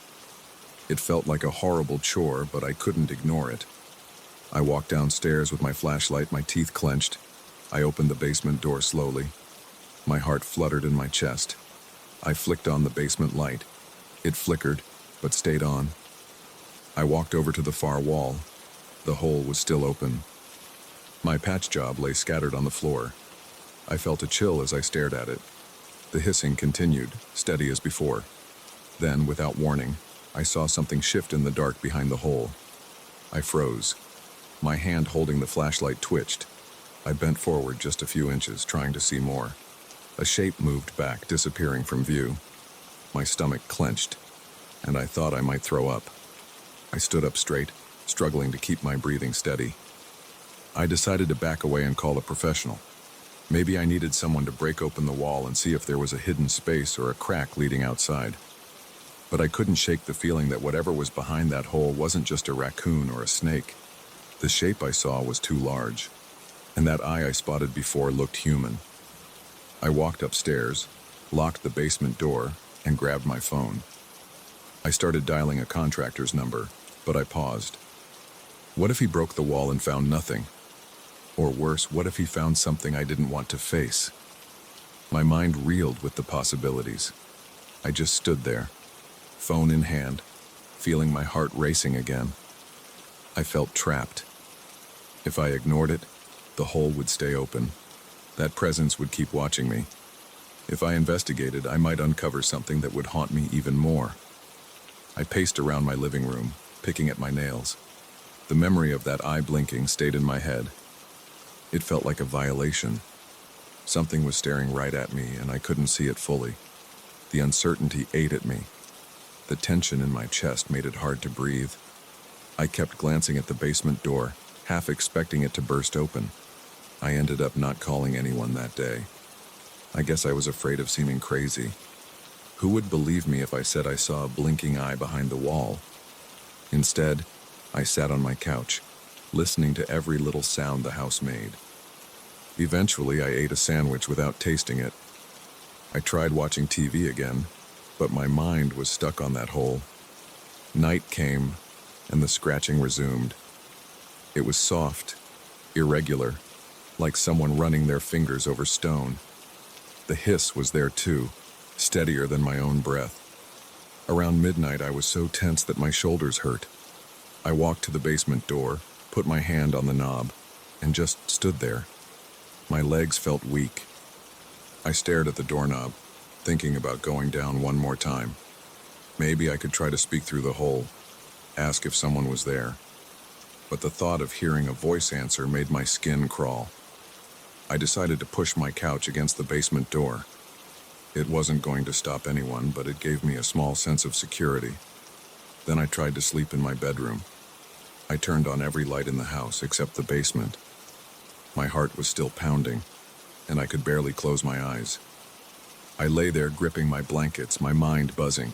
Speaker 1: It felt like a horrible chore, but I couldn't ignore it. I walked downstairs with my flashlight, my teeth clenched. I opened the basement door slowly. My heart fluttered in my chest. I flicked on the basement light. It flickered, but stayed on. I walked over to the far wall. The hole was still open. My patch job lay scattered on the floor. I felt a chill as I stared at it. The hissing continued, steady as before. Then, without warning, I saw something shift in the dark behind the hole. I froze. My hand holding the flashlight twitched. I bent forward just a few inches, trying to see more. A shape moved back, disappearing from view. My stomach clenched, and I thought I might throw up. I stood up straight, struggling to keep my breathing steady. I decided to back away and call a professional. Maybe I needed someone to break open the wall and see if there was a hidden space or a crack leading outside. But I couldn't shake the feeling that whatever was behind that hole wasn't just a raccoon or a snake. The shape I saw was too large, and that eye I spotted before looked human. I walked upstairs, locked the basement door, and grabbed my phone. I started dialing a contractor's number, but I paused. What if he broke the wall and found nothing? Or worse, what if he found something I didn't want to face? My mind reeled with the possibilities. I just stood there, phone in hand, feeling my heart racing again. I felt trapped. If I ignored it, the hole would stay open. That presence would keep watching me. If I investigated, I might uncover something that would haunt me even more. I paced around my living room, picking at my nails. The memory of that eye blinking stayed in my head. It felt like a violation. Something was staring right at me, and I couldn't see it fully. The uncertainty ate at me. The tension in my chest made it hard to breathe. I kept glancing at the basement door, half expecting it to burst open. I ended up not calling anyone that day. I guess I was afraid of seeming crazy. Who would believe me if I said I saw a blinking eye behind the wall? Instead, I sat on my couch, listening to every little sound the house made. Eventually, I ate a sandwich without tasting it. I tried watching TV again, but my mind was stuck on that hole. Night came, and the scratching resumed. It was soft, irregular, like someone running their fingers over stone. The hiss was there too, steadier than my own breath. Around midnight, I was so tense that my shoulders hurt. I walked to the basement door, put my hand on the knob, and just stood there. My legs felt weak. I stared at the doorknob, thinking about going down one more time. Maybe I could try to speak through the hole, ask if someone was there. But the thought of hearing a voice answer made my skin crawl. I decided to push my couch against the basement door. It wasn't going to stop anyone, but it gave me a small sense of security. Then I tried to sleep in my bedroom. I turned on every light in the house except the basement. My heart was still pounding, and I could barely close my eyes. I lay there gripping my blankets, my mind buzzing.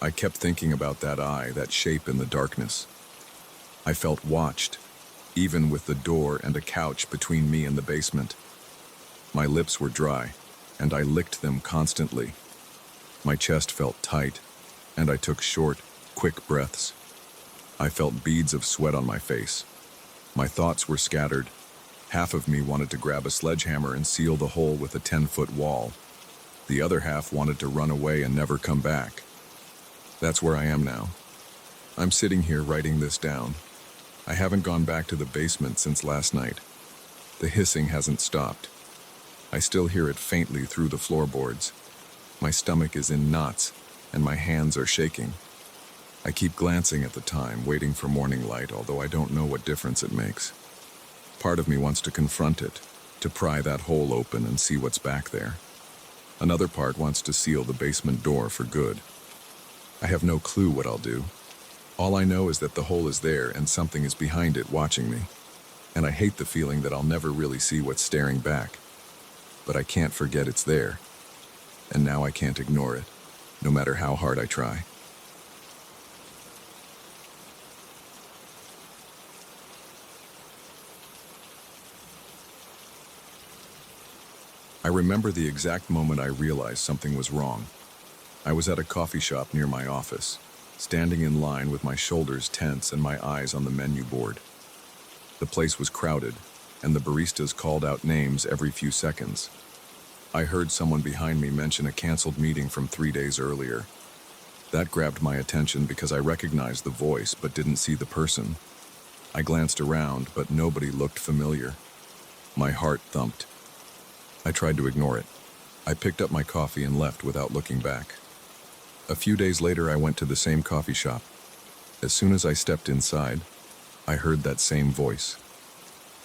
Speaker 1: I kept thinking about that eye, that shape in the darkness. I felt watched, even with the door and a couch between me and the basement. My lips were dry, and I licked them constantly. My chest felt tight, and I took short, quick breaths. I felt beads of sweat on my face. My thoughts were scattered. Half of me wanted to grab a sledgehammer and seal the hole with a 10-foot wall. The other half wanted to run away and never come back. That's where I am now. I'm sitting here writing this down. I haven't gone back to the basement since last night. The hissing hasn't stopped. I still hear it faintly through the floorboards. My stomach is in knots, and my hands are shaking. I keep glancing at the time, waiting for morning light, although I don't know what difference it makes. Part of me wants to confront it, to pry that hole open and see what's back there. Another part wants to seal the basement door for good. I have no clue what I'll do. All I know is that the hole is there and something is behind it watching me. And I hate the feeling that I'll never really see what's staring back. But I can't forget it's there. And now I can't ignore it, no matter how hard I try. I remember the exact moment I realized something was wrong. I was at a coffee shop near my office, standing in line with my shoulders tense and my eyes on the menu board. The place was crowded, and the baristas called out names every few seconds. I heard someone behind me mention a canceled meeting from 3 days earlier. That grabbed my attention because I recognized the voice but didn't see the person. I glanced around, but nobody looked familiar. My heart thumped. I tried to ignore it. I picked up my coffee and left without looking back. A few days later, I went to the same coffee shop. As soon as I stepped inside, I heard that same voice.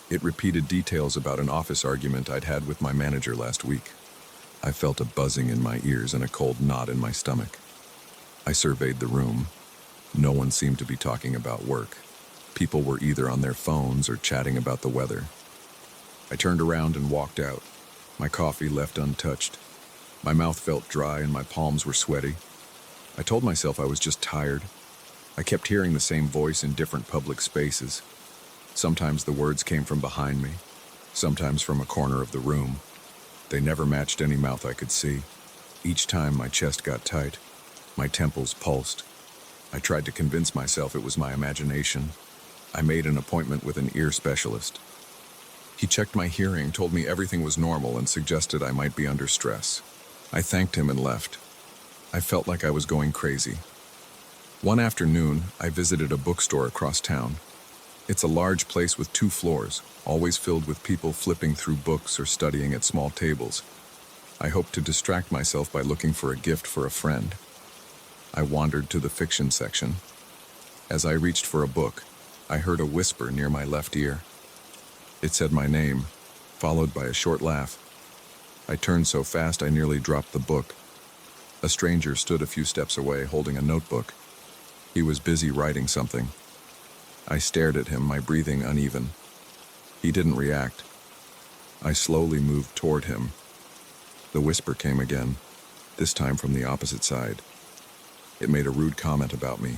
Speaker 1: It repeated details about an office argument I'd had with my manager last week. I felt a buzzing in my ears and a cold knot in my stomach. I surveyed the room. No one seemed to be talking about work. People were either on their phones or chatting about the weather. I turned around and walked out, my coffee left untouched. My mouth felt dry and my palms were sweaty. I told myself I was just tired. I kept hearing the same voice in different public spaces. Sometimes the words came from behind me, sometimes from a corner of the room. They never matched any mouth I could see. Each time my chest got tight, my temples pulsed. I tried to convince myself it was my imagination. I made an appointment with an ear specialist. He checked my hearing, told me everything was normal, and suggested I might be under stress. I thanked him and left. I felt like I was going crazy. One afternoon, I visited a bookstore across town. It's a large place with 2 floors, always filled with people flipping through books or studying at small tables. I hoped to distract myself by looking for a gift for a friend. I wandered to the fiction section. As I reached for a book, I heard a whisper near my left ear. It said my name, followed by a short laugh. I turned so fast I nearly dropped the book. A stranger stood a few steps away holding a notebook. He was busy writing something. I stared at him, my breathing uneven. He didn't react. I slowly moved toward him. The whisper came again, this time from the opposite side. It made a rude comment about me,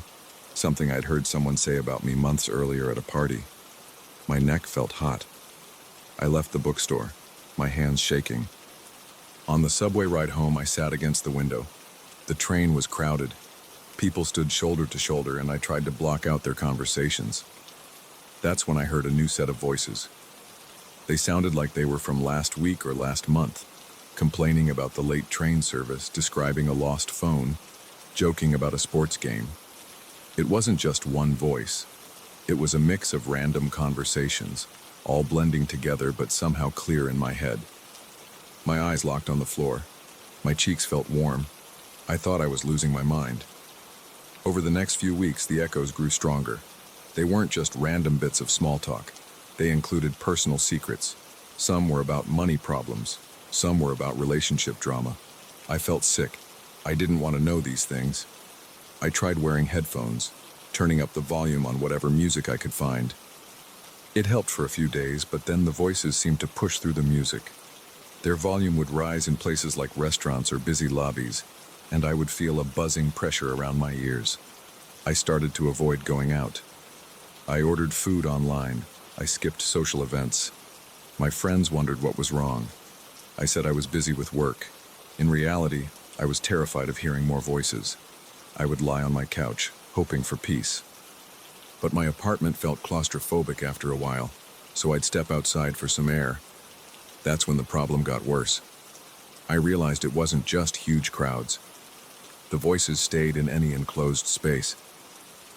Speaker 1: something I'd heard someone say about me months earlier at a party. My neck felt hot. I left the bookstore, my hands shaking. On the subway ride home, I sat against the window. The train was crowded. People stood shoulder to shoulder, and I tried to block out their conversations. That's when I heard a new set of voices. They sounded like they were from last week or last month, complaining about the late train service, describing a lost phone, joking about a sports game. It wasn't just one voice. It was a mix of random conversations, all blending together but somehow clear in my head. My eyes locked on the floor. My cheeks felt warm. I thought I was losing my mind. Over the next few weeks, the echoes grew stronger. They weren't just random bits of small talk. They included personal secrets. Some were about money problems. Some were about relationship drama. I felt sick. I didn't want to know these things. I tried wearing headphones, turning up the volume on whatever music I could find. It helped for a few days, but then the voices seemed to push through the music. Their volume would rise in places like restaurants or busy lobbies, and I would feel a buzzing pressure around my ears. I started to avoid going out. I ordered food online. I skipped social events. My friends wondered what was wrong. I said I was busy with work. In reality, I was terrified of hearing more voices. I would lie on my couch, hoping for peace. But my apartment felt claustrophobic after a while, so I'd step outside for some air. That's when the problem got worse. I realized it wasn't just huge crowds. The voices stayed in any enclosed space.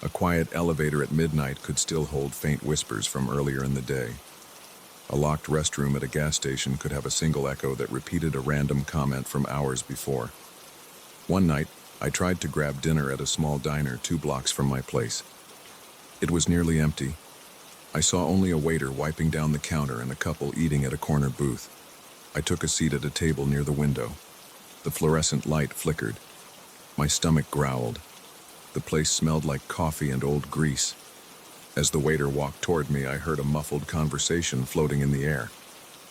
Speaker 1: A quiet elevator at midnight could still hold faint whispers from earlier in the day. A locked restroom at a gas station could have a single echo that repeated a random comment from hours before. One night, I tried to grab dinner at a small diner 2 blocks from my place. It was nearly empty. I saw only a waiter wiping down the counter and a couple eating at a corner booth. I took a seat at a table near the window. The fluorescent light flickered. My stomach growled. The place smelled like coffee and old grease. As the waiter walked toward me, I heard a muffled conversation floating in the air.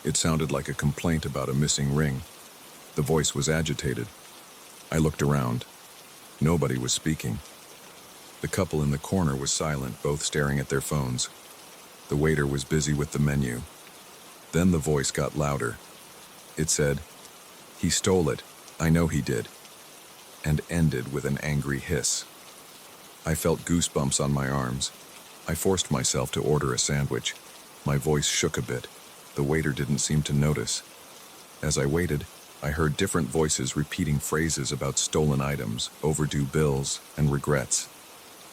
Speaker 1: It sounded like a complaint about a missing ring. The voice was agitated. I looked around. Nobody was speaking. The couple in the corner was silent, both staring at their phones. The waiter was busy with the menu. Then the voice got louder. It said, "He stole it. I know he did," and ended with an angry hiss. I felt goosebumps on my arms. I forced myself to order a sandwich. My voice shook a bit. The waiter didn't seem to notice. As I waited, I heard different voices repeating phrases about stolen items, overdue bills, and regrets.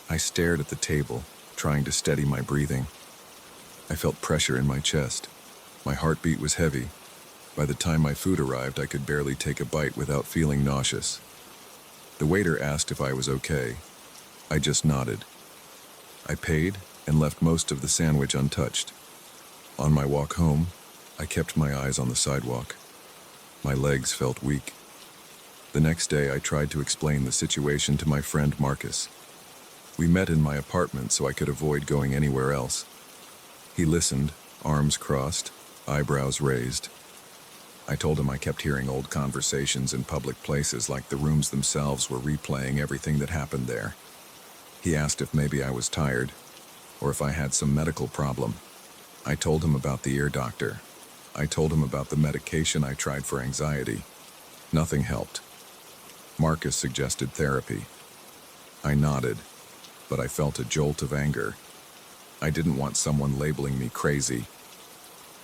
Speaker 1: I stared at the table, trying to steady my breathing. I felt pressure in my chest. My heartbeat was heavy. By the time my food arrived, I could barely take a bite without feeling nauseous. The waiter asked if I was okay. I just nodded. I paid and left most of the sandwich untouched. On my walk home, I kept my eyes on the sidewalk. My legs felt weak. The next day, I tried to explain the situation to my friend Marcus. We met in my apartment so I could avoid going anywhere else. He listened, arms crossed, eyebrows raised. I told him I kept hearing old conversations in public places, like the rooms themselves were replaying everything that happened there. He asked if maybe I was tired, or if I had some medical problem. I told him about the ear doctor. I told him about the medication I tried for anxiety. Nothing helped. Marcus suggested therapy. I nodded, but I felt a jolt of anger. I didn't want someone labeling me crazy.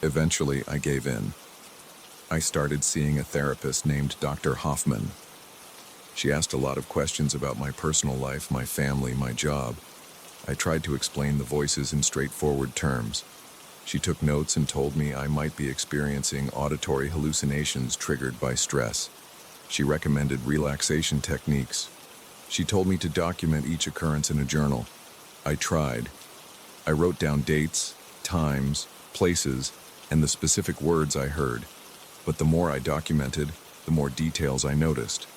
Speaker 1: Eventually, I gave in. I started seeing a therapist named Dr. Hoffman. She asked a lot of questions about my personal life, my family, my job. I tried to explain the voices in straightforward terms. She took notes and told me I might be experiencing auditory hallucinations triggered by stress. She recommended relaxation techniques. She told me to document each occurrence in a journal. I tried. I wrote down dates, times, places, and the specific words I heard. But the more I documented, the more details I noticed.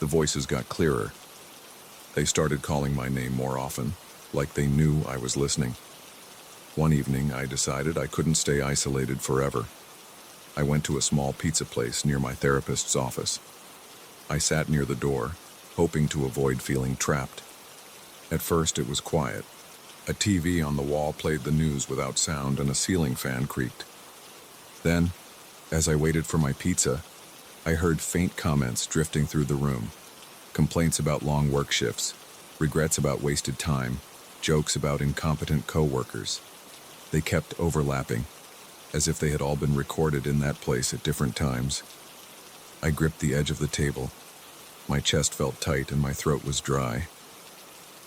Speaker 1: The voices got clearer. They started calling my name more often, like they knew I was listening. One evening, I decided I couldn't stay isolated forever. I went to a small pizza place near my therapist's office. I sat near the door, hoping to avoid feeling trapped. At first, it was quiet. A TV on the wall played the news without sound and a ceiling fan creaked. Then, as I waited for my pizza, I heard faint comments drifting through the room. Complaints about long work shifts, regrets about wasted time, jokes about incompetent coworkers. They kept overlapping, as if they had all been recorded in that place at different times. I gripped the edge of the table. My chest felt tight and my throat was dry.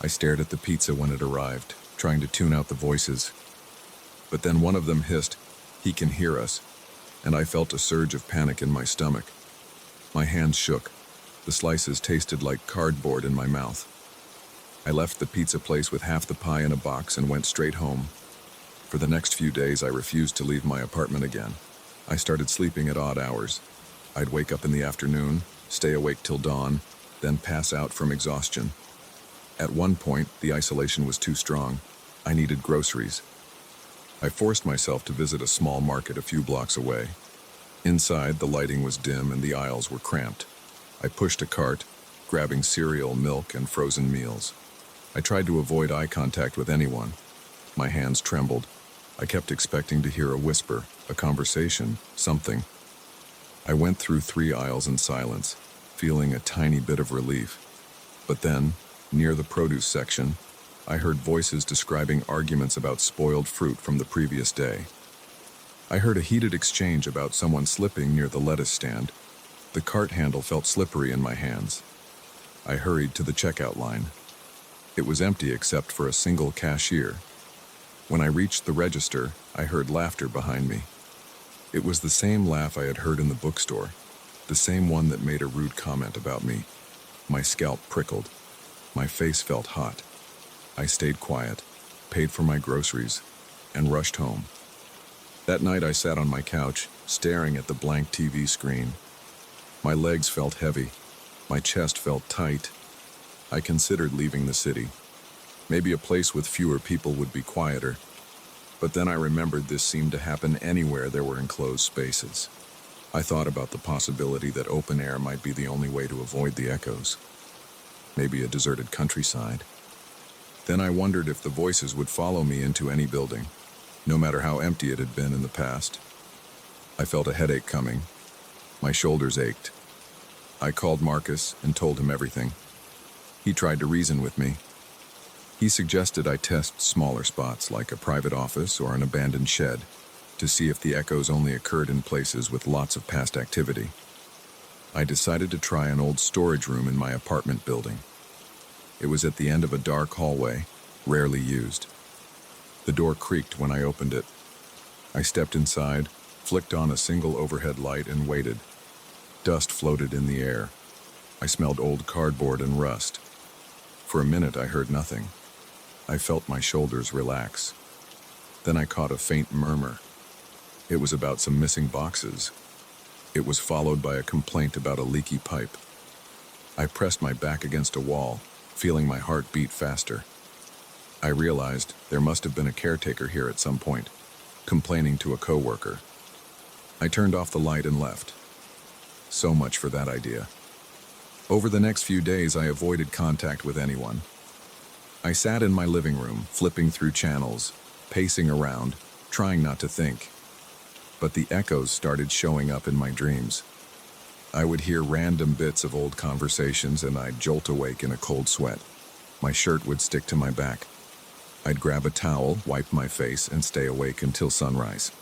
Speaker 1: I stared at the pizza when it arrived, trying to tune out the voices. But then one of them hissed, "He can hear us," and I felt a surge of panic in my stomach. My hands shook. The slices tasted like cardboard in my mouth. I left the pizza place with half the pie in a box and went straight home. For the next few days, I refused to leave my apartment again. I started sleeping at odd hours. I'd wake up in the afternoon, stay awake till dawn, then pass out from exhaustion. At one point, the isolation was too strong. I needed groceries. I forced myself to visit a small market a few blocks away. Inside, the lighting was dim and the aisles were cramped. I pushed a cart, grabbing cereal, milk, and frozen meals. I tried to avoid eye contact with anyone. My hands trembled. I kept expecting to hear a whisper, a conversation, something. I went through 3 aisles in silence, feeling a tiny bit of relief. But then, near the produce section, I heard voices describing arguments about spoiled fruit from the previous day. I heard a heated exchange about someone slipping near the lettuce stand. The cart handle felt slippery in my hands. I hurried to the checkout line. It was empty except for a single cashier. When I reached the register, I heard laughter behind me. It was the same laugh I had heard in the bookstore, the same one that made a rude comment about me. My scalp prickled. My face felt hot. I stayed quiet, paid for my groceries, and rushed home. That night I sat on my couch, staring at the blank TV screen. My legs felt heavy. My chest felt tight. I considered leaving the city. Maybe a place with fewer people would be quieter. But then I remembered this seemed to happen anywhere there were enclosed spaces. I thought about the possibility that open air might be the only way to avoid the echoes. Maybe a deserted countryside. Then I wondered if the voices would follow me into any building, no matter how empty it had been in the past. I felt a headache coming. My shoulders ached. I called Marcus and told him everything. He tried to reason with me. He suggested I test smaller spots like a private office or an abandoned shed to see if the echoes only occurred in places with lots of past activity. I decided to try an old storage room in my apartment building. It was at the end of a dark hallway, rarely used. The door creaked when I opened it. I stepped inside, flicked on a single overhead light, and waited. Dust floated in the air. I smelled old cardboard and rust. For a minute, I heard nothing. I felt my shoulders relax. Then I caught a faint murmur. It was about some missing boxes. It was followed by a complaint about a leaky pipe. I pressed my back against a wall, feeling my heart beat faster. I realized there must have been a caretaker here at some point, complaining to a coworker. I turned off the light and left. So much for that idea. Over the next few days, I avoided contact with anyone. I sat in my living room, flipping through channels, pacing around, trying not to think. But the echoes started showing up in my dreams. I would hear random bits of old conversations and I'd jolt awake in a cold sweat. My shirt would stick to my back. I'd grab a towel, wipe my face, and stay awake until sunrise.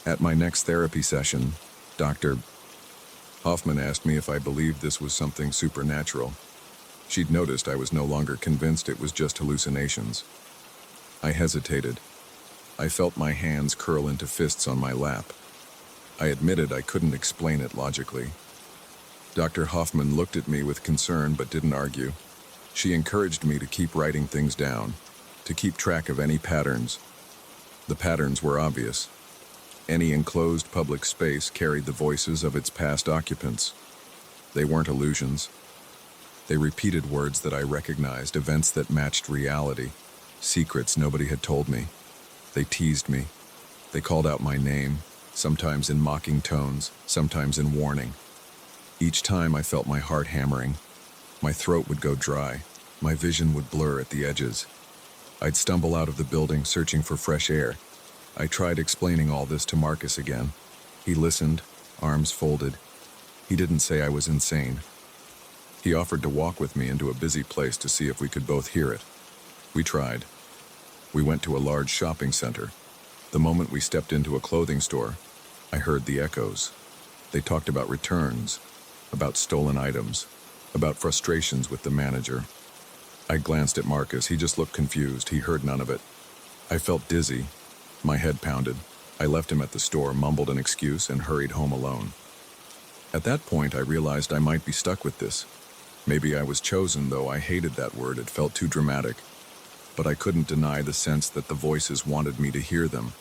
Speaker 1: At my next therapy session, Dr. Hoffman asked me if I believed this was something supernatural. She'd noticed I was no longer convinced it was just hallucinations. I hesitated. I felt my hands curl into fists on my lap. I admitted I couldn't explain it logically. Dr. Hoffman looked at me with concern but didn't argue. She encouraged me to keep writing things down, to keep track of any patterns. The patterns were obvious. Any enclosed public space carried the voices of its past occupants. They weren't illusions. They repeated words that I recognized, events that matched reality, secrets nobody had told me. They teased me. They called out my name, sometimes in mocking tones, sometimes in warning. Each time I felt my heart hammering. My throat would go dry. My vision would blur at the edges. I'd stumble out of the building searching for fresh air. I tried explaining all this to Marcus again. He listened, arms folded. He didn't say I was insane. He offered to walk with me into a busy place to see if we could both hear it. We tried. We went to a large shopping center. The moment we stepped into a clothing store, I heard the echoes. They talked about returns, about stolen items, about frustrations with the manager. I glanced at Marcus. He just looked confused. He heard none of it. I felt dizzy. My head pounded. I left him at the store, mumbled an excuse, and hurried home alone. At that point, I realized I might be stuck with this. Maybe I was chosen, though I hated that word. It felt too dramatic. But I couldn't deny the sense that the voices wanted me to hear them.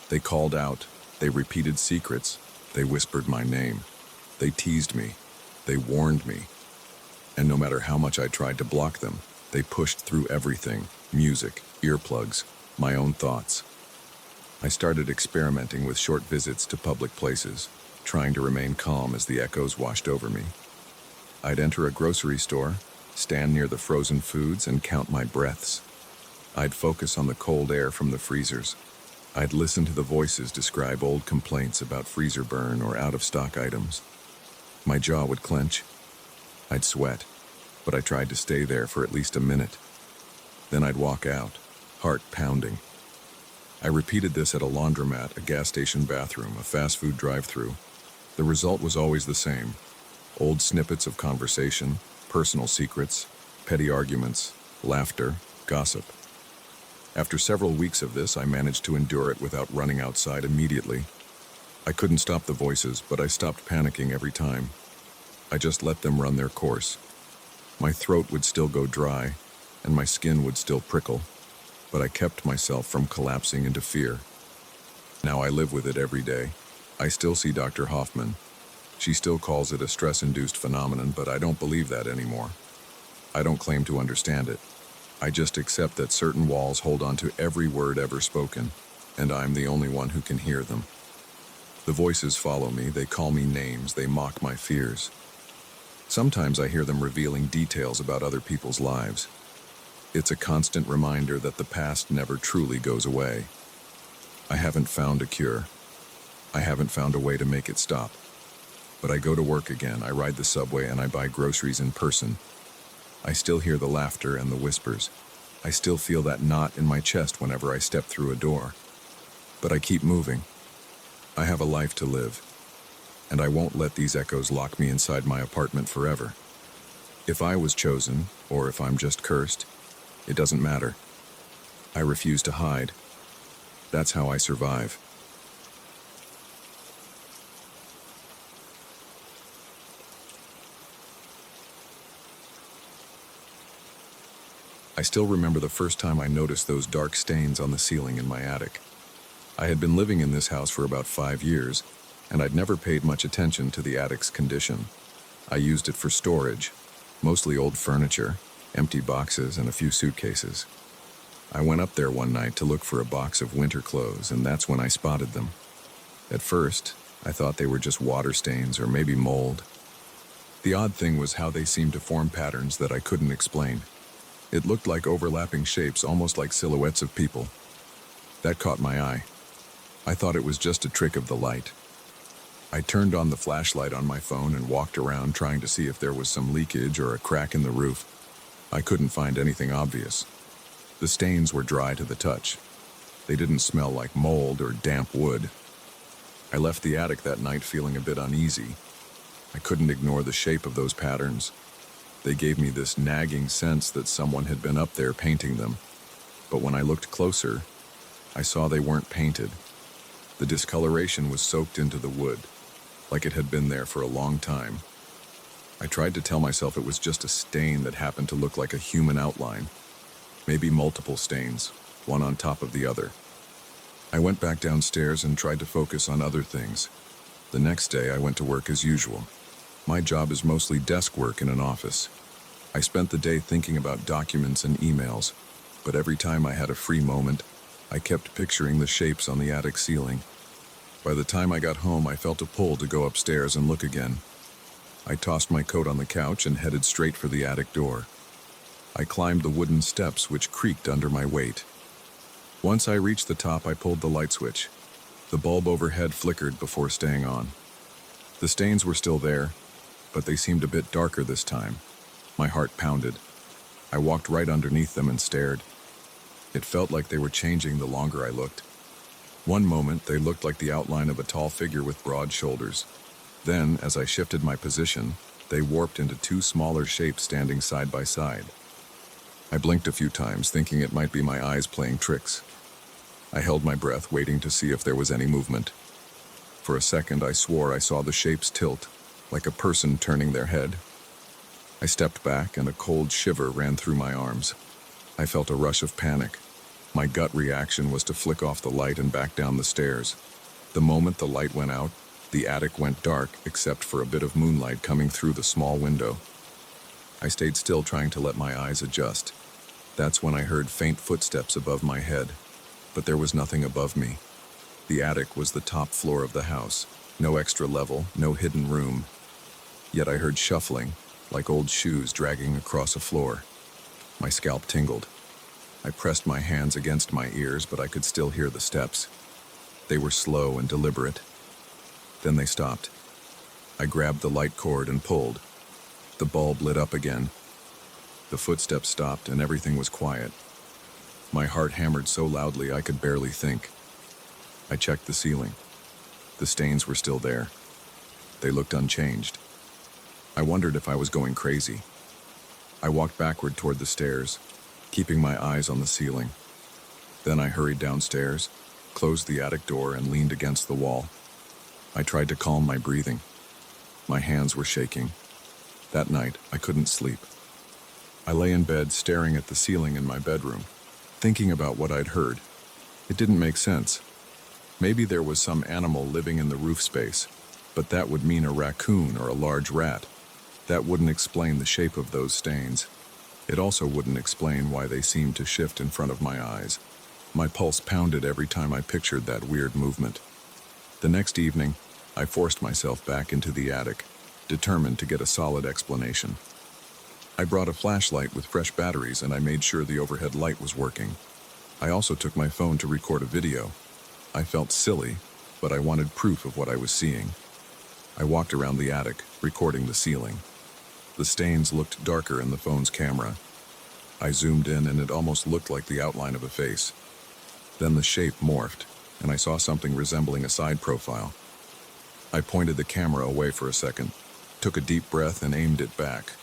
Speaker 1: They called out. They repeated secrets. They whispered my name. They teased me. They warned me. And no matter how much I tried to block them, they pushed through everything: music, earplugs, my own thoughts. I started experimenting with short visits to public places, trying to remain calm as the echoes washed over me. I'd enter a grocery store, stand near the frozen foods, and count my breaths. I'd focus on the cold air from the freezers. I'd listen to the voices describe old complaints about freezer burn or out-of-stock items. My jaw would clench. I'd sweat, but I tried to stay there for at least a minute. Then I'd walk out, heart pounding. I repeated this at a laundromat, a gas station bathroom, a fast food drive-thru. The result was always the same: old snippets of conversation, personal secrets, petty arguments, laughter, gossip. After several weeks of this, I managed to endure it without running outside immediately. I couldn't stop the voices, but I stopped panicking every time. I just let them run their course. My throat would still go dry, and my skin would still prickle, but I kept myself from collapsing into fear. Now I live with it every day. I still see Dr. Hoffman. She still calls it a stress-induced phenomenon, but I don't believe that anymore. I don't claim to understand it. I just accept that certain walls hold on to every word ever spoken, and I'm the only one who can hear them. The voices follow me, they call me names, they mock my fears. Sometimes I hear them revealing details about other people's lives. It's a constant reminder that the past never truly goes away. I haven't found a cure. I haven't found a way to make it stop. But I go to work again, I ride the subway, and I buy groceries in person. I still hear the laughter and the whispers. I still feel that knot in my chest whenever I step through a door. But I keep moving. I have a life to live, and I won't let these echoes lock me inside my apartment forever. If I was chosen, or if I'm just cursed, it doesn't matter. I refuse to hide. That's how I survive. I still remember the first time I noticed those dark stains on the ceiling in my attic. I had been living in this house for about 5 years, and I'd never paid much attention to the attic's condition. I used it for storage, mostly old furniture, empty boxes, and a few suitcases. I went up there one night to look for a box of winter clothes, and that's when I spotted them. At first, I thought they were just water stains or maybe mold. The odd thing was how they seemed to form patterns that I couldn't explain. It looked like overlapping shapes, almost like silhouettes of people. That caught my eye. I thought it was just a trick of the light. I turned on the flashlight on my phone and walked around trying to see if there was some leakage or a crack in the roof. I couldn't find anything obvious. The stains were dry to the touch. They didn't smell like mold or damp wood. I left the attic that night feeling a bit uneasy. I couldn't ignore the shape of those patterns. They gave me this nagging sense that someone had been up there painting them. But when I looked closer, I saw they weren't painted. The discoloration was soaked into the wood, like it had been there for a long time. I tried to tell myself it was just a stain that happened to look like a human outline. Maybe multiple stains, one on top of the other. I went back downstairs and tried to focus on other things. The next day, I went to work as usual. My job is mostly desk work in an office. I spent the day thinking about documents and emails, but every time I had a free moment, I kept picturing the shapes on the attic ceiling. By the time I got home, I felt a pull to go upstairs and look again. I tossed my coat on the couch and headed straight for the attic door. I climbed the wooden steps, which creaked under my weight. Once I reached the top, I pulled the light switch. The bulb overhead flickered before staying on. The stains were still there, but they seemed a bit darker this time. My heart pounded. I walked right underneath them and stared. It felt like they were changing the longer I looked. One moment, they looked like the outline of a tall figure with broad shoulders. Then, as I shifted my position, they warped into two smaller shapes standing side by side. I blinked a few times, thinking it might be my eyes playing tricks. I held my breath, waiting to see if there was any movement. For a second, I swore I saw the shapes tilt, like a person turning their head. I stepped back, and a cold shiver ran through my arms. I felt a rush of panic. My gut reaction was to flick off the light and back down the stairs. The moment the light went out, the attic went dark except for a bit of moonlight coming through the small window. I stayed still, trying to let my eyes adjust. That's when I heard faint footsteps above my head, but there was nothing above me. The attic was the top floor of the house. No extra level, no hidden room. Yet I heard shuffling, like old shoes dragging across a floor. My scalp tingled. I pressed my hands against my ears, but I could still hear the steps. They were slow and deliberate. Then they stopped. I grabbed the light cord and pulled. The bulb lit up again. The footsteps stopped and everything was quiet. My heart hammered so loudly I could barely think. I checked the ceiling. The stains were still there. They looked unchanged. I wondered if I was going crazy. I walked backward toward the stairs, keeping my eyes on the ceiling. Then I hurried downstairs, closed the attic door, and leaned against the wall. I tried to calm my breathing. My hands were shaking. That night, I couldn't sleep. I lay in bed staring at the ceiling in my bedroom, thinking about what I'd heard. It didn't make sense. Maybe there was some animal living in the roof space, but that would mean a raccoon or a large rat. That wouldn't explain the shape of those stains. It also wouldn't explain why they seemed to shift in front of my eyes. My pulse pounded every time I pictured that weird movement. The next evening, I forced myself back into the attic, determined to get a solid explanation. I brought a flashlight with fresh batteries, and I made sure the overhead light was working. I also took my phone to record a video. I felt silly, but I wanted proof of what I was seeing. I walked around the attic, recording the ceiling. The stains looked darker in the phone's camera. I zoomed in, and it almost looked like the outline of a face. Then the shape morphed, and I saw something resembling a side profile. I pointed the camera away for a second, took a deep breath, and aimed it back.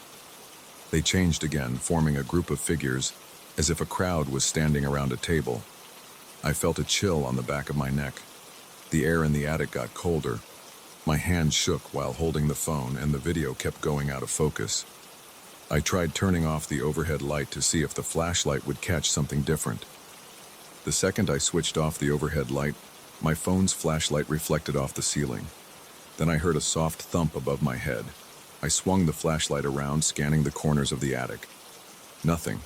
Speaker 1: They changed again, forming a group of figures, as if a crowd was standing around a table. I felt a chill on the back of my neck. The air in the attic got colder. My hand shook while holding the phone, and the video kept going out of focus. I tried turning off the overhead light to see if the flashlight would catch something different. The second I switched off the overhead light, my phone's flashlight reflected off the ceiling. Then I heard a soft thump above my head. I swung the flashlight around, scanning the corners of the attic. Nothing.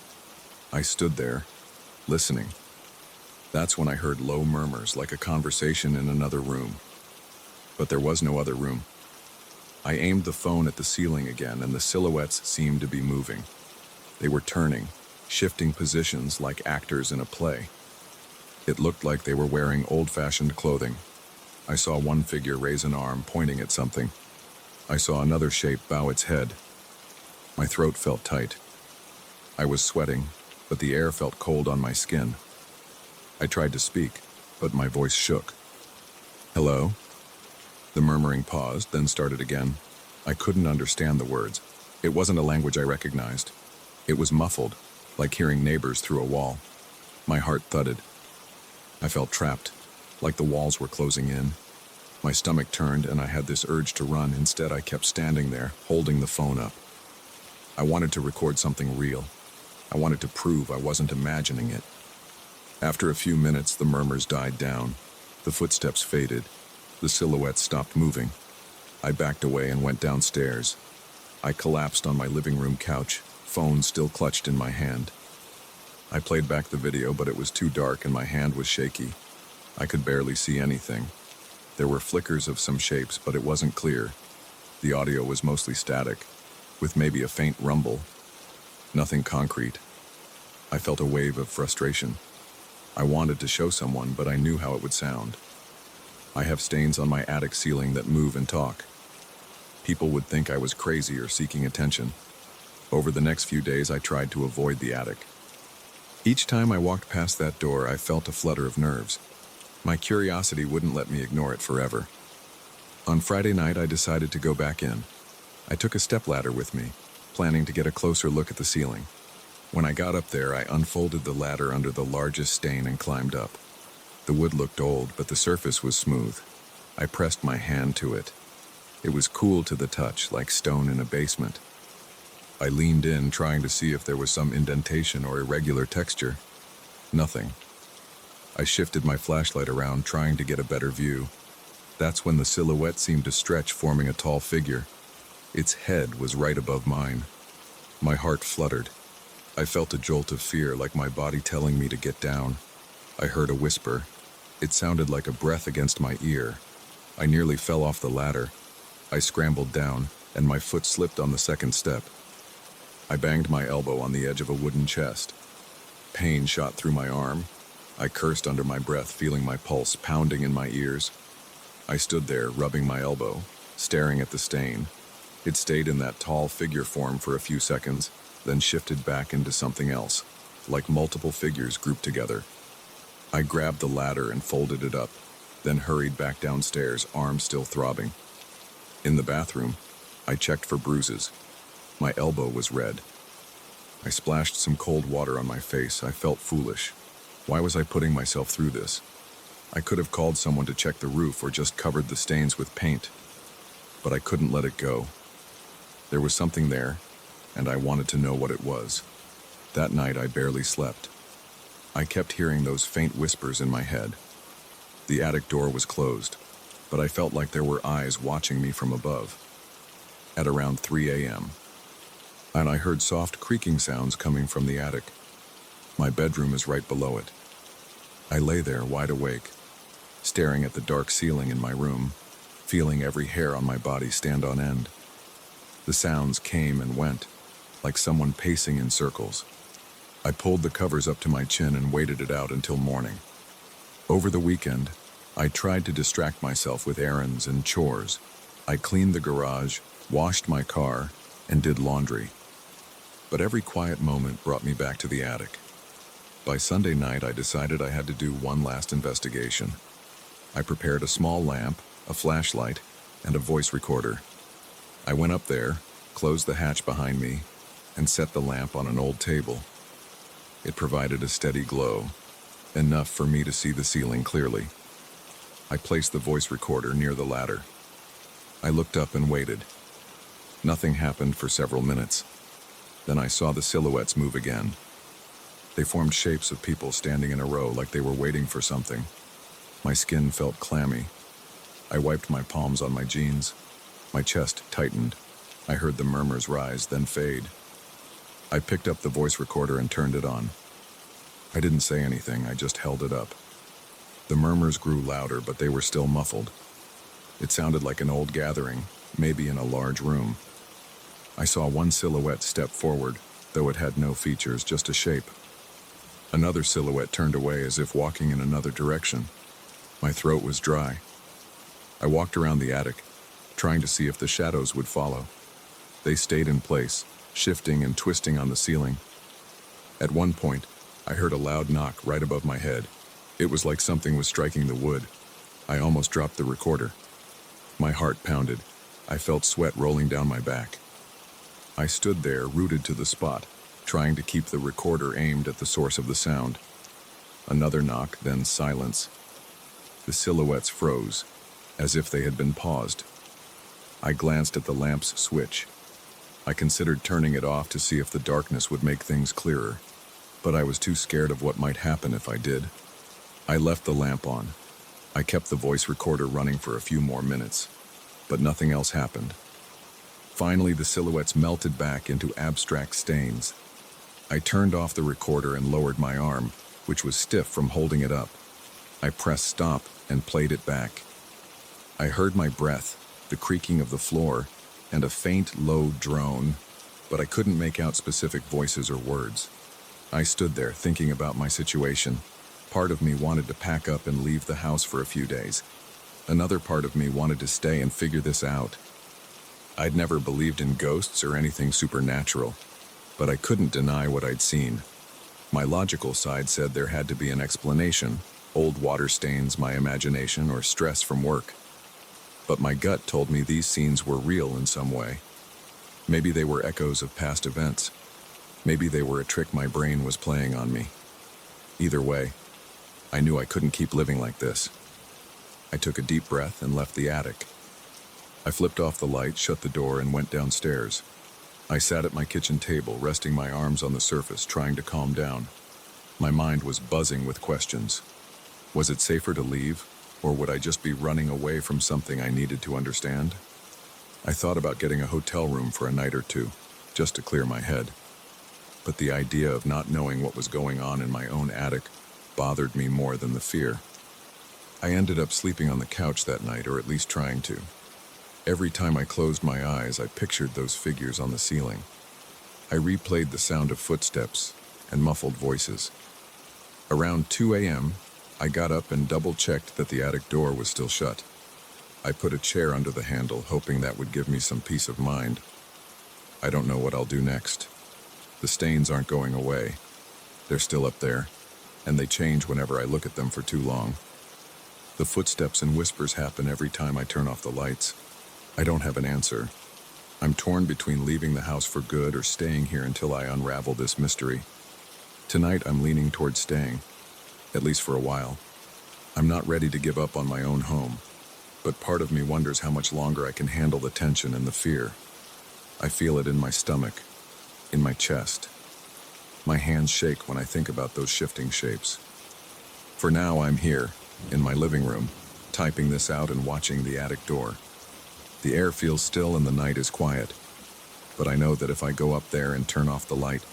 Speaker 1: I stood there, listening. That's when I heard low murmurs, like a conversation in another room. But there was no other room. I aimed the phone at the ceiling again, and the silhouettes seemed to be moving. They were turning, shifting positions like actors in a play. It looked like they were wearing old-fashioned clothing. I saw one figure raise an arm, pointing at something. I saw another shape bow its head. My throat felt tight. I was sweating, but the air felt cold on my skin. I tried to speak, but my voice shook. "Hello?" The murmuring paused, then started again. I couldn't understand the words. It wasn't a language I recognized. It was muffled, like hearing neighbors through a wall. My heart thudded. I felt trapped, like the walls were closing in. My stomach turned and I had this urge to run. Instead, I kept standing there, holding the phone up. I wanted to record something real. I wanted to prove I wasn't imagining it. After a few minutes, the murmurs died down. The footsteps faded. The silhouettes stopped moving. I backed away and went downstairs. I collapsed on my living room couch, phone still clutched in my hand. I played back the video, but it was too dark and my hand was shaky. I could barely see anything. There were flickers of some shapes, but it wasn't clear. The audio was mostly static, with maybe a faint rumble. Nothing concrete. I felt a wave of frustration. I wanted to show someone, but I knew how it would sound. I have stains on my attic ceiling that move and talk. People would think I was crazy or seeking attention. Over the next few days, I tried to avoid the attic. Each time I walked past that door, I felt a flutter of nerves. My curiosity wouldn't let me ignore it forever. On Friday night, I decided to go back in. I took a stepladder with me, planning to get a closer look at the ceiling. When I got up there, I unfolded the ladder under the largest stain and climbed up. The wood looked old, but the surface was smooth. I pressed my hand to it. It was cool to the touch, like stone in a basement. I leaned in, trying to see if there was some indentation or irregular texture. Nothing. I shifted my flashlight around, trying to get a better view. That's when the silhouette seemed to stretch, forming a tall figure. Its head was right above mine. My heart fluttered. I felt a jolt of fear, like my body telling me to get down. I heard a whisper. It sounded like a breath against my ear. I nearly fell off the ladder. I scrambled down, and my foot slipped on the second step. I banged my elbow on the edge of a wooden chest. Pain shot through my arm. I cursed under my breath, feeling my pulse pounding in my ears. I stood there, rubbing my elbow, staring at the stain. It stayed in that tall figure form for a few seconds, then shifted back into something else, like multiple figures grouped together. I grabbed the ladder and folded it up, then hurried back downstairs, arms still throbbing. In the bathroom, I checked for bruises. My elbow was red. I splashed some cold water on my face. I felt foolish. Why was I putting myself through this? I could have called someone to check the roof or just covered the stains with paint. But I couldn't let it go. There was something there, and I wanted to know what it was. That night, I barely slept. I kept hearing those faint whispers in my head. The attic door was closed, but I felt like there were eyes watching me from above. At around 3 a.m., and I heard soft creaking sounds coming from the attic. My bedroom is right below it. I lay there wide awake, staring at the dark ceiling in my room, feeling every hair on my body stand on end. The sounds came and went, like someone pacing in circles. I pulled the covers up to my chin and waited it out until morning. Over the weekend, I tried to distract myself with errands and chores. I cleaned the garage, washed my car, and did laundry. But every quiet moment brought me back to the attic. By Sunday night, I decided I had to do one last investigation. I prepared a small lamp, a flashlight, and a voice recorder. I went up there, closed the hatch behind me, and set the lamp on an old table. It provided a steady glow, enough for me to see the ceiling clearly. I placed the voice recorder near the ladder. I looked up and waited. Nothing happened for several minutes. Then I saw the silhouettes move again. They formed shapes of people standing in a row like they were waiting for something. My skin felt clammy. I wiped my palms on my jeans. My chest tightened. I heard the murmurs rise, then fade. I picked up the voice recorder and turned it on. I didn't say anything, I just held it up. The murmurs grew louder, but they were still muffled. It sounded like an old gathering, maybe in a large room. I saw one silhouette step forward, though it had no features, just a shape. Another silhouette turned away as if walking in another direction. My throat was dry. I walked around the attic, trying to see if the shadows would follow. They stayed in place, shifting and twisting on the ceiling. At one point, I heard a loud knock right above my head. It was like something was striking the wood. I almost dropped the recorder. My heart pounded. I felt sweat rolling down my back. I stood there, rooted to the spot, trying to keep the recorder aimed at the source of the sound. Another knock, then silence. The silhouettes froze. as if they had been paused. I glanced at the lamp's switch. I considered turning it off to see if the darkness would make things clearer, but I was too scared of what might happen if I did. I left the lamp on. I kept the voice recorder running for a few more minutes, but nothing else happened. Finally, the silhouettes melted back into abstract stains. I turned off the recorder and lowered my arm, which was stiff from holding it up. I pressed stop and played it back. I heard my breath, the creaking of the floor, and a faint, low drone, but I couldn't make out specific voices or words. I stood there thinking about my situation. Part of me wanted to pack up and leave the house for a few days. Another part of me wanted to stay and figure this out. I'd never believed in ghosts or anything supernatural, but I couldn't deny what I'd seen. My logical side said there had to be an explanation, old water stains, my imagination, or stress from work. But my gut told me these scenes were real in some way. Maybe they were echoes of past events. Maybe they were a trick my brain was playing on me. Either way, I knew I couldn't keep living like this. I took a deep breath and left the attic. I flipped off the light, shut the door, and went downstairs. I sat at my kitchen table, resting my arms on the surface, trying to calm down. My mind was buzzing with questions. Was it safer to leave, or would I just be running away from something I needed to understand? I thought about getting a hotel room for a night or two, just to clear my head. But the idea of not knowing what was going on in my own attic bothered me more than the fear. I ended up sleeping on the couch that night, or at least trying to. Every time I closed my eyes, I pictured those figures on the ceiling. I replayed the sound of footsteps and muffled voices. Around 2 a.m., I got up and double-checked that the attic door was still shut. I put a chair under the handle, hoping that would give me some peace of mind. I don't know what I'll do next. The stains aren't going away. They're still up there, and they change whenever I look at them for too long. The footsteps and whispers happen every time I turn off the lights. I don't have an answer. I'm torn between leaving the house for good or staying here until I unravel this mystery. Tonight, I'm leaning toward staying, at least for a while. I'm not ready to give up on my own home, but part of me wonders how much longer I can handle the tension and the fear. I feel it in my stomach, in my chest. My hands shake when I think about those shifting shapes. For now, I'm here, in my living room, typing this out and watching the attic door. The air feels still and the night is quiet, but I know that if I go up there and turn off the light,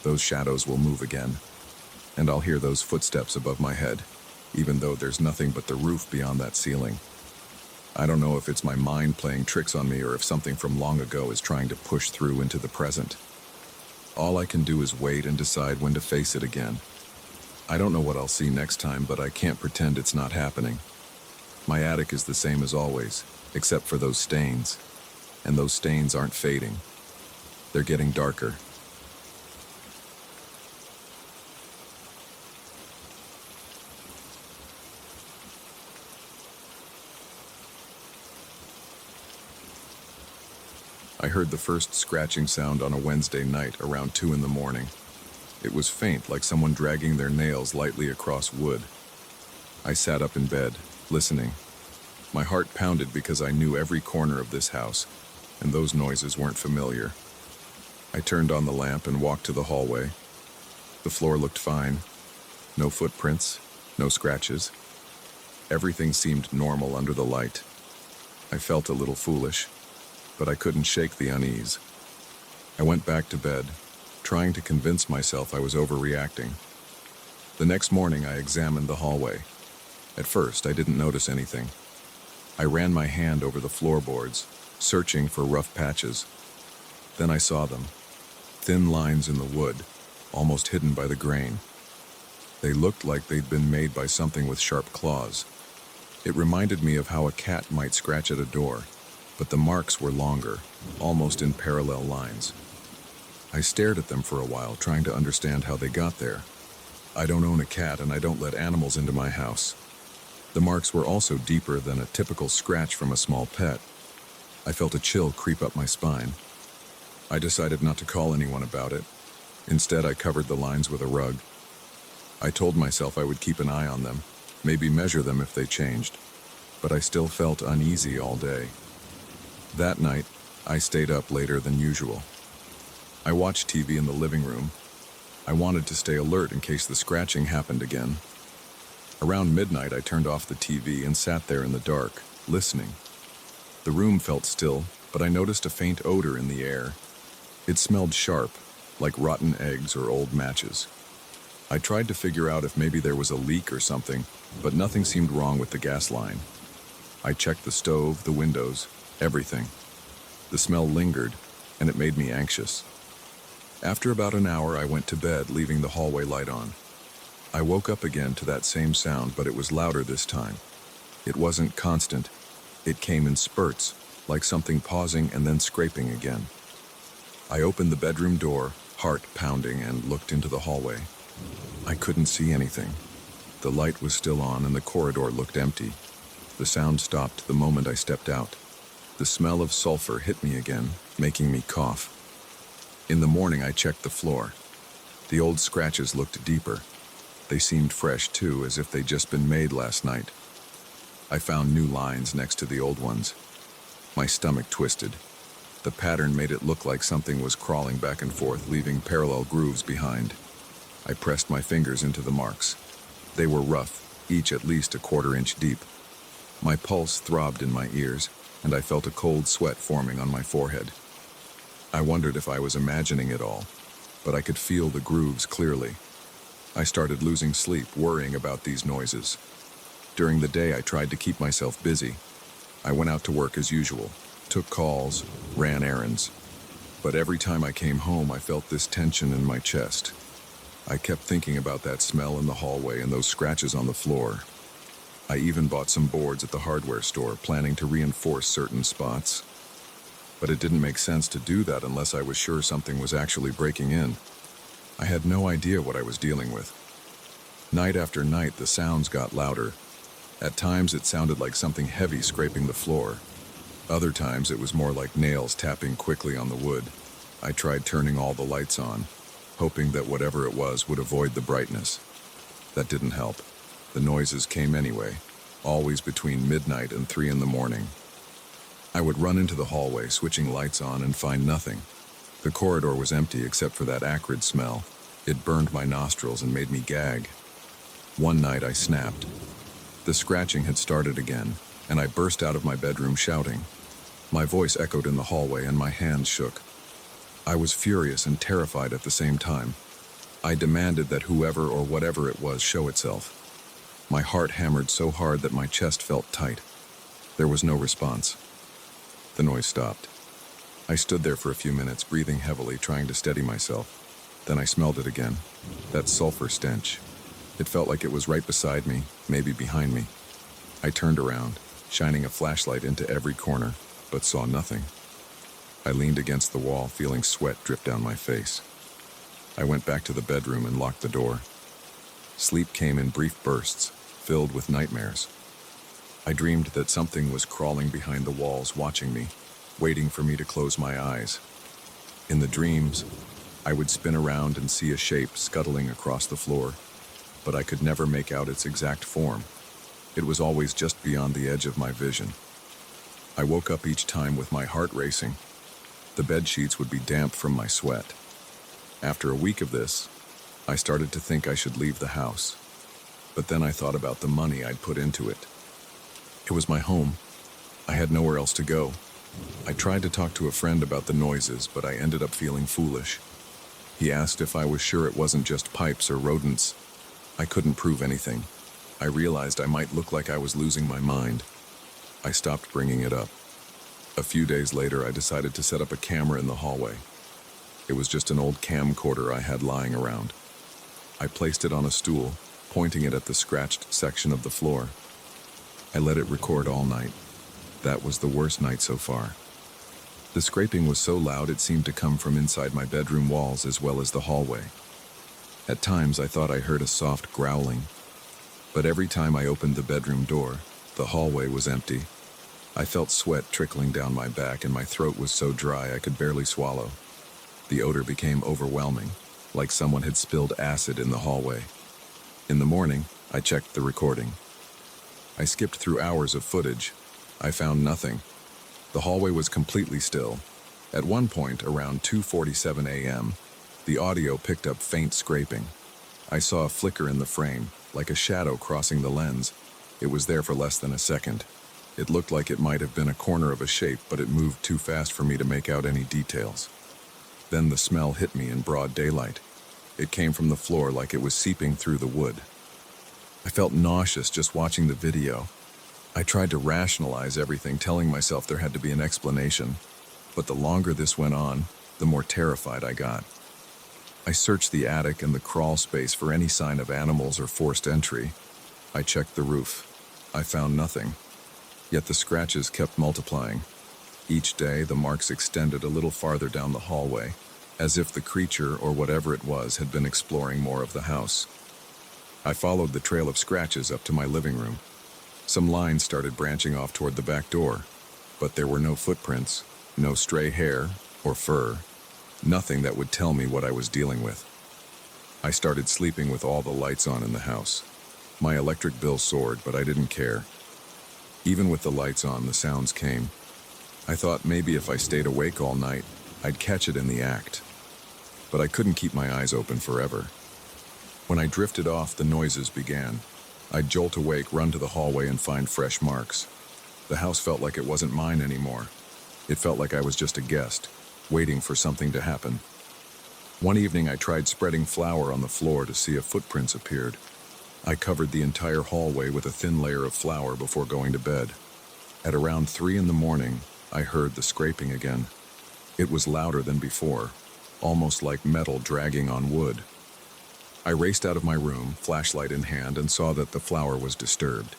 Speaker 1: those shadows will move again, and I'll hear those footsteps above my head, even though there's nothing but the roof beyond that ceiling. I don't know if it's my mind playing tricks on me or if something from long ago is trying to push through into the present. All I can do is wait and decide when to face it again. I don't know what I'll see next time, but I can't pretend it's not happening. My attic is the same as always, except for those stains. And those stains aren't fading. They're getting darker. I heard the first scratching sound on a Wednesday night around 2 in the morning. It was faint, like someone dragging their nails lightly across wood. I sat up in bed, listening. My heart pounded because I knew every corner of this house, and those noises weren't familiar. I turned on the lamp and walked to the hallway. The floor looked fine. No footprints, no scratches. Everything seemed normal under the light. I felt a little foolish, but I couldn't shake the unease. I went back to bed, trying to convince myself I was overreacting. The next morning, I examined the hallway. At first, I didn't notice anything. I ran my hand over the floorboards, searching for rough patches. Then I saw them. Thin lines in the wood, almost hidden by the grain. They looked like they'd been made by something with sharp claws. It reminded me of how a cat might scratch at a door, but the marks were longer, almost in parallel lines. I stared at them for a while, trying to understand how they got there. I don't own a cat, and I don't let animals into my house. The marks were also deeper than a typical scratch from a small pet. I felt a chill creep up my spine. I decided not to call anyone about it. Instead, I covered the lines with a rug. I told myself I would keep an eye on them, maybe measure them if they changed. but I still felt uneasy all day. That night, I stayed up later than usual. I watched TV in the living room. I wanted to stay alert in case the scratching happened again. Around midnight, I turned off the TV and sat there in the dark, listening. The room felt still, but I noticed a faint odor in the air. It smelled sharp, like rotten eggs or old matches. I tried to figure out if maybe there was a leak or something, but nothing seemed wrong with the gas line. I checked the stove, the windows, everything. The smell lingered, and it made me anxious. After about an hour, I went to bed, leaving the hallway light on. I woke up again to that same sound, but it was louder this time. It wasn't constant. It came in spurts, like something pausing and then scraping again. I opened the bedroom door, heart pounding, and looked into the hallway. I couldn't see anything. The light was still on and the corridor looked empty. The sound stopped the moment I stepped out. The smell of sulfur hit me again, making me cough. In the morning, I checked the floor. The old scratches looked deeper. They seemed fresh too, as if they'd just been made last night. I found new lines next to the old ones. My stomach twisted. The pattern made it look like something was crawling back and forth, leaving parallel grooves behind. I pressed my fingers into the marks. They were rough, each at least a quarter-inch deep. My pulse throbbed in my ears, and I felt a cold sweat forming on my forehead. I wondered if I was imagining it all, but I could feel the grooves clearly. I started losing sleep, worrying about these noises. During the day, I tried to keep myself busy. I went out to work as usual, took calls, ran errands. But every time I came home, I felt this tension in my chest. I kept thinking about that smell in the hallway and those scratches on the floor. I even bought some boards at the hardware store, planning to reinforce certain spots. But it didn't make sense to do that unless I was sure something was actually breaking in. I had no idea what I was dealing with. Night after night, the sounds got louder. At times, it sounded like something heavy scraping the floor. Other times, it was more like nails tapping quickly on the wood. I tried turning all the lights on, hoping that whatever it was would avoid the brightness. That didn't help. The noises came anyway, always between midnight and 3 in the morning. I would run into the hallway, switching lights on, and find nothing. The corridor was empty except for that acrid smell. It burned my nostrils and made me gag. One night I snapped. The scratching had started again, and I burst out of my bedroom shouting. My voice echoed in the hallway and my hands shook. I was furious and terrified at the same time. I demanded that whoever or whatever it was show itself. My heart hammered so hard that my chest felt tight. There was no response. The noise stopped. I stood there for a few minutes, breathing heavily, trying to steady myself. Then I smelled it again. That sulfur stench. It felt like it was right beside me, maybe behind me. I turned around, shining a flashlight into every corner, but saw nothing. I leaned against the wall, feeling sweat drip down my face. I went back to the bedroom and locked the door. Sleep came in brief bursts, filled with nightmares. I dreamed that something was crawling behind the walls, watching me, waiting for me to close my eyes. In the dreams, I would spin around and see a shape scuttling across the floor, but I could never make out its exact form. It was always just beyond the edge of my vision. I woke up each time with my heart racing. The bed sheets would be damp from my sweat. After a week of this, I started to think I should leave the house. But then I thought about the money I'd put into it. It was my home. I had nowhere else to go. I tried to talk to a friend about the noises, but I ended up feeling foolish. He asked if I was sure it wasn't just pipes or rodents. I couldn't prove anything. I realized I might look like I was losing my mind. I stopped bringing it up. A few days later, I decided to set up a camera in the hallway. It was just an old camcorder I had lying around. I placed it on a stool, pointing it at the scratched section of the floor. I let it record all night. That was the worst night so far. The scraping was so loud it seemed to come from inside my bedroom walls as well as the hallway. At times I thought I heard a soft growling, but every time I opened the bedroom door, the hallway was empty. I felt sweat trickling down my back and my throat was so dry I could barely swallow. The odor became overwhelming, like someone had spilled acid in the hallway. In the morning, I checked the recording. I skipped through hours of footage. I found nothing. The hallway was completely still. At one point, around 2:47 a.m., the audio picked up faint scraping. I saw a flicker in the frame, like a shadow crossing the lens. It was there for less than a second. It looked like it might have been a corner of a shape, but it moved too fast for me to make out any details. Then the smell hit me in broad daylight. It came from the floor like it was seeping through the wood. I felt nauseous just watching the video. I tried to rationalize everything, telling myself there had to be an explanation. But the longer this went on, the more terrified I got. I searched the attic and the crawl space for any sign of animals or forced entry. I checked the roof. I found nothing. Yet the scratches kept multiplying. Each day, the marks extended a little farther down the hallway, as if the creature or whatever it was had been exploring more of the house. I followed the trail of scratches up to my living room. Some lines started branching off toward the back door, but there were no footprints, no stray hair or fur, nothing that would tell me what I was dealing with. I started sleeping with all the lights on in the house. My electric bill soared, but I didn't care. Even with the lights on, the sounds came. I thought maybe if I stayed awake all night, I'd catch it in the act. But I couldn't keep my eyes open forever. When I drifted off, the noises began. I'd jolt awake, run to the hallway, and find fresh marks. The house felt like it wasn't mine anymore. It felt like I was just a guest, waiting for something to happen. One evening, I tried spreading flour on the floor to see if footprints appeared. I covered the entire hallway with a thin layer of flour before going to bed. At around 3 in the morning, I heard the scraping again. It was louder than before, almost like metal dragging on wood. I raced out of my room, flashlight in hand, and saw that the flour was disturbed.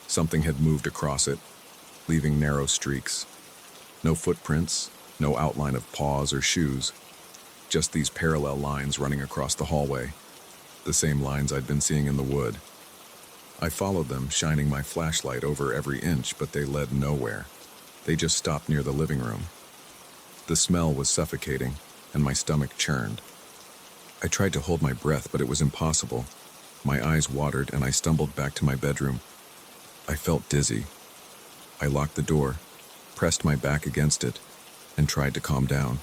Speaker 1: Something had moved across it, leaving narrow streaks. No footprints, no outline of paws or shoes, just these parallel lines running across the hallway, the same lines I'd been seeing in the wood. I followed them, shining my flashlight over every inch, but they led nowhere. They just stopped near the living room. The smell was suffocating, and my stomach churned. I tried to hold my breath, but it was impossible. My eyes watered, and I stumbled back to my bedroom. I felt dizzy. I locked the door, pressed my back against it, and tried to calm down.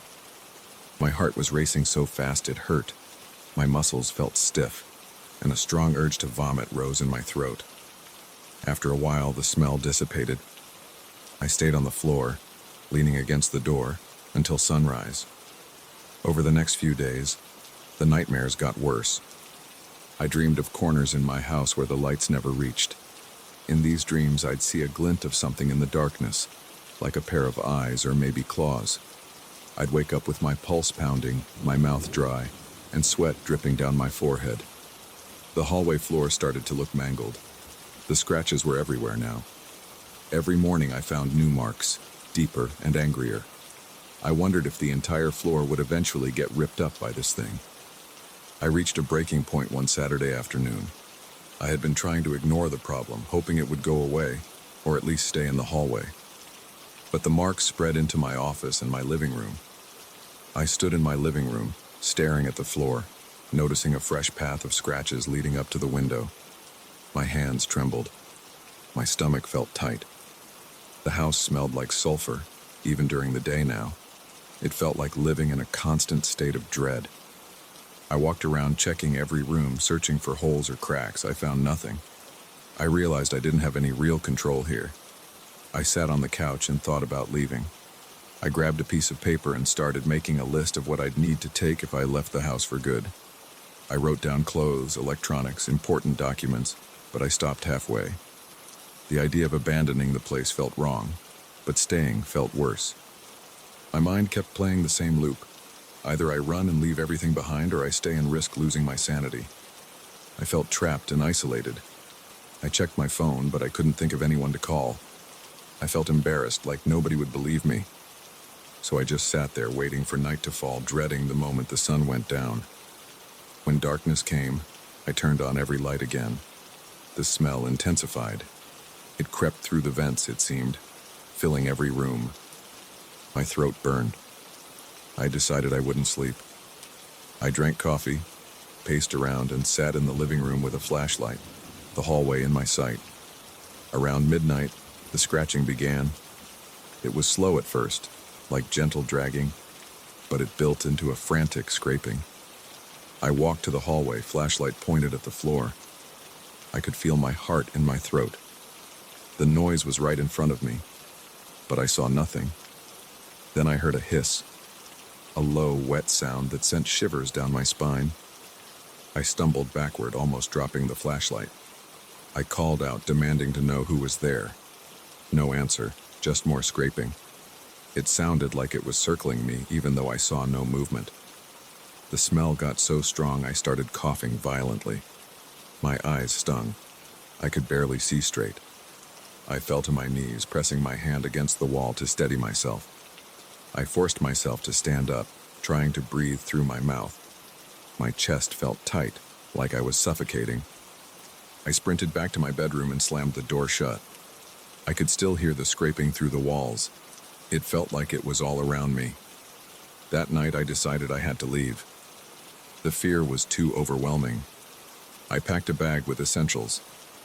Speaker 1: My heart was racing so fast it hurt. My muscles felt stiff, and a strong urge to vomit rose in my throat. After a while, the smell dissipated. I stayed on the floor, leaning against the door, until sunrise. Over the next few days, the nightmares got worse. I dreamed of corners in my house where the lights never reached. In these dreams, I'd see a glint of something in the darkness, like a pair of eyes or maybe claws. I'd wake up with my pulse pounding, my mouth dry, and sweat dripping down my forehead. The hallway floor started to look mangled. The scratches were everywhere now. Every morning I found new marks, deeper and angrier. I wondered if the entire floor would eventually get ripped up by this thing. I reached a breaking point one Saturday afternoon. I had been trying to ignore the problem, hoping it would go away, or at least stay in the hallway. But the marks spread into my office and my living room. I stood in my living room, staring at the floor, noticing a fresh path of scratches leading up to the window. My hands trembled. My stomach felt tight. The house smelled like sulfur, even during the day now. It felt like living in a constant state of dread. I walked around checking every room, searching for holes or cracks. I found nothing. I realized I didn't have any real control here. I sat on the couch and thought about leaving. I grabbed a piece of paper and started making a list of what I'd need to take if I left the house for good. I wrote down clothes, electronics, important documents, but I stopped halfway. The idea of abandoning the place felt wrong, but staying felt worse. My mind kept playing the same loop. Either I run and leave everything behind, or I stay and risk losing my sanity. I felt trapped and isolated. I checked my phone, but I couldn't think of anyone to call. I felt embarrassed, like nobody would believe me. So I just sat there waiting for night to fall, dreading the moment the sun went down. When darkness came, I turned on every light again. The smell intensified. It crept through the vents, it seemed, filling every room. My throat burned. I decided I wouldn't sleep. I drank coffee, paced around, and sat in the living room with a flashlight, the hallway in my sight. Around midnight, the scratching began. It was slow at first, like gentle dragging, but it built into a frantic scraping. I walked to the hallway, flashlight pointed at the floor. I could feel my heart in my throat. The noise was right in front of me, but I saw nothing. Then I heard a hiss, a low, wet sound that sent shivers down my spine. I stumbled backward, almost dropping the flashlight. I called out, demanding to know who was there. No answer, just more scraping. It sounded like it was circling me, even though I saw no movement. The smell got so strong I started coughing violently. My eyes stung. I could barely see straight. I fell to my knees, pressing my hand against the wall to steady myself. I forced myself to stand up, trying to breathe through my mouth. My chest felt tight, like I was suffocating. I sprinted back to my bedroom and slammed the door shut. I could still hear the scraping through the walls. It felt like it was all around me. That night I decided I had to leave. The fear was too overwhelming. I packed a bag with essentials,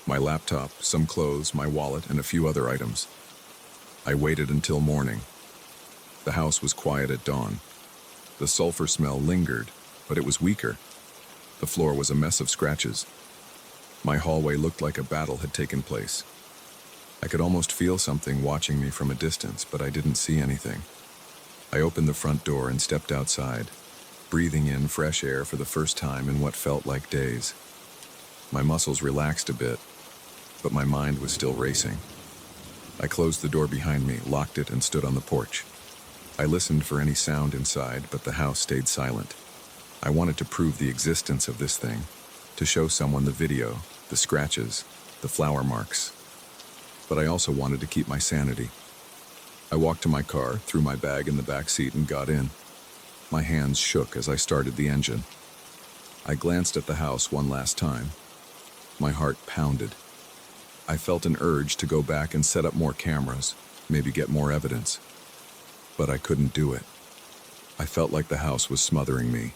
Speaker 1: my laptop, some clothes, my wallet, and a few other items. I waited until morning. The house was quiet at dawn. The sulfur smell lingered, but it was weaker. The floor was a mess of scratches. My hallway looked like a battle had taken place. I could almost feel something watching me from a distance, but I didn't see anything. I opened the front door and stepped outside, breathing in fresh air for the first time in what felt like days. My muscles relaxed a bit, but my mind was still racing. I closed the door behind me, locked it, and stood on the porch. I listened for any sound inside, but the house stayed silent. I wanted to prove the existence of this thing, to show someone the video, the scratches, the flower marks. But I also wanted to keep my sanity. I walked to my car, threw my bag in the back seat, and got in. My hands shook as I started the engine. I glanced at the house one last time. My heart pounded. I felt an urge to go back and set up more cameras, maybe get more evidence. But I couldn't do it. I felt like the house was smothering me.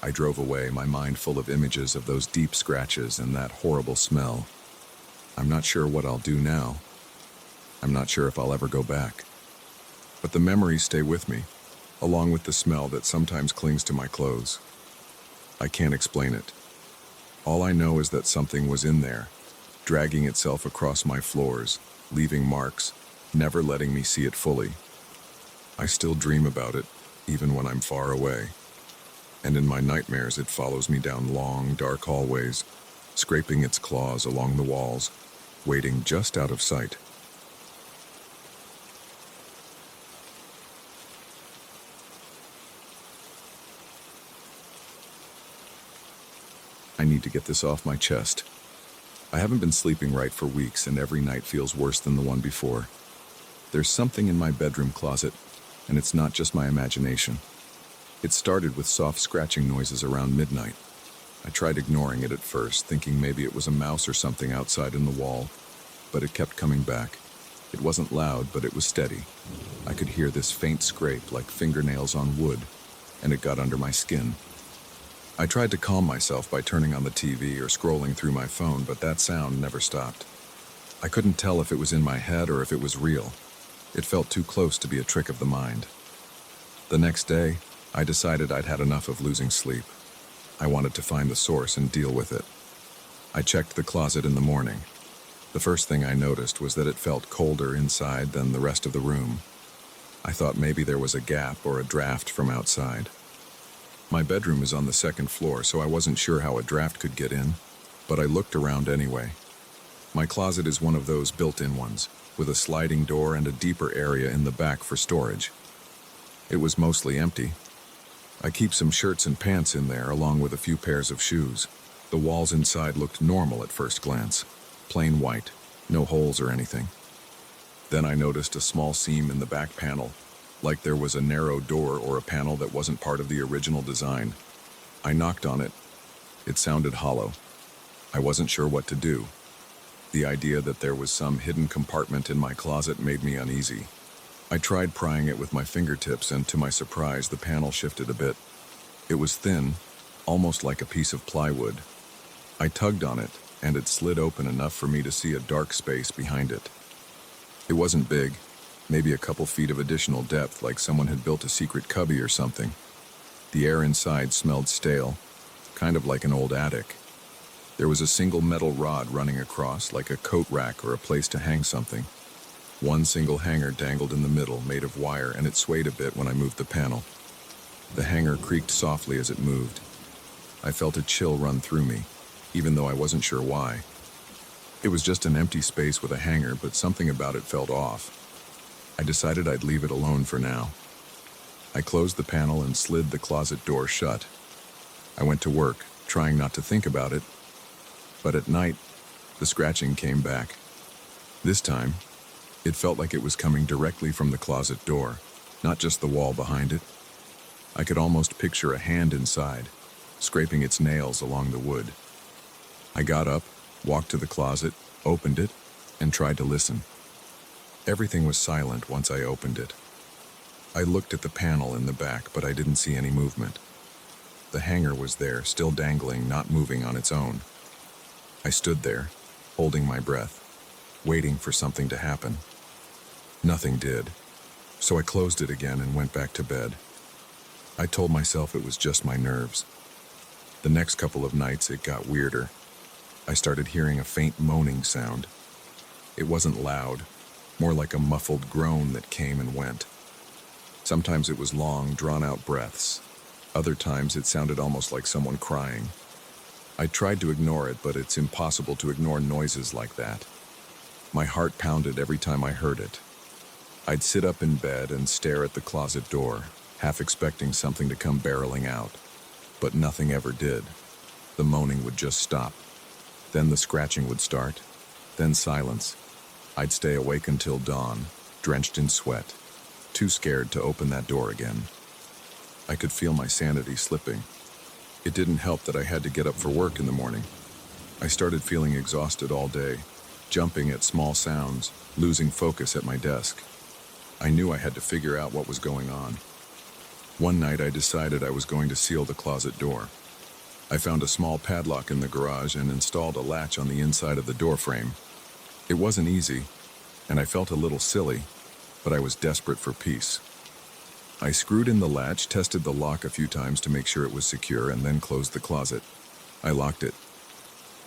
Speaker 1: I drove away, my mind full of images of those deep scratches and that horrible smell. I'm not sure what I'll do now. I'm not sure if I'll ever go back. But the memories stay with me, along with the smell that sometimes clings to my clothes. I can't explain it. All I know is that something was in there, dragging itself across my floors, leaving marks, never letting me see it fully. I still dream about it, even when I'm far away. And in my nightmares, it follows me down long, dark hallways, scraping its claws along the walls, waiting just out of sight. I need to get this off my chest. I haven't been sleeping right for weeks, and every night feels worse than the one before. There's something in my bedroom closet, and it's not just my imagination. It started with soft scratching noises around midnight. I tried ignoring it at first, thinking maybe it was a mouse or something outside in the wall, but it kept coming back. It wasn't loud, but it was steady. I could hear this faint scrape like fingernails on wood, and it got under my skin. I tried to calm myself by turning on the TV or scrolling through my phone, but that sound never stopped. I couldn't tell if it was in my head or if it was real. It felt too close to be a trick of the mind. The next day, I decided I'd had enough of losing sleep. I wanted to find the source and deal with it. I checked the closet in the morning. The first thing I noticed was that it felt colder inside than the rest of the room. I thought maybe there was a gap or a draft from outside. My bedroom is on the second floor, so I wasn't sure how a draft could get in, but I looked around anyway. My closet is one of those built-in ones, with a sliding door and a deeper area in the back for storage. It was mostly empty. I keep some shirts and pants in there, along with a few pairs of shoes. The walls inside looked normal at first glance, plain white, no holes or anything. Then I noticed a small seam in the back panel, like there was a narrow door or a panel that wasn't part of the original design. I knocked on it. It sounded hollow. I wasn't sure what to do. The idea that there was some hidden compartment in my closet made me uneasy. I tried prying it with my fingertips, and to my surprise, the panel shifted a bit. It was thin, almost like a piece of plywood. I tugged on it, and it slid open enough for me to see a dark space behind it. It wasn't big, maybe a couple feet of additional depth, like someone had built a secret cubby or something. The air inside smelled stale, kind of like an old attic. There was a single metal rod running across, like a coat rack or a place to hang something. One single hanger dangled in the middle, made of wire, and it swayed a bit when I moved the panel. The hanger creaked softly as it moved. I felt a chill run through me, even though I wasn't sure why. It was just an empty space with a hanger, but something about it felt off. I decided I'd leave it alone for now. I closed the panel and slid the closet door shut. I went to work, trying not to think about it, but at night, the scratching came back. This time, it felt like it was coming directly from the closet door, not just the wall behind it. I could almost picture a hand inside, scraping its nails along the wood. I got up, walked to the closet, opened it, and tried to listen. Everything was silent once I opened it. I looked at the panel in the back, but I didn't see any movement. The hanger was there, still dangling, not moving on its own. I stood there, holding my breath, waiting for something to happen. Nothing did, so I closed it again and went back to bed. I told myself it was just my nerves. The next couple of nights it got weirder. I started hearing a faint moaning sound. It wasn't loud, more like a muffled groan that came and went. Sometimes it was long, drawn-out breaths. Other times it sounded almost like someone crying. I tried to ignore it, but it's impossible to ignore noises like that. My heart pounded every time I heard it. I'd sit up in bed and stare at the closet door, half expecting something to come barreling out. But nothing ever did. The moaning would just stop. Then the scratching would start. Then silence. I'd stay awake until dawn, drenched in sweat, too scared to open that door again. I could feel my sanity slipping. It didn't help that I had to get up for work in the morning. I started feeling exhausted all day, jumping at small sounds, losing focus at my desk. I knew I had to figure out what was going on. One night I decided I was going to seal the closet door. I found a small padlock in the garage and installed a latch on the inside of the door frame. It wasn't easy, and I felt a little silly, but I was desperate for peace. I screwed in the latch, tested the lock a few times to make sure it was secure, and then closed the closet. I locked it.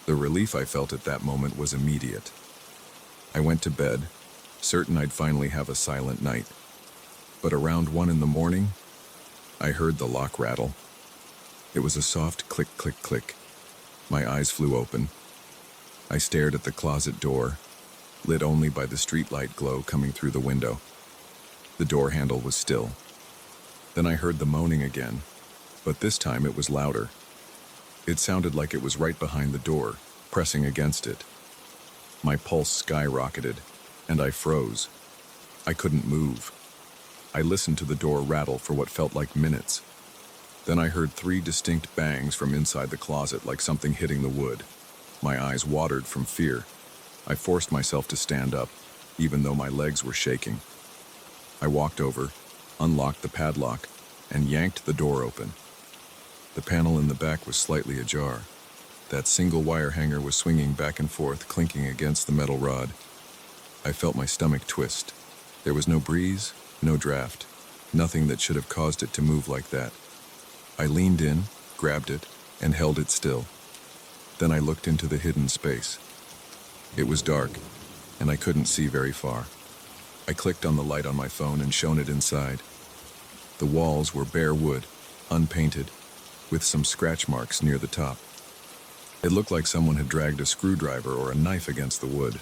Speaker 1: The relief I felt at that moment was immediate. I went to bed, certain I'd finally have a silent night. But around 1 in the morning, I heard the lock rattle. It was a soft click, click, click. My eyes flew open. I stared at the closet door, lit only by the streetlight glow coming through the window. The door handle was still. Then I heard the moaning again, but this time it was louder. It sounded like it was right behind the door, pressing against it. My pulse skyrocketed, and I froze. I couldn't move. I listened to the door rattle for what felt like minutes. Then I heard 3 distinct bangs from inside the closet, like something hitting the wood. My eyes watered from fear. I forced myself to stand up, even though my legs were shaking. I walked over, unlocked the padlock, and yanked the door open. The panel in the back was slightly ajar. That single wire hanger was swinging back and forth, clinking against the metal rod. I felt my stomach twist. There was no breeze, no draft, nothing that should have caused it to move like that. I leaned in, grabbed it, and held it still. Then I looked into the hidden space. It was dark, and I couldn't see very far. I clicked on the light on my phone and shone it inside. The walls were bare wood, unpainted, with some scratch marks near the top. It looked like someone had dragged a screwdriver or a knife against the wood.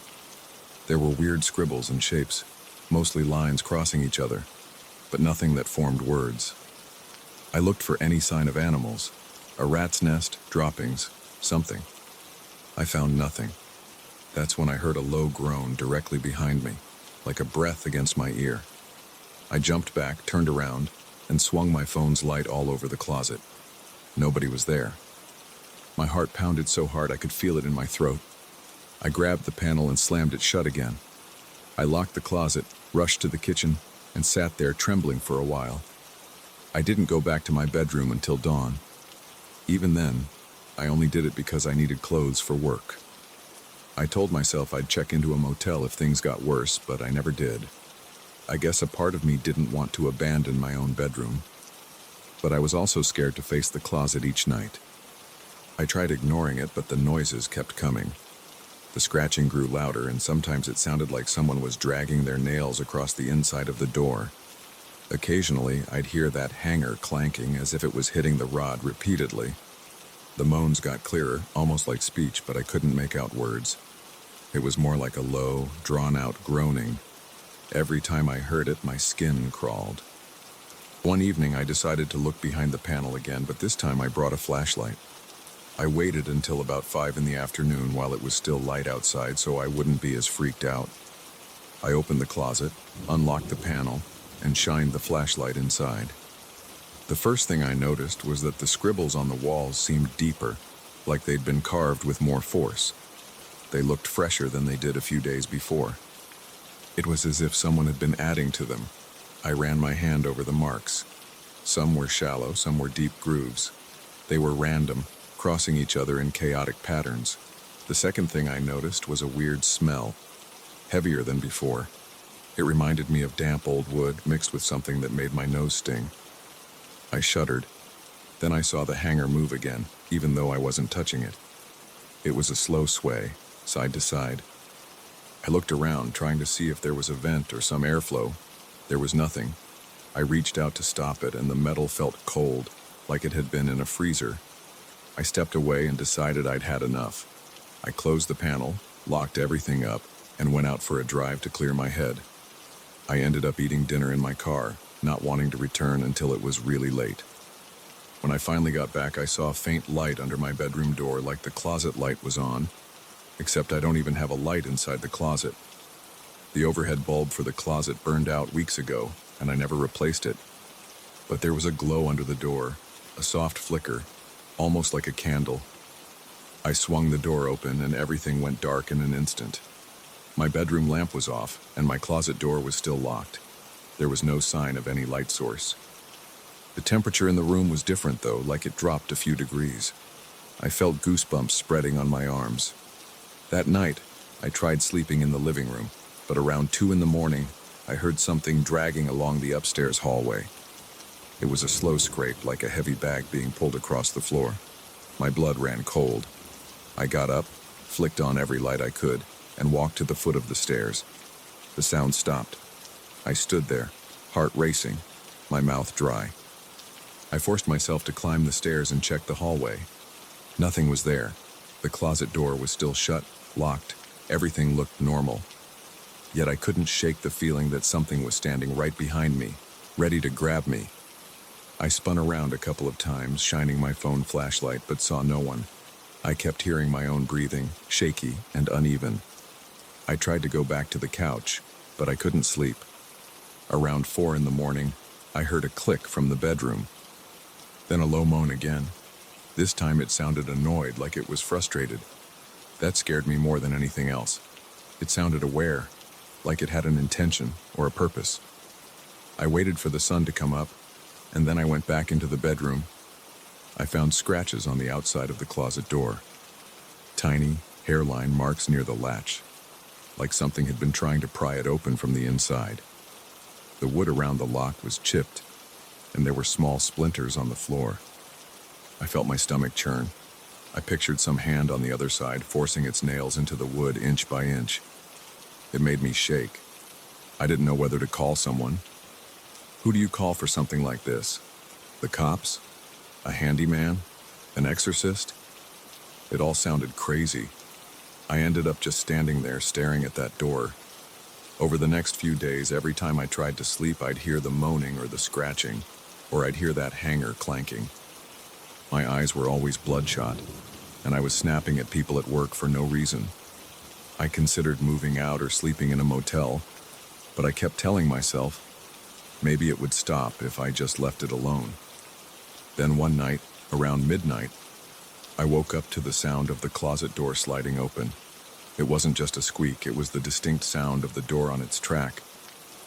Speaker 1: There were weird scribbles and shapes, mostly lines crossing each other, but nothing that formed words. I looked for any sign of animals, a rat's nest, droppings, something. I found nothing. That's when I heard a low groan directly behind me, like a breath against my ear. I jumped back, turned around, and swung my phone's light all over the closet. Nobody was there. My heart pounded so hard I could feel it in my throat. I grabbed the panel and slammed it shut again. I locked the closet, rushed to the kitchen, and sat there trembling for a while. I didn't go back to my bedroom until dawn. Even then, I only did it because I needed clothes for work. I told myself I'd check into a motel if things got worse, but I never did. I guess a part of me didn't want to abandon my own bedroom, but I was also scared to face the closet each night. I tried ignoring it, but the noises kept coming. The scratching grew louder, and sometimes it sounded like someone was dragging their nails across the inside of the door. Occasionally, I'd hear that hanger clanking as if it was hitting the rod repeatedly. The moans got clearer, almost like speech, but I couldn't make out words. It was more like a low, drawn-out groaning. Every time I heard it, my skin crawled. One evening, I decided to look behind the panel again, but this time I brought a flashlight. I waited until about 5 in the afternoon while it was still light outside so I wouldn't be as freaked out. I opened the closet, unlocked the panel, and shined the flashlight inside. The first thing I noticed was that the scribbles on the walls seemed deeper, like they'd been carved with more force. They looked fresher than they did a few days before. It was as if someone had been adding to them. I ran my hand over the marks. Some were shallow, some were deep grooves. They were random, crossing each other in chaotic patterns. The second thing I noticed was a weird smell, heavier than before. It reminded me of damp old wood mixed with something that made my nose sting. I shuddered. Then I saw the hanger move again, even though I wasn't touching it. It was a slow sway, side to side. I looked around, trying to see if there was a vent or some airflow. There was nothing. I reached out to stop it, and the metal felt cold, like it had been in a freezer. I stepped away and decided I'd had enough. I closed the panel, locked everything up, and went out for a drive to clear my head. I ended up eating dinner in my car, not wanting to return until it was really late. When I finally got back, I saw a faint light under my bedroom door, like the closet light was on, except I don't even have a light inside the closet. The overhead bulb for the closet burned out weeks ago, and I never replaced it. But there was a glow under the door, a soft flicker, almost like a candle. I swung the door open, and everything went dark in an instant. My bedroom lamp was off, and my closet door was still locked. There was no sign of any light source. The temperature in the room was different, though, like it dropped a few degrees. I felt goosebumps spreading on my arms. That night, I tried sleeping in the living room, but around 2 in the morning, I heard something dragging along the upstairs hallway. It was a slow scrape, like a heavy bag being pulled across the floor. My blood ran cold. I got up, flicked on every light I could, and walked to the foot of the stairs. The sound stopped. I stood there, heart racing, my mouth dry. I forced myself to climb the stairs and check the hallway. Nothing was there. The closet door was still shut, locked. Everything looked normal. Yet I couldn't shake the feeling that something was standing right behind me, ready to grab me. I spun around a couple of times, shining my phone flashlight, but saw no one. I kept hearing my own breathing, shaky and uneven. I tried to go back to the couch, but I couldn't sleep. Around 4 in the morning, I heard a click from the bedroom. Then a low moan again. This time it sounded annoyed, like it was frustrated. That scared me more than anything else. It sounded aware, like it had an intention or a purpose. I waited for the sun to come up, and then I went back into the bedroom. I found scratches on the outside of the closet door. Tiny, hairline marks near the latch, like something had been trying to pry it open from the inside. The wood around the lock was chipped, and there were small splinters on the floor. I felt my stomach churn. I pictured some hand on the other side forcing its nails into the wood inch by inch. It made me shake. I didn't know whether to call someone. Who do you call for something like this? The cops? A handyman? An exorcist? It all sounded crazy. I ended up just standing there staring at that door. Over the next few days, every time I tried to sleep, I'd hear the moaning or the scratching, or I'd hear that hanger clanking. My eyes were always bloodshot, and I was snapping at people at work for no reason. I considered moving out or sleeping in a motel, but I kept telling myself, maybe it would stop if I just left it alone. Then one night, around midnight, I woke up to the sound of the closet door sliding open. It wasn't just a squeak, it was the distinct sound of the door on its track.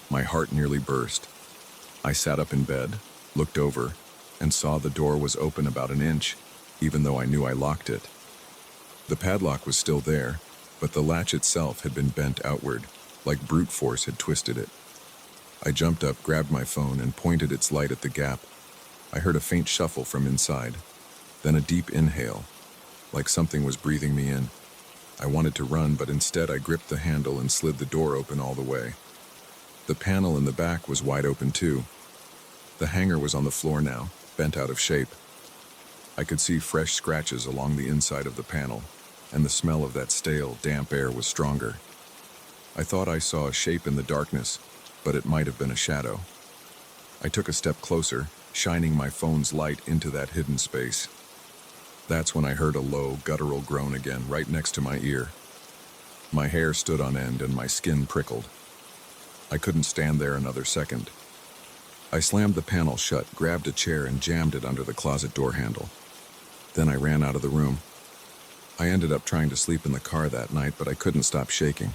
Speaker 1: My heart nearly burst. I sat up in bed, looked over, and saw the door was open about an inch, even though I knew I locked it. The padlock was still there, but the latch itself had been bent outward, like brute force had twisted it. I jumped up, grabbed my phone, and pointed its light at the gap. I heard a faint shuffle from inside, then a deep inhale, like something was breathing me in. I wanted to run, but instead I gripped the handle and slid the door open all the way. The panel in the back was wide open too. The hanger was on the floor now, bent out of shape. I could see fresh scratches along the inside of the panel, and the smell of that stale, damp air was stronger. I thought I saw a shape in the darkness, but it might have been a shadow. I took a step closer, shining my phone's light into that hidden space. That's when I heard a low, guttural groan again, right next to my ear. My hair stood on end and my skin prickled. I couldn't stand there another second. I slammed the panel shut, grabbed a chair, and jammed it under the closet door handle. Then I ran out of the room. I ended up trying to sleep in the car that night, but I couldn't stop shaking.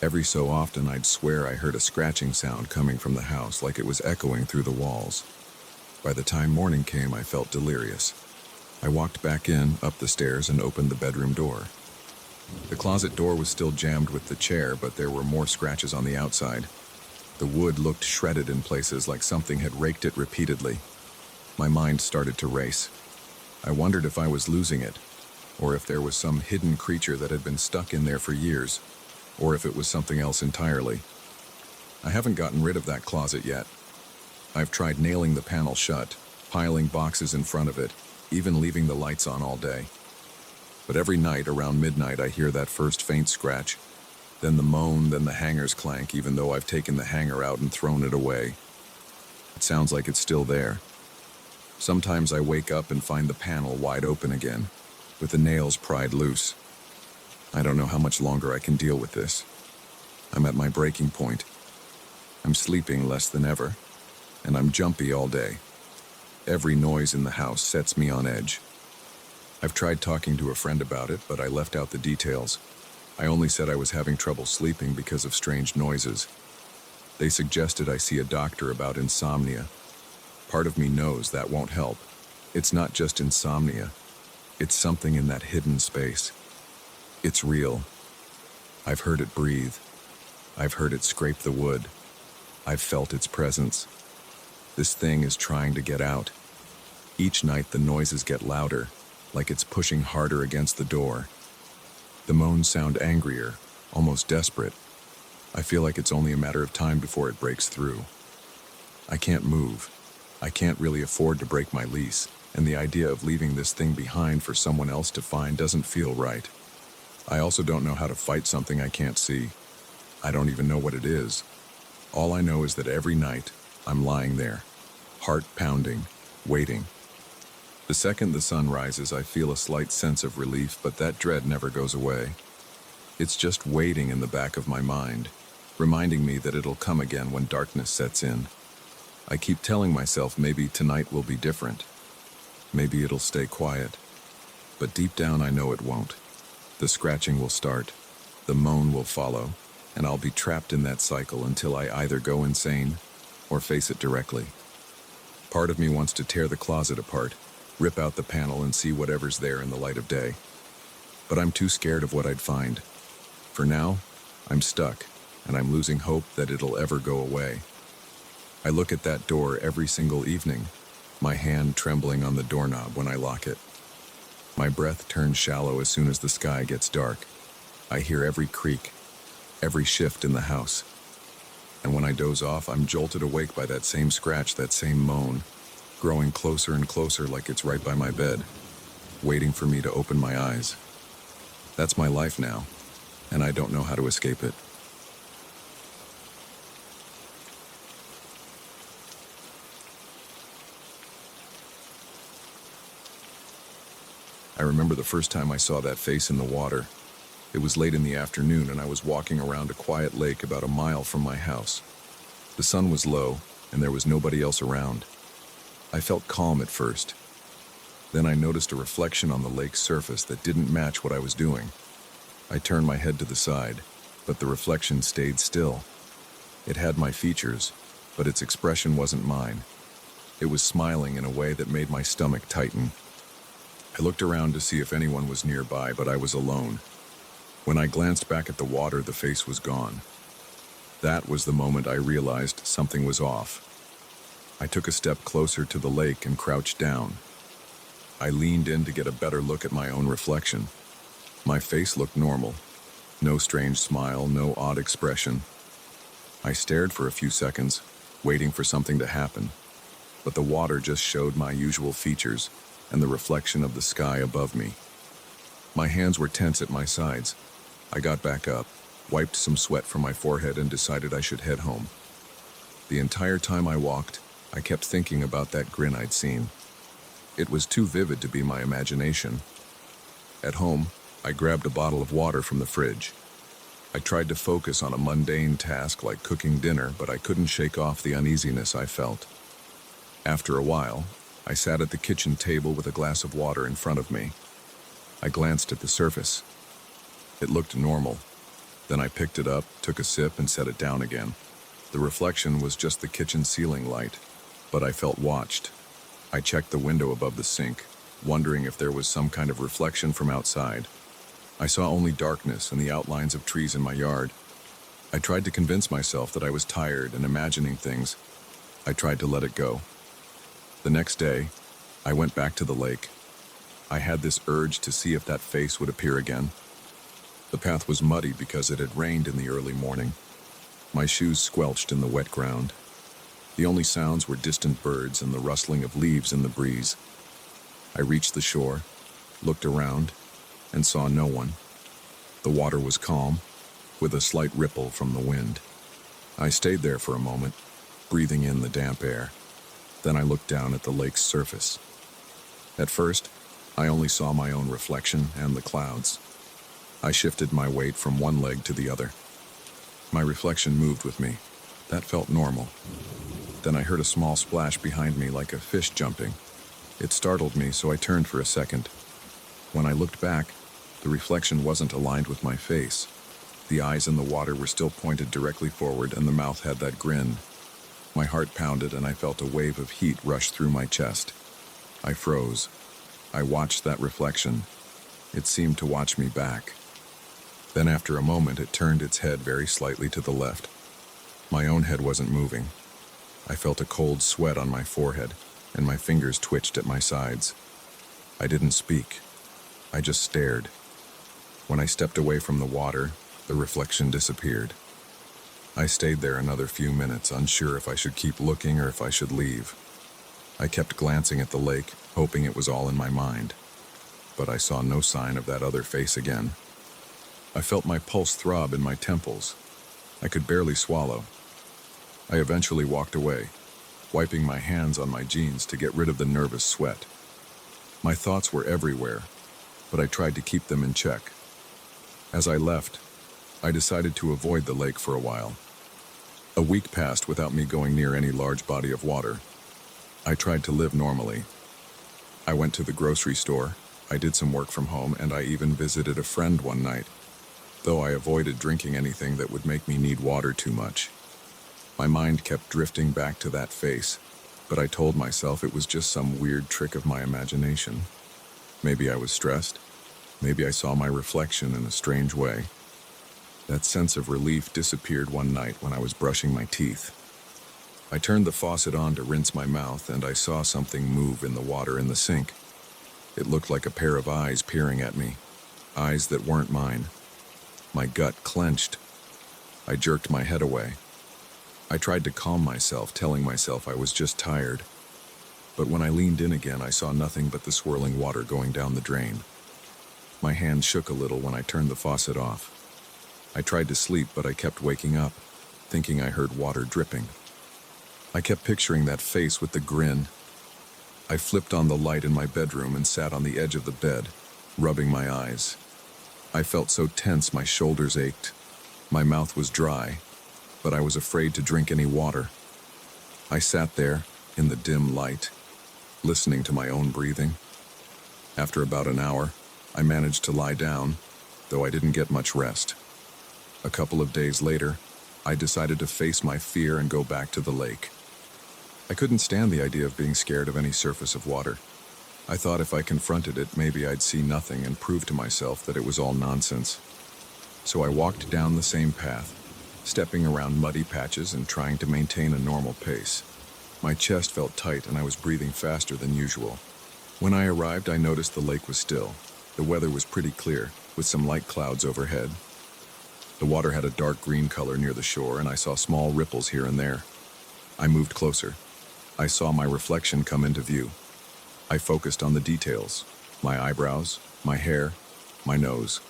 Speaker 1: Every so often, I'd swear I heard a scratching sound coming from the house, like it was echoing through the walls. By the time morning came, I felt delirious. I walked back in, up the stairs, and opened the bedroom door. The closet door was still jammed with the chair, but there were more scratches on the outside. The wood looked shredded in places, like something had raked it repeatedly. My mind started to race. I wondered if I was losing it, or if there was some hidden creature that had been stuck in there for years, or if it was something else entirely. I haven't gotten rid of that closet yet. I've tried nailing the panel shut, piling boxes in front of it, even leaving the lights on all day. But every night around midnight I hear that first faint scratch, then the moan, then the hanger's clank, even though I've taken the hanger out and thrown it away. It sounds like it's still there. Sometimes I wake up and find the panel wide open again, with the nails pried loose. I don't know how much longer I can deal with this. I'm at my breaking point. I'm sleeping less than ever, and I'm jumpy all day. Every noise in the house sets me on edge. I've tried talking to a friend about it, but I left out the details. I only said I was having trouble sleeping because of strange noises. They suggested I see a doctor about insomnia. Part of me knows that won't help. It's not just insomnia. It's something in that hidden space. It's real. I've heard it breathe. I've heard it scrape the wood. I've felt its presence. This thing is trying to get out. Each night the noises get louder, like it's pushing harder against the door. The moans sound angrier, almost desperate. I feel like it's only a matter of time before it breaks through. I can't move. I can't really afford to break my lease, and the idea of leaving this thing behind for someone else to find doesn't feel right. I also don't know how to fight something I can't see. I don't even know what it is. All I know is that every night, I'm lying there, heart pounding, waiting. The second the sun rises, I feel a slight sense of relief, but that dread never goes away. It's just waiting in the back of my mind, reminding me that it'll come again when darkness sets in. I keep telling myself maybe tonight will be different. Maybe it'll stay quiet. But deep down I know it won't. The scratching will start, the moan will follow, and I'll be trapped in that cycle until I either go insane or face it directly. Part of me wants to tear the closet apart, rip out the panel and see whatever's there in the light of day. But I'm too scared of what I'd find. For now, I'm stuck, and I'm losing hope that it'll ever go away. I look at that door every single evening, my hand trembling on the doorknob when I lock it. My breath turns shallow as soon as the sky gets dark. I hear every creak, every shift in the house. And when I doze off, I'm jolted awake by that same scratch, that same moan, growing closer and closer like it's right by my bed, waiting for me to open my eyes. That's my life now, and I don't know how to escape it. I remember the first time I saw that face in the water. It was late in the afternoon, and I was walking around a quiet lake about a mile from my house. The sun was low, and there was nobody else around. I felt calm at first. Then I noticed a reflection on the lake's surface that didn't match what I was doing. I turned my head to the side, but the reflection stayed still. It had my features, but its expression wasn't mine. It was smiling in a way that made my stomach tighten. I looked around to see if anyone was nearby, but I was alone. When I glanced back at the water, the face was gone. That was the moment I realized something was off. I took a step closer to the lake and crouched down. I leaned in to get a better look at my own reflection. My face looked normal. No strange smile, no odd expression. I stared for a few seconds, waiting for something to happen. But the water just showed my usual features and the reflection of the sky above me. My hands were tense at my sides. I got back up, wiped some sweat from my forehead, and decided I should head home. The entire time I walked, I kept thinking about that grin I'd seen. It was too vivid to be my imagination. At home, I grabbed a bottle of water from the fridge. I tried to focus on a mundane task like cooking dinner, but I couldn't shake off the uneasiness I felt. After a while, I sat at the kitchen table with a glass of water in front of me. I glanced at the surface. It looked normal. Then I picked it up, took a sip, and set it down again. The reflection was just the kitchen ceiling light, but I felt watched. I checked the window above the sink, wondering if there was some kind of reflection from outside. I saw only darkness and the outlines of trees in my yard. I tried to convince myself that I was tired and imagining things. I tried to let it go. The next day, I went back to the lake. I had this urge to see if that face would appear again. The path was muddy because it had rained in the early morning. My shoes squelched in the wet ground. The only sounds were distant birds and the rustling of leaves in the breeze. I reached the shore, looked around, and saw no one. The water was calm, with a slight ripple from the wind. I stayed there for a moment, breathing in the damp air. Then I looked down at the lake's surface. At first, I only saw my own reflection and the clouds. I shifted my weight from one leg to the other. My reflection moved with me. That felt normal. Then I heard a small splash behind me like a fish jumping. It startled me, so I turned for a second. When I looked back, the reflection wasn't aligned with my face. The eyes in the water were still pointed directly forward, and the mouth had that grin. My heart pounded, and I felt a wave of heat rush through my chest. I froze. I watched that reflection. It seemed to watch me back. Then after a moment, it turned its head very slightly to the left. My own head wasn't moving. I felt a cold sweat on my forehead, and my fingers twitched at my sides. I didn't speak. I just stared. When I stepped away from the water, the reflection disappeared. I stayed there another few minutes, unsure if I should keep looking or if I should leave. I kept glancing at the lake, hoping it was all in my mind. But I saw no sign of that other face again. I felt my pulse throb in my temples. I could barely swallow. I eventually walked away, wiping my hands on my jeans to get rid of the nervous sweat. My thoughts were everywhere, but I tried to keep them in check. As I left, I decided to avoid the lake for a while. A week passed without me going near any large body of water. I tried to live normally. I went to the grocery store, I did some work from home, and I even visited a friend one night, though I avoided drinking anything that would make me need water too much. My mind kept drifting back to that face, but I told myself it was just some weird trick of my imagination. Maybe I was stressed. Maybe I saw my reflection in a strange way. That sense of relief disappeared one night when I was brushing my teeth. I turned the faucet on to rinse my mouth, and I saw something move in the water in the sink. It looked like a pair of eyes peering at me, eyes that weren't mine. My gut clenched. I jerked my head away. I tried to calm myself, telling myself I was just tired. But when I leaned in again, I saw nothing but the swirling water going down the drain. My hand shook a little when I turned the faucet off. I tried to sleep, but I kept waking up, thinking I heard water dripping. I kept picturing that face with the grin. I flipped on the light in my bedroom and sat on the edge of the bed, rubbing my eyes. I felt so tense my shoulders ached. My mouth was dry, but I was afraid to drink any water. I sat there, in the dim light, listening to my own breathing. After about an hour, I managed to lie down, though I didn't get much rest. A couple of days later, I decided to face my fear and go back to the lake. I couldn't stand the idea of being scared of any surface of water. I thought if I confronted it, maybe I'd see nothing and prove to myself that it was all nonsense. So I walked down the same path, stepping around muddy patches and trying to maintain a normal pace. My chest felt tight and I was breathing faster than usual. When I arrived, I noticed the lake was still. The weather was pretty clear, with some light clouds overhead. The water had a dark green color near the shore, and I saw small ripples here and there. I moved closer. I saw my reflection come into view. I focused on the details: my eyebrows, my hair, my nose.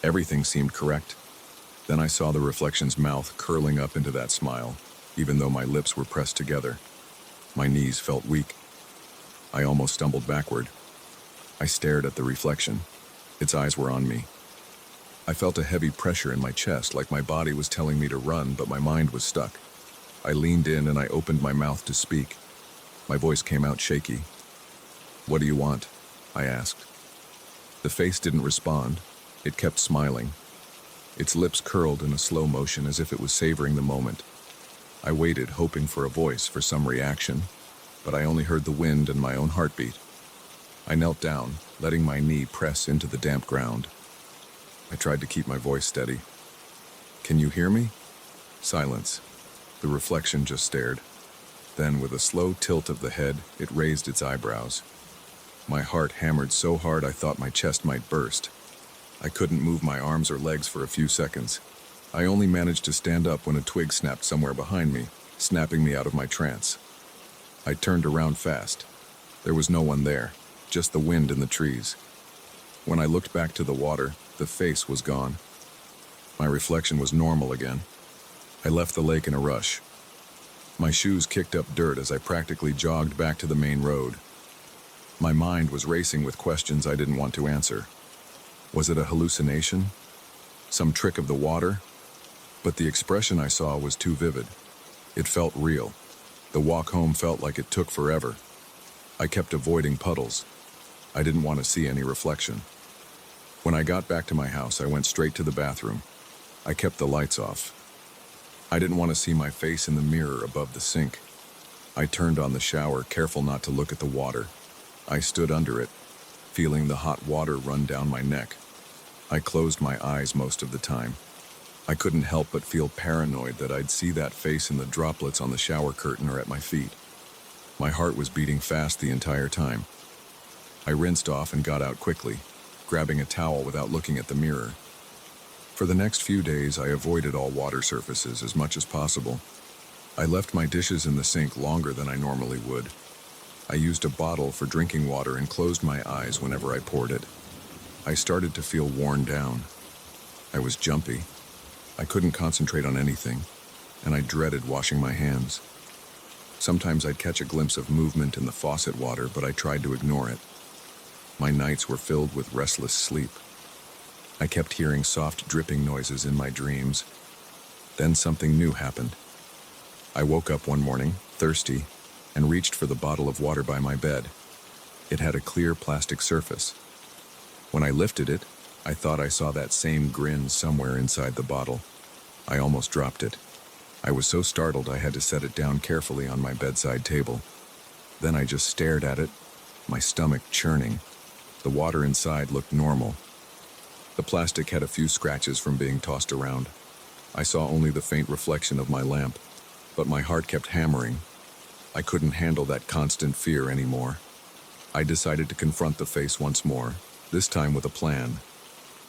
Speaker 1: Everything seemed correct. Then I saw the reflection's mouth curling up into that smile, even though my lips were pressed together. My knees felt weak. I almost stumbled backward. I stared at the reflection. Its eyes were on me. I felt a heavy pressure in my chest, like my body was telling me to run, but my mind was stuck. I leaned in and I opened my mouth to speak. My voice came out shaky. "What do you want?" I asked. The face didn't respond. It kept smiling. Its lips curled in a slow motion as if it was savoring the moment. I waited, hoping for a voice, for some reaction, but I only heard the wind and my own heartbeat. I knelt down, letting my knee press into the damp ground. I tried to keep my voice steady. "Can you hear me?" Silence. The reflection just stared. Then, with a slow tilt of the head, it raised its eyebrows. My heart hammered so hard I thought my chest might burst. I couldn't move my arms or legs for a few seconds. I only managed to stand up when a twig snapped somewhere behind me, snapping me out of my trance. I turned around fast. There was no one there, just the wind and the trees. When I looked back to the water, the face was gone. My reflection was normal again. I left the lake in a rush. My shoes kicked up dirt as I practically jogged back to the main road. My mind was racing with questions I didn't want to answer. Was it a hallucination? Some trick of the water? But the expression I saw was too vivid. It felt real. The walk home felt like it took forever. I kept avoiding puddles. I didn't want to see any reflection. When I got back to my house, I went straight to the bathroom. I kept the lights off. I didn't want to see my face in the mirror above the sink. I turned on the shower, careful not to look at the water. I stood under it, feeling the hot water run down my neck. I closed my eyes most of the time. I couldn't help but feel paranoid that I'd see that face in the droplets on the shower curtain or at my feet. My heart was beating fast the entire time. I rinsed off and got out quickly, grabbing a towel without looking at the mirror. For the next few days, I avoided all water surfaces as much as possible. I left my dishes in the sink longer than I normally would. I used a bottle for drinking water and closed my eyes whenever I poured it. I started to feel worn down. I was jumpy. I couldn't concentrate on anything, and I dreaded washing my hands. Sometimes I'd catch a glimpse of movement in the faucet water, but I tried to ignore it. My nights were filled with restless sleep. I kept hearing soft dripping noises in my dreams. Then something new happened. I woke up one morning, thirsty, and reached for the bottle of water by my bed. It had a clear plastic surface. When I lifted it, I thought I saw that same grin somewhere inside the bottle. I almost dropped it. I was so startled I had to set it down carefully on my bedside table. Then I just stared at it, my stomach churning. The water inside looked normal. The plastic had a few scratches from being tossed around. I saw only the faint reflection of my lamp, but my heart kept hammering. I couldn't handle that constant fear anymore. I decided to confront the face once more, this time with a plan.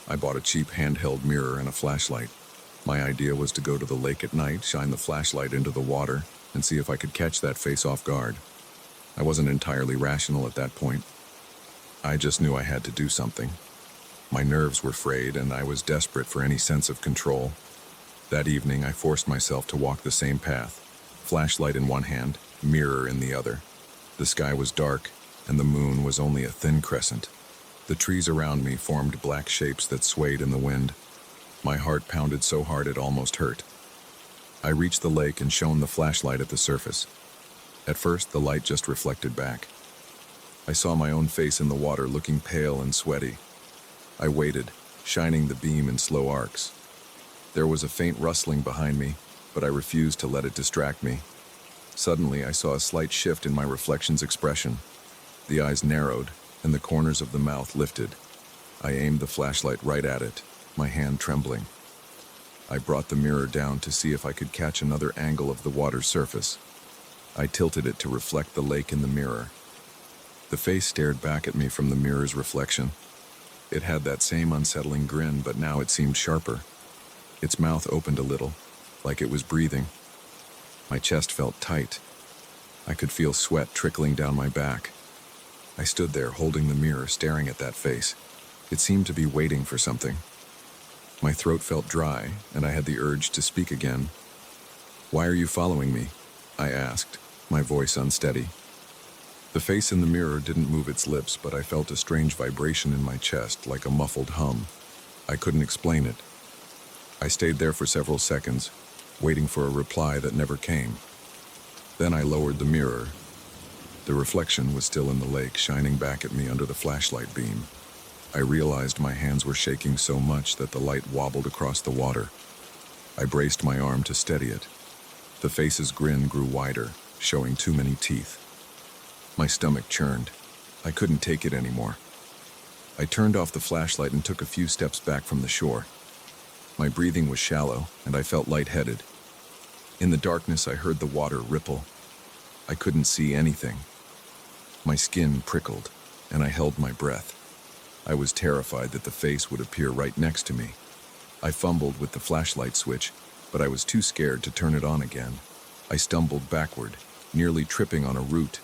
Speaker 1: I bought a cheap handheld mirror and a flashlight. My idea was to go to the lake at night, shine the flashlight into the water, and see if I could catch that face off guard. I wasn't entirely rational at that point. I just knew I had to do something. My nerves were frayed, and I was desperate for any sense of control. That evening, I forced myself to walk the same path, flashlight in one hand, mirror in the other. The sky was dark, and the moon was only a thin crescent. The trees around me formed black shapes that swayed in the wind. My heart pounded so hard it almost hurt. I reached the lake and shone the flashlight at the surface. At first, the light just reflected back. I saw my own face in the water, looking pale and sweaty. I waited, shining the beam in slow arcs. There was a faint rustling behind me, but I refused to let it distract me. Suddenly, I saw a slight shift in my reflection's expression. The eyes narrowed, and the corners of the mouth lifted. I aimed the flashlight right at it. my hand trembling. I brought the mirror down to see if I could catch another angle of the water's surface. I tilted it to reflect the lake in the mirror. The face stared back at me from the mirror's reflection. It had that same unsettling grin, but now it seemed sharper. Its mouth opened a little, like it was breathing. My chest felt tight. I could feel sweat trickling down my back. I stood there holding the mirror, staring at that face. It seemed to be waiting for something. My throat felt dry, and I had the urge to speak again. "Why are you following me?" I asked, my voice unsteady. The face in the mirror didn't move its lips, but I felt a strange vibration in my chest, like a muffled hum. I couldn't explain it. I stayed there for several seconds, waiting for a reply that never came. Then I lowered the mirror. The reflection was still in the lake, shining back at me under the flashlight beam. I realized my hands were shaking so much that the light wobbled across the water. I braced my arm to steady it. The face's grin grew wider, showing too many teeth. My stomach churned. I couldn't take it anymore. I turned off the flashlight and took a few steps back from the shore. My breathing was shallow, and I felt lightheaded. In the darkness, I heard the water ripple. I couldn't see anything. My skin prickled, and I held my breath. I was terrified that the face would appear right next to me. I fumbled with the flashlight switch, but I was too scared to turn it on again. I stumbled backward, nearly tripping on a root.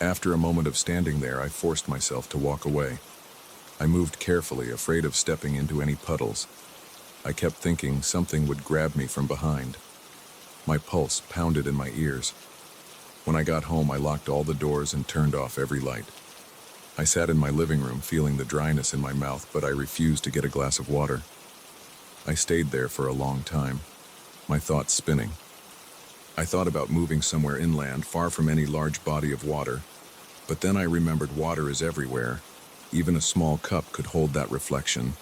Speaker 1: After a moment of standing there, I forced myself to walk away. I moved carefully, afraid of stepping into any puddles. I kept thinking something would grab me from behind. My pulse pounded in my ears. When I got home, I locked all the doors and turned off every light. I sat in my living room, feeling the dryness in my mouth, but I refused to get a glass of water. I stayed there for a long time, my thoughts spinning. I thought about moving somewhere inland, far from any large body of water, but then I remembered water is everywhere. Even a small cup could hold that reflection.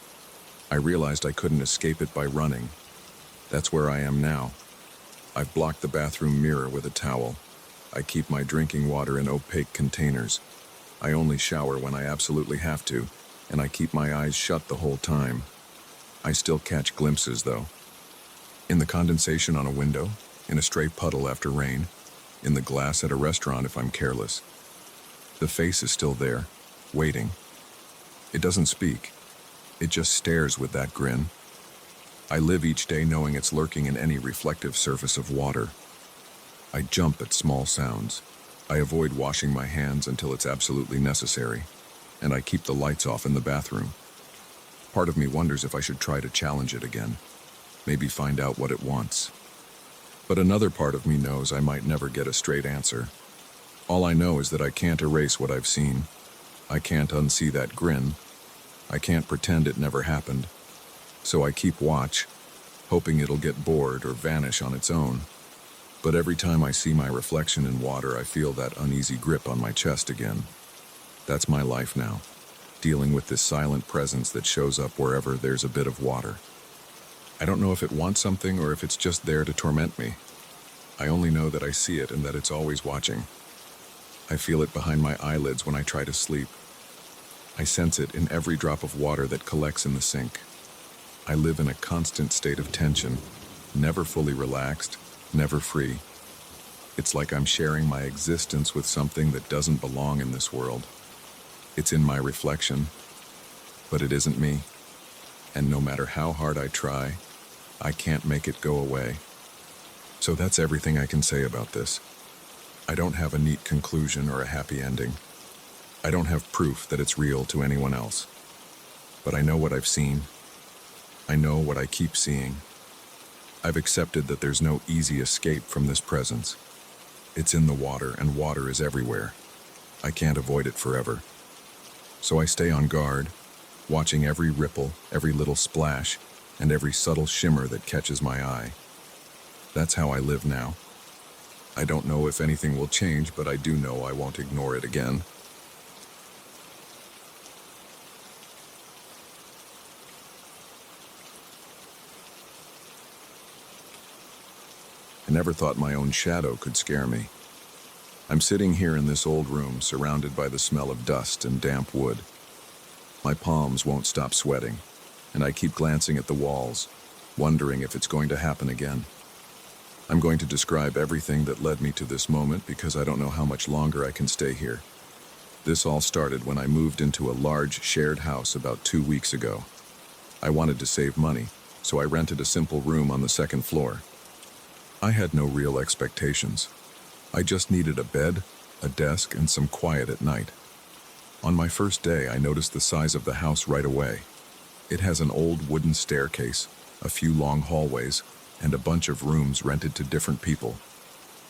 Speaker 1: I realized I couldn't escape it by running. That's where I am now. I've blocked the bathroom mirror with a towel. I keep my drinking water in opaque containers. I only shower when I absolutely have to, and I keep my eyes shut the whole time. I still catch glimpses, though. In the condensation on a window, in a stray puddle after rain, in the glass at a restaurant if I'm careless. The face is still there, waiting. It doesn't speak. It just stares with that grin. I live each day knowing it's lurking in any reflective surface of water. I jump at small sounds. I avoid washing my hands until it's absolutely necessary, and I keep the lights off in the bathroom. Part of me wonders if I should try to challenge it again, maybe find out what it wants. But another part of me knows I might never get a straight answer. All I know is that I can't erase what I've seen. I can't unsee that grin. I can't pretend it never happened. So I keep watch, hoping it'll get bored or vanish on its own. But every time I see my reflection in water, I feel that uneasy grip on my chest again. That's my life now, dealing with this silent presence that shows up wherever there's a bit of water. I don't know if it wants something or if it's just there to torment me. I only know that I see it and that it's always watching. I feel it behind my eyelids when I try to sleep. I sense it in every drop of water that collects in the sink. I live in a constant state of tension, never fully relaxed, never free. It's like I'm sharing my existence with something that doesn't belong in this world. It's in my reflection, but it isn't me. And no matter how hard I try, I can't make it go away. So that's everything I can say about this. I don't have a neat conclusion or a happy ending. I don't have proof that it's real to anyone else. But I know what I've seen. I know what I keep seeing. I've accepted that there's no easy escape from this presence. It's in the water, and water is everywhere. I can't avoid it forever. So I stay on guard, watching every ripple, every little splash, and every subtle shimmer that catches my eye. That's how I live now. I don't know if anything will change, but I do know I won't ignore it again. I never thought my own shadow could scare me. I'm sitting here in this old room, surrounded by the smell of dust and damp wood. My palms won't stop sweating. and I keep glancing at the walls, wondering if it's going to happen again. I'm going to describe everything that led me to this moment because I don't know how much longer I can stay here. This all started when I moved into a large shared house about 2 weeks ago. I wanted to save money, so I rented a simple room on the second floor. I had no real expectations. I just needed a bed, a desk, and some quiet at night. On my first day, I noticed the size of the house right away. It has an old wooden staircase, a few long hallways, and a bunch of rooms rented to different people.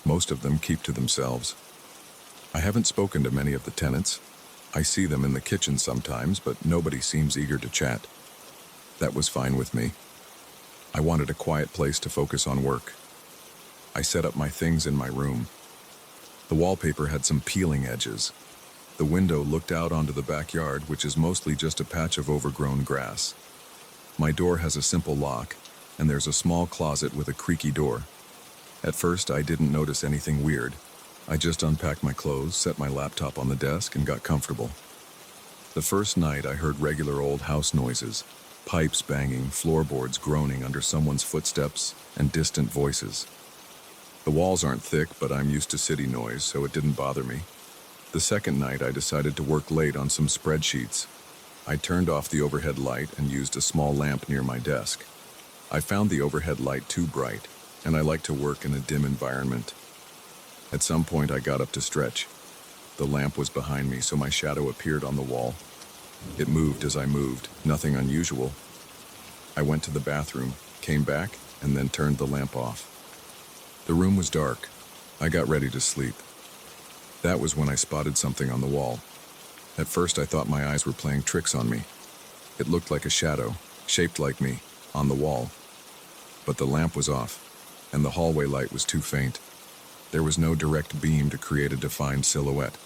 Speaker 1: Most of them keep to themselves. I haven't spoken to many of the tenants. I see them in the kitchen sometimes, but nobody seems eager to chat. That was fine with me. I wanted a quiet place to focus on work. I set up my things in my room. The wallpaper had some peeling edges. The window looked out onto the backyard, which is mostly just a patch of overgrown grass. My door has a simple lock, and there's a small closet with a creaky door. At first, I didn't notice anything weird. I just unpacked my clothes, set my laptop on the desk, and got comfortable. The first night, I heard regular old house noises, pipes banging, floorboards groaning under someone's footsteps, and distant voices. The walls aren't thick, but I'm used to city noise, so it didn't bother me. The second night, I decided to work late on some spreadsheets. I turned off the overhead light and used a small lamp near my desk. I found the overhead light too bright, and I like to work in a dim environment. At some point, I got up to stretch. The lamp was behind me, so my shadow appeared on the wall. It moved as I moved, nothing unusual. I went to the bathroom, came back, and then turned the lamp off. The room was dark. I got ready to sleep. That was when I spotted something on the wall. At first, I thought my eyes were playing tricks on me. It looked like a shadow, shaped like me, on the wall. But the lamp was off, and the hallway light was too faint. There was no direct beam to create a defined silhouette.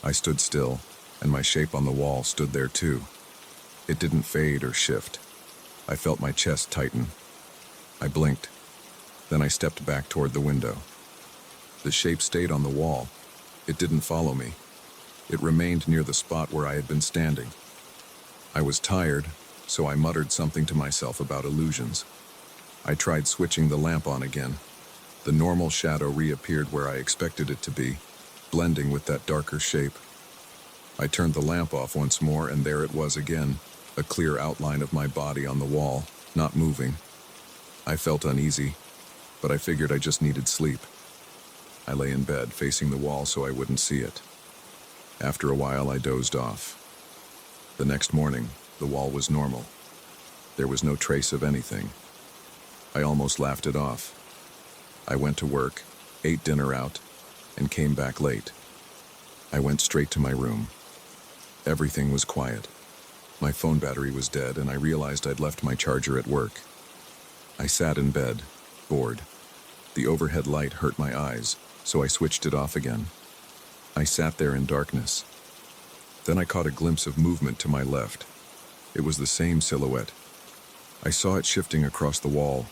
Speaker 1: I stood still, and my shape on the wall stood there too. It didn't fade or shift. I felt my chest tighten. I blinked. Then I stepped back toward the window. The shape stayed on the wall. It didn't follow me. It remained near the spot where I had been standing. I was tired, so I muttered something to myself about illusions. I tried switching the lamp on again. The normal shadow reappeared where I expected it to be, blending with that darker shape. I turned the lamp off once more, and there it was again, a clear outline of my body on the wall, not moving. I felt uneasy, but I figured I just needed sleep. I lay in bed, facing the wall so I wouldn't see it. After a while, I dozed off. The next morning, the wall was normal. There was no trace of anything. I almost laughed it off. I went to work, ate dinner out, and came back late. I went straight to my room. Everything was quiet. My phone battery was dead, and I realized I'd left my charger at work. I sat in bed, bored. The overhead light hurt my eyes, so I switched it off again. I sat there in darkness. Then I caught a glimpse of movement to my left. It was the same silhouette. I saw it shifting across the wall.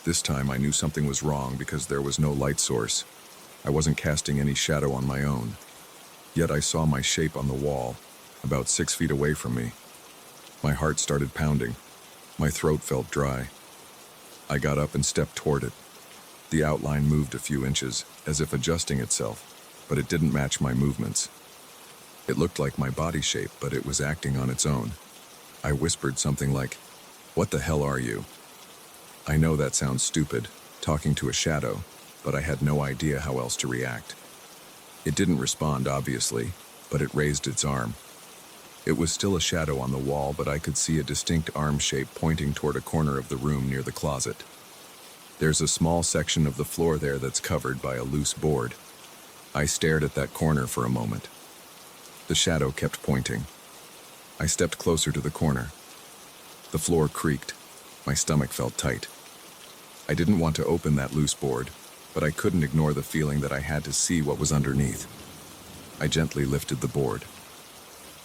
Speaker 1: This time I knew something was wrong because there was no light source. I wasn't casting any shadow on my own. Yet I saw my shape on the wall, about 6 feet away from me. My heart started pounding. My throat felt dry. I got up and stepped toward it. The outline moved a few inches, as if adjusting itself, but it didn't match my movements. It looked like my body shape, but it was acting on its own. I whispered something like, "What the hell are you?" I know that sounds stupid, talking to a shadow, but I had no idea how else to react. It didn't respond, obviously, but it raised its arm. It was still a shadow on the wall, but I could see a distinct arm shape pointing toward a corner of the room near the closet. There's a small section of the floor there that's covered by a loose board. I stared at that corner for a moment. The shadow kept pointing. I stepped closer to the corner. The floor creaked. My stomach felt tight. I didn't want to open that loose board, but I couldn't ignore the feeling that I had to see what was underneath. I gently lifted the board.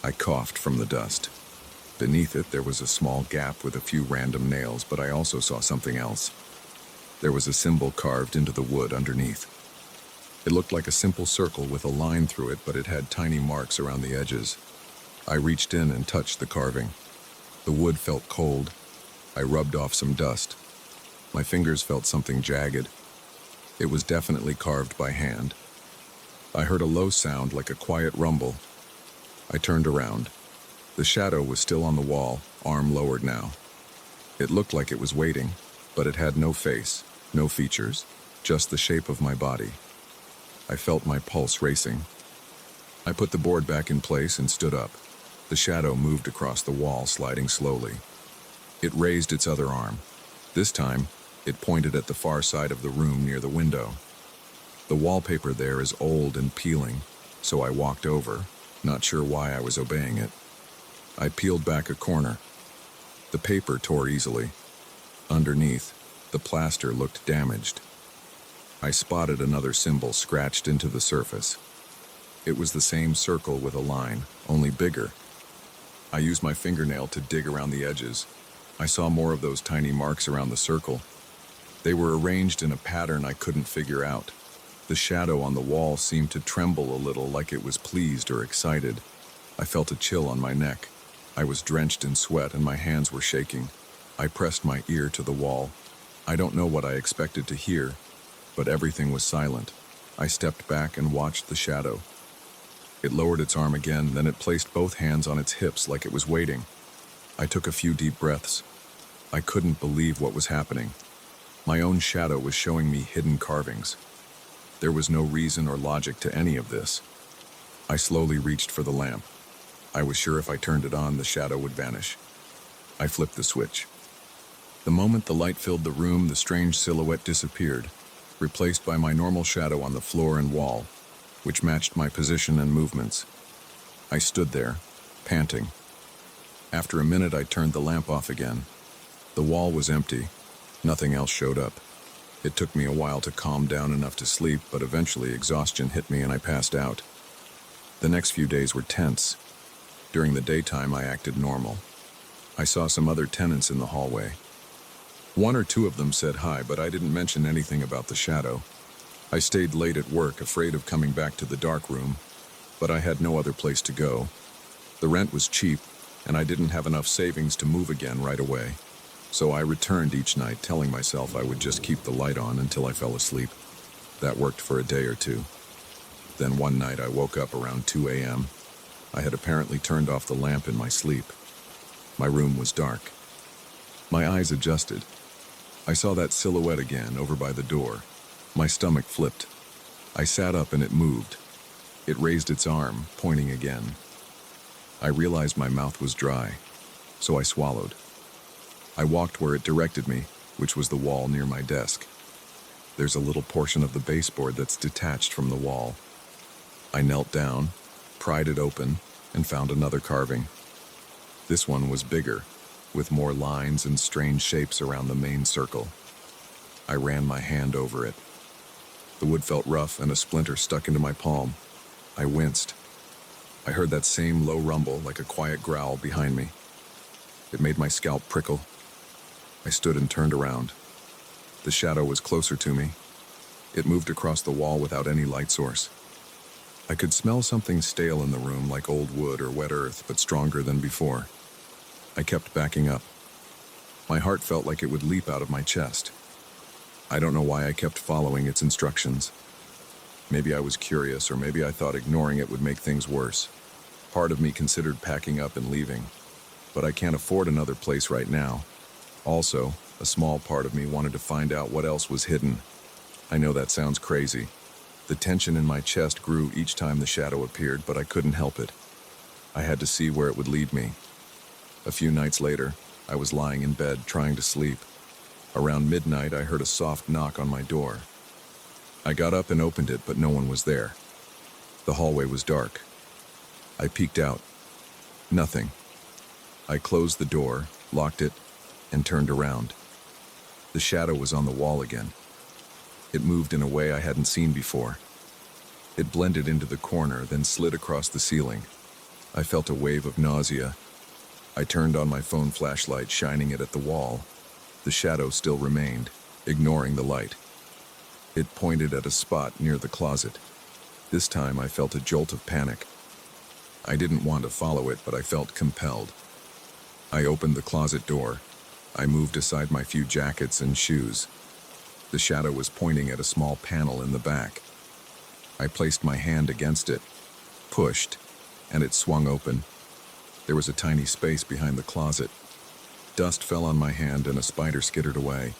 Speaker 1: I coughed from the dust. Beneath it, there was a small gap with a few random nails, but I also saw something else. There was a symbol carved into the wood underneath. It looked like a simple circle with a line through it, but it had tiny marks around the edges. I reached in and touched the carving. The wood felt cold. I rubbed off some dust. My fingers felt something jagged. It was definitely carved by hand. I heard a low sound like a quiet rumble. I turned around. The shadow was still on the wall, arm lowered now. It looked like it was waiting, but it had no face, no features, just the shape of my body. I felt my pulse racing. I put the board back in place and stood up. The shadow moved across the wall, sliding slowly. It raised its other arm. This time, it pointed at the far side of the room near the window. The wallpaper there is old and peeling, so I walked over, not sure why I was obeying it. I peeled back a corner. The paper tore easily. Underneath, the plaster looked damaged. I spotted another symbol scratched into the surface. It was the same circle with a line, only bigger. I used my fingernail to dig around the edges. I saw more of those tiny marks around the circle. They were arranged in a pattern I couldn't figure out. The shadow on the wall seemed to tremble a little, like it was pleased or excited. I felt a chill on my neck. I was drenched in sweat and my hands were shaking. I pressed my ear to the wall. I don't know what I expected to hear, but everything was silent. I stepped back and watched the shadow. It lowered its arm again, then it placed both hands on its hips like it was waiting. I took a few deep breaths. I couldn't believe what was happening. My own shadow was showing me hidden carvings. There was no reason or logic to any of this. I slowly reached for the lamp. I was sure if I turned it on, the shadow would vanish. I flipped the switch. The moment the light filled the room, the strange silhouette disappeared, replaced by my normal shadow on the floor and wall, which matched my position and movements. I stood there, panting. After a minute, I turned the lamp off again. The wall was empty. Nothing else showed up. It took me a while to calm down enough to sleep, but eventually exhaustion hit me and I passed out. The next few days were tense. During the daytime, I acted normal. I saw some other tenants in the hallway. One or two of them said hi, but I didn't mention anything about the shadow. I stayed late at work, afraid of coming back to the dark room, but I had no other place to go. The rent was cheap, and I didn't have enough savings to move again right away. So I returned each night, telling myself I would just keep the light on until I fell asleep. That worked for a day or two. Then one night I woke up around 2 a.m. I had apparently turned off the lamp in my sleep. My room was dark. My eyes adjusted. I saw that silhouette again over by the door. My stomach flipped. I sat up and it moved. It raised its arm, pointing again. I realized my mouth was dry, so I swallowed. I walked where it directed me, which was the wall near my desk. There's a little portion of the baseboard that's detached from the wall. I knelt down, pried it open, and found another carving. This one was bigger, with more lines and strange shapes around the main circle. I ran my hand over it. The wood felt rough and a splinter stuck into my palm. I winced. I heard that same low rumble, like a quiet growl, behind me. It made my scalp prickle. I stood and turned around. The shadow was closer to me. It moved across the wall without any light source. I could smell something stale in the room, like old wood or wet earth, but stronger than before. I kept backing up. My heart felt like it would leap out of my chest. I don't know why I kept following its instructions. Maybe I was curious, or maybe I thought ignoring it would make things worse. Part of me considered packing up and leaving, but I can't afford another place right now. Also, a small part of me wanted to find out what else was hidden. I know that sounds crazy. The tension in my chest grew each time the shadow appeared, but I couldn't help it. I had to see where it would lead me. A few nights later, I was lying in bed trying to sleep. Around midnight, I heard a soft knock on my door. I got up and opened it, but no one was there. The hallway was dark. I peeked out. Nothing. I closed the door, locked it, and turned around. The shadow was on the wall again. It moved in a way I hadn't seen before. It blended into the corner, then slid across the ceiling. I felt a wave of nausea. I turned on my phone flashlight, shining it at the wall. The shadow still remained, ignoring the light. It pointed at a spot near the closet. This time I felt a jolt of panic. I didn't want to follow it, but I felt compelled. I opened the closet door. I moved aside my few jackets and shoes. The shadow was pointing at a small panel in the back. I placed my hand against it, pushed, and it swung open. There was a tiny space behind the closet. Dust fell on my hand and a spider skittered away.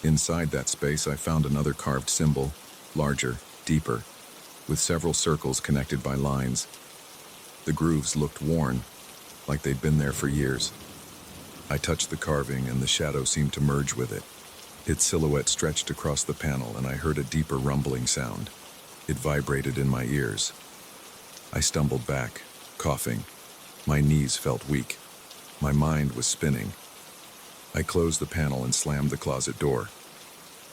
Speaker 1: Inside that space, I found another carved symbol, larger, deeper, with several circles connected by lines. The grooves looked worn, like they'd been there for years. I touched the carving and the shadow seemed to merge with it. Its silhouette stretched across the panel and I heard a deeper rumbling sound. It vibrated in my ears. I stumbled back, coughing. My knees felt weak. My mind was spinning. I closed the panel and slammed the closet door.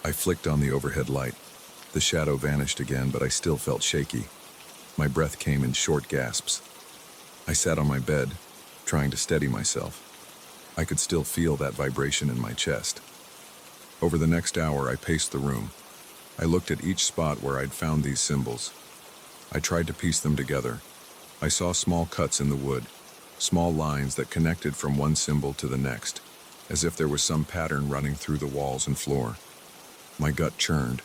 Speaker 1: I flicked on the overhead light. The shadow vanished again, but I still felt shaky. My breath came in short gasps. I sat on my bed, trying to steady myself. I could still feel that vibration in my chest. Over the next hour, I paced the room. I looked at each spot where I'd found these symbols. I tried to piece them together. I saw small cuts in the wood, small lines that connected from one symbol to the next, as if there was some pattern running through the walls and floor. My gut churned.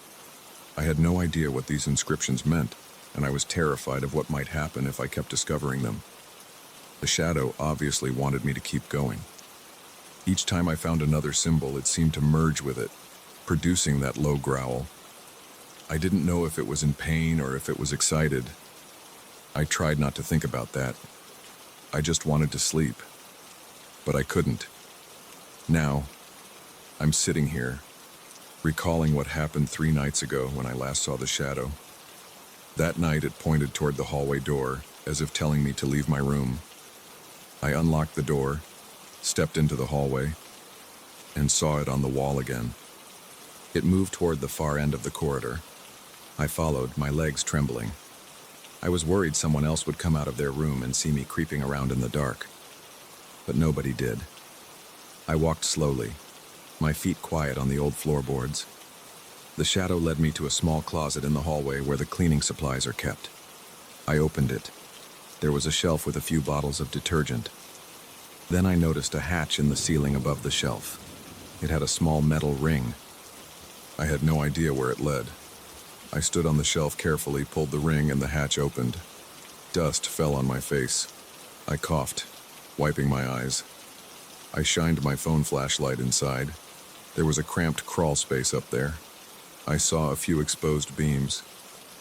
Speaker 1: I had no idea what these inscriptions meant, and I was terrified of what might happen if I kept discovering them. The shadow obviously wanted me to keep going. Each time I found another symbol, it seemed to merge with it, producing that low growl. I didn't know if it was in pain or if it was excited. I tried not to think about that. I just wanted to sleep. But I couldn't. Now, I'm sitting here, recalling what happened 3 nights ago when I last saw the shadow. That night it pointed toward the hallway door, as if telling me to leave my room. I unlocked the door, stepped into the hallway, and saw it on the wall again. It moved toward the far end of the corridor. I followed, my legs trembling. I was worried someone else would come out of their room and see me creeping around in the dark. But nobody did. I walked slowly, my feet quiet on the old floorboards. The shadow led me to a small closet in the hallway where the cleaning supplies are kept. I opened it. There was a shelf with a few bottles of detergent. Then I noticed a hatch in the ceiling above the shelf. It had a small metal ring. I had no idea where it led. I stood on the shelf carefully, pulled the ring, and the hatch opened. Dust fell on my face. I coughed, wiping my eyes. I shined my phone flashlight inside. There was a cramped crawl space up there. I saw a few exposed beams.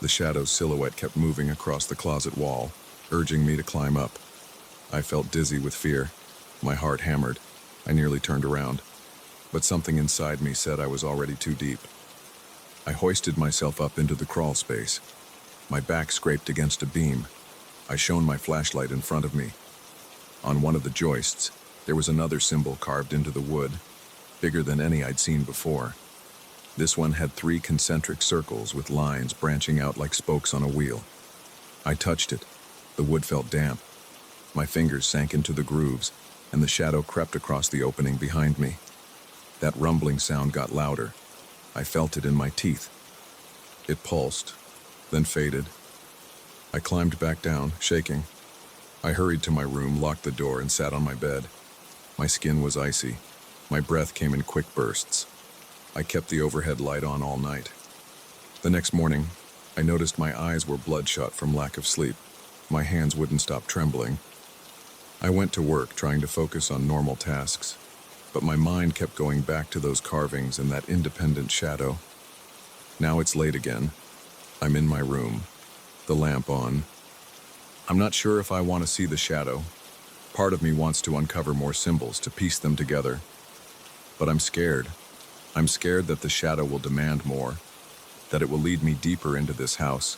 Speaker 1: The shadow's silhouette kept moving across the closet wall, urging me to climb up. I felt dizzy with fear. My heart hammered. I nearly turned around. But something inside me said I was already too deep. I hoisted myself up into the crawl space. My back scraped against a beam. I shone my flashlight in front of me. On one of the joists, there was another symbol carved into the wood, bigger than any I'd seen before. This one had 3 concentric circles with lines branching out like spokes on a wheel. I touched it. The wood felt damp. My fingers sank into the grooves, and the shadow crept across the opening behind me. That rumbling sound got louder. I felt it in my teeth. It pulsed, then faded. I climbed back down, shaking. I hurried to my room, locked the door, and sat on my bed. My skin was icy. My breath came in quick bursts. I kept the overhead light on all night. The next morning, I noticed my eyes were bloodshot from lack of sleep. My hands wouldn't stop trembling. I went to work, trying to focus on normal tasks, but my mind kept going back to those carvings and that independent shadow. Now it's late again. I'm in my room, the lamp on. I'm not sure if I want to see the shadow. Part of me wants to uncover more symbols, to piece them together. But I'm scared. I'm scared that the shadow will demand more, that it will lead me deeper into this house,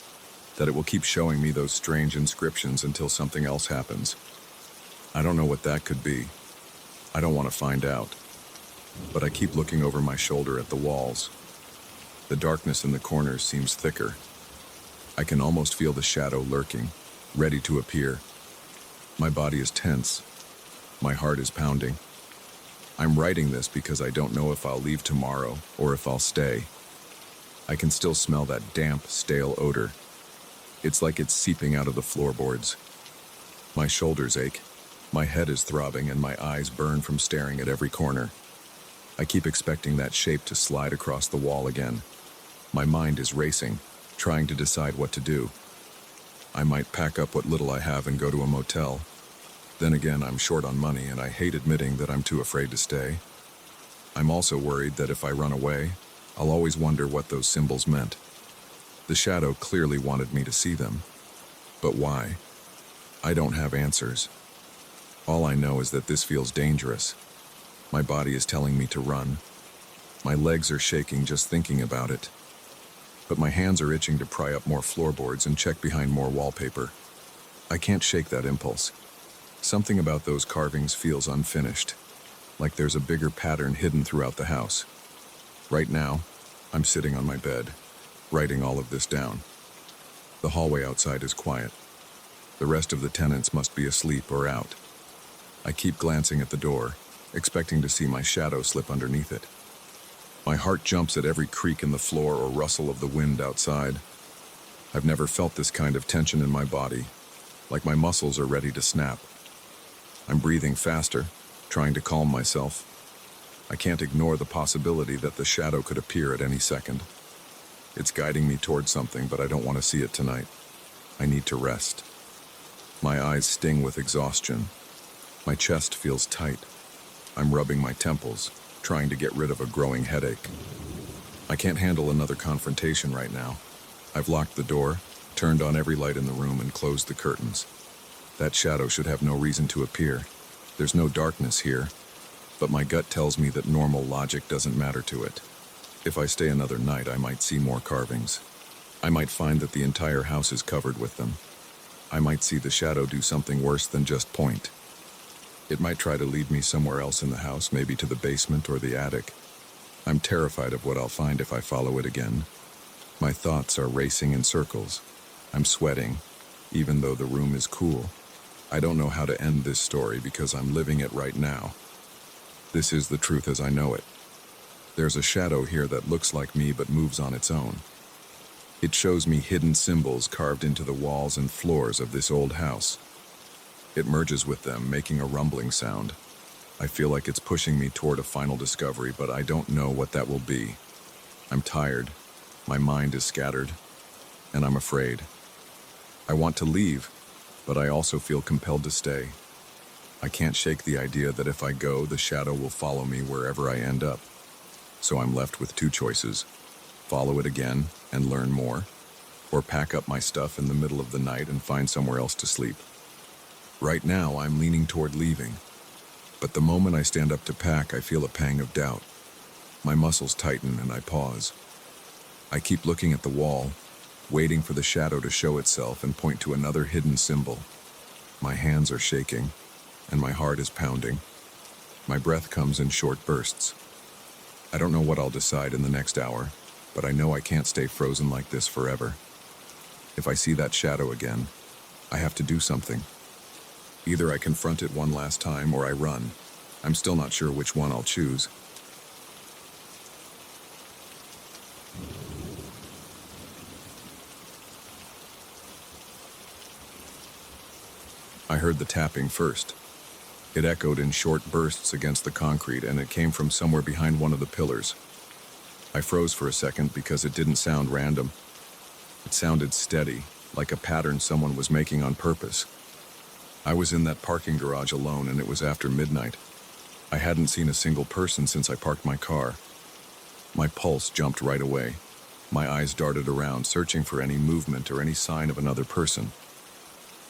Speaker 1: that it will keep showing me those strange inscriptions until something else happens. I don't know what that could be. I don't want to find out. But I keep looking over my shoulder at the walls. The darkness in the corners seems thicker. I can almost feel the shadow lurking, ready to appear. My body is tense. My heart is pounding. I'm writing this because I don't know if I'll leave tomorrow or if I'll stay. I can still smell that damp, stale odor. It's like it's seeping out of the floorboards. My shoulders ache. My head is throbbing and my eyes burn from staring at every corner. I keep expecting that shape to slide across the wall again. My mind is racing, trying to decide what to do. I might pack up what little I have and go to a motel. Then again, I'm short on money and I hate admitting that I'm too afraid to stay. I'm also worried that if I run away, I'll always wonder what those symbols meant. The shadow clearly wanted me to see them. But why? I don't have answers. All I know is that this feels dangerous. My body is telling me to run. My legs are shaking just thinking about it. But my hands are itching to pry up more floorboards and check behind more wallpaper. I can't shake that impulse. Something about those carvings feels unfinished, like there's a bigger pattern hidden throughout the house. Right now, I'm sitting on my bed, writing all of this down. The hallway outside is quiet. The rest of the tenants must be asleep or out. I keep glancing at the door, expecting to see my shadow slip underneath it. My heart jumps at every creak in the floor or rustle of the wind outside. I've never felt this kind of tension in my body, like my muscles are ready to snap. I'm breathing faster, trying to calm myself. I can't ignore the possibility that the shadow could appear at any second. It's guiding me towards something, but I don't want to see it tonight. I need to rest. My eyes sting with exhaustion. My chest feels tight. I'm rubbing my temples, trying to get rid of a growing headache. I can't handle another confrontation right now. I've locked the door, turned on every light in the room, and closed the curtains. That shadow should have no reason to appear. There's no darkness here, but my gut tells me that normal logic doesn't matter to it. If I stay another night, I might see more carvings. I might find that the entire house is covered with them. I might see the shadow do something worse than just point. It might try to lead me somewhere else in the house, maybe to the basement or the attic. I'm terrified of what I'll find if I follow it again. My thoughts are racing in circles. I'm sweating, even though the room is cool. I don't know how to end this story because I'm living it right now. This is the truth as I know it. There's a shadow here that looks like me but moves on its own. It shows me hidden symbols carved into the walls and floors of this old house. It merges with them, making a rumbling sound. I feel like it's pushing me toward a final discovery, but I don't know what that will be. I'm tired, my mind is scattered, and I'm afraid. I want to leave, but I also feel compelled to stay. I can't shake the idea that if I go, the shadow will follow me wherever I end up. So I'm left with two choices: follow it again and learn more, or pack up my stuff in the middle of the night and find somewhere else to sleep. Right now, I'm leaning toward leaving, but the moment I stand up to pack, I feel a pang of doubt. My muscles tighten and I pause. I keep looking at the wall, waiting for the shadow to show itself and point to another hidden symbol. My hands are shaking, and my heart is pounding. My breath comes in short bursts. I don't know what I'll decide in the next hour, but I know I can't stay frozen like this forever. If I see that shadow again, I have to do something. Either I confront it one last time or I run. I'm still not sure which one I'll choose. I heard the tapping first. It echoed in short bursts against the concrete, and it came from somewhere behind one of the pillars. I froze for a second because it didn't sound random. It sounded steady, like a pattern someone was making on purpose. I was in that parking garage alone, and it was after midnight. I hadn't seen a single person since I parked my car. My pulse jumped right away. My eyes darted around, searching for any movement or any sign of another person.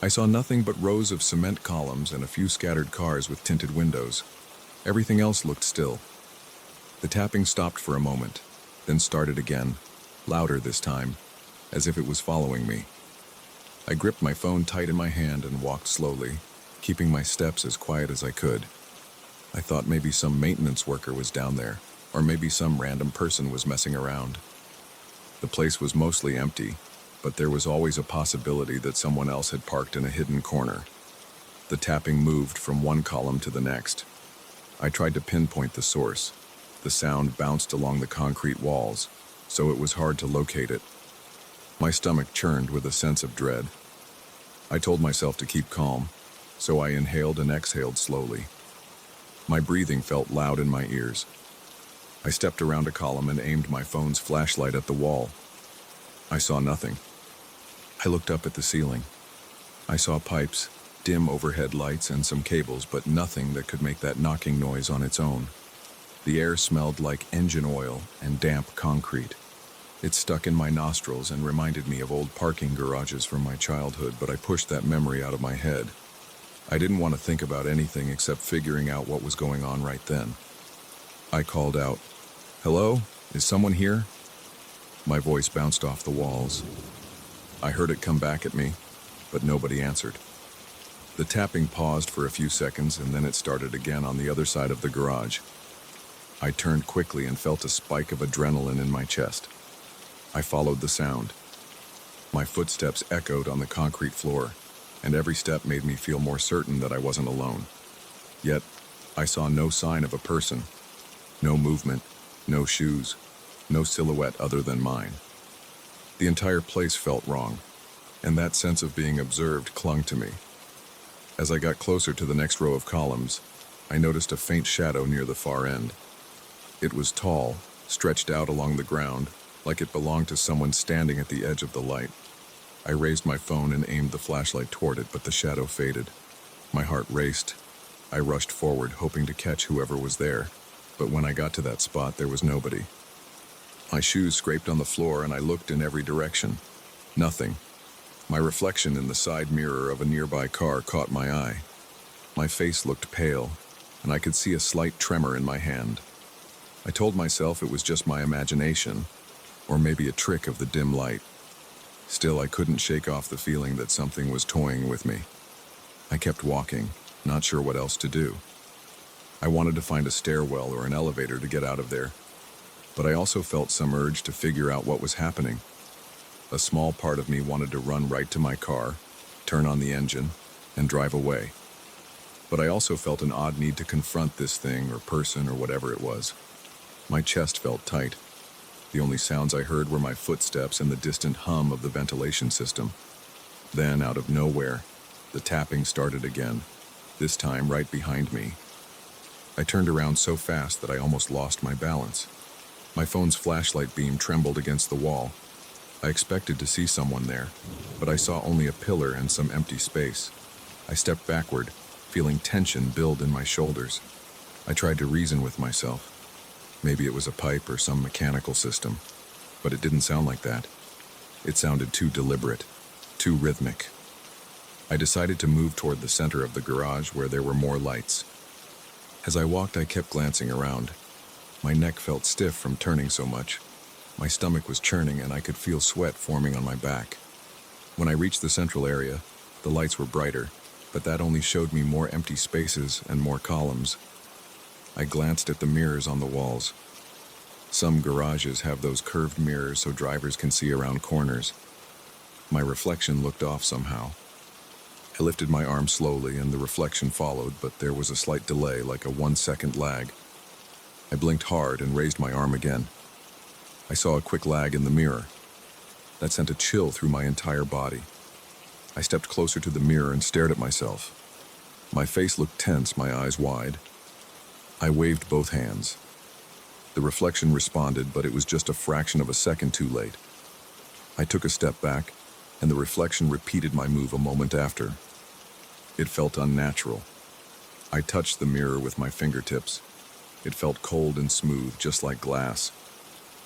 Speaker 1: I saw nothing but rows of cement columns and a few scattered cars with tinted windows. Everything else looked still. The tapping stopped for a moment, then started again, louder this time, as if it was following me. I gripped my phone tight in my hand and walked slowly, keeping my steps as quiet as I could. I thought maybe some maintenance worker was down there, or maybe some random person was messing around. The place was mostly empty, but there was always a possibility that someone else had parked in a hidden corner. The tapping moved from one column to the next. I tried to pinpoint the source. The sound bounced along the concrete walls, so it was hard to locate it. My stomach churned with a sense of dread. I told myself to keep calm, so I inhaled and exhaled slowly. My breathing felt loud in my ears. I stepped around a column and aimed my phone's flashlight at the wall. I saw nothing. I looked up at the ceiling. I saw pipes, dim overhead lights, and some cables, but nothing that could make that knocking noise on its own. The air smelled like engine oil and damp concrete. It stuck in my nostrils and reminded me of old parking garages from my childhood, but I pushed that memory out of my head. I didn't want to think about anything except figuring out what was going on right then. I called out, "Hello? Is someone here?" My voice bounced off the walls. I heard it come back at me, but nobody answered. The tapping paused for a few seconds, and then it started again on the other side of the garage. I turned quickly and felt a spike of adrenaline in my chest. I followed the sound. My footsteps echoed on the concrete floor, and every step made me feel more certain that I wasn't alone. Yet, I saw no sign of a person. No movement, no shoes, no silhouette other than mine. The entire place felt wrong, and that sense of being observed clung to me. As I got closer to the next row of columns, I noticed a faint shadow near the far end. It was tall, stretched out along the ground, like it belonged to someone standing at the edge of the light. I raised my phone and aimed the flashlight toward it, but the shadow faded. My heart raced. I rushed forward, hoping to catch whoever was there, but when I got to that spot, there was nobody. My shoes scraped on the floor, and I looked in every direction. Nothing. My reflection in the side mirror of a nearby car caught my eye. My face looked pale, and I could see a slight tremor in my hand. I told myself it was just my imagination, or maybe a trick of the dim light. Still, I couldn't shake off the feeling that something was toying with me. I kept walking, not sure what else to do. I wanted to find a stairwell or an elevator to get out of there, but I also felt some urge to figure out what was happening. A small part of me wanted to run right to my car, turn on the engine, and drive away. But I also felt an odd need to confront this thing or person or whatever it was. My chest felt tight. The only sounds I heard were my footsteps and the distant hum of the ventilation system. Then, out of nowhere, the tapping started again, this time right behind me. I turned around so fast that I almost lost my balance. My phone's flashlight beam trembled against the wall. I expected to see someone there, but I saw only a pillar and some empty space. I stepped backward, feeling tension build in my shoulders. I tried to reason with myself. Maybe it was a pipe or some mechanical system, but it didn't sound like that. It sounded too deliberate, too rhythmic. I decided to move toward the center of the garage where there were more lights. As I walked, I kept glancing around. My neck felt stiff from turning so much. My stomach was churning and I could feel sweat forming on my back. When I reached the central area, the lights were brighter, but that only showed me more empty spaces and more columns. I glanced at the mirrors on the walls. Some garages have those curved mirrors so drivers can see around corners. My reflection looked off somehow. I lifted my arm slowly and the reflection followed, but there was a slight delay, like a 1-second lag. I blinked hard and raised my arm again. I saw a quick lag in the mirror. That sent a chill through my entire body. I stepped closer to the mirror and stared at myself. My face looked tense, my eyes wide. I waved both hands. The reflection responded, but it was just a fraction of a second too late. I took a step back, and the reflection repeated my move a moment after. It felt unnatural. I touched the mirror with my fingertips. It felt cold and smooth, just like glass.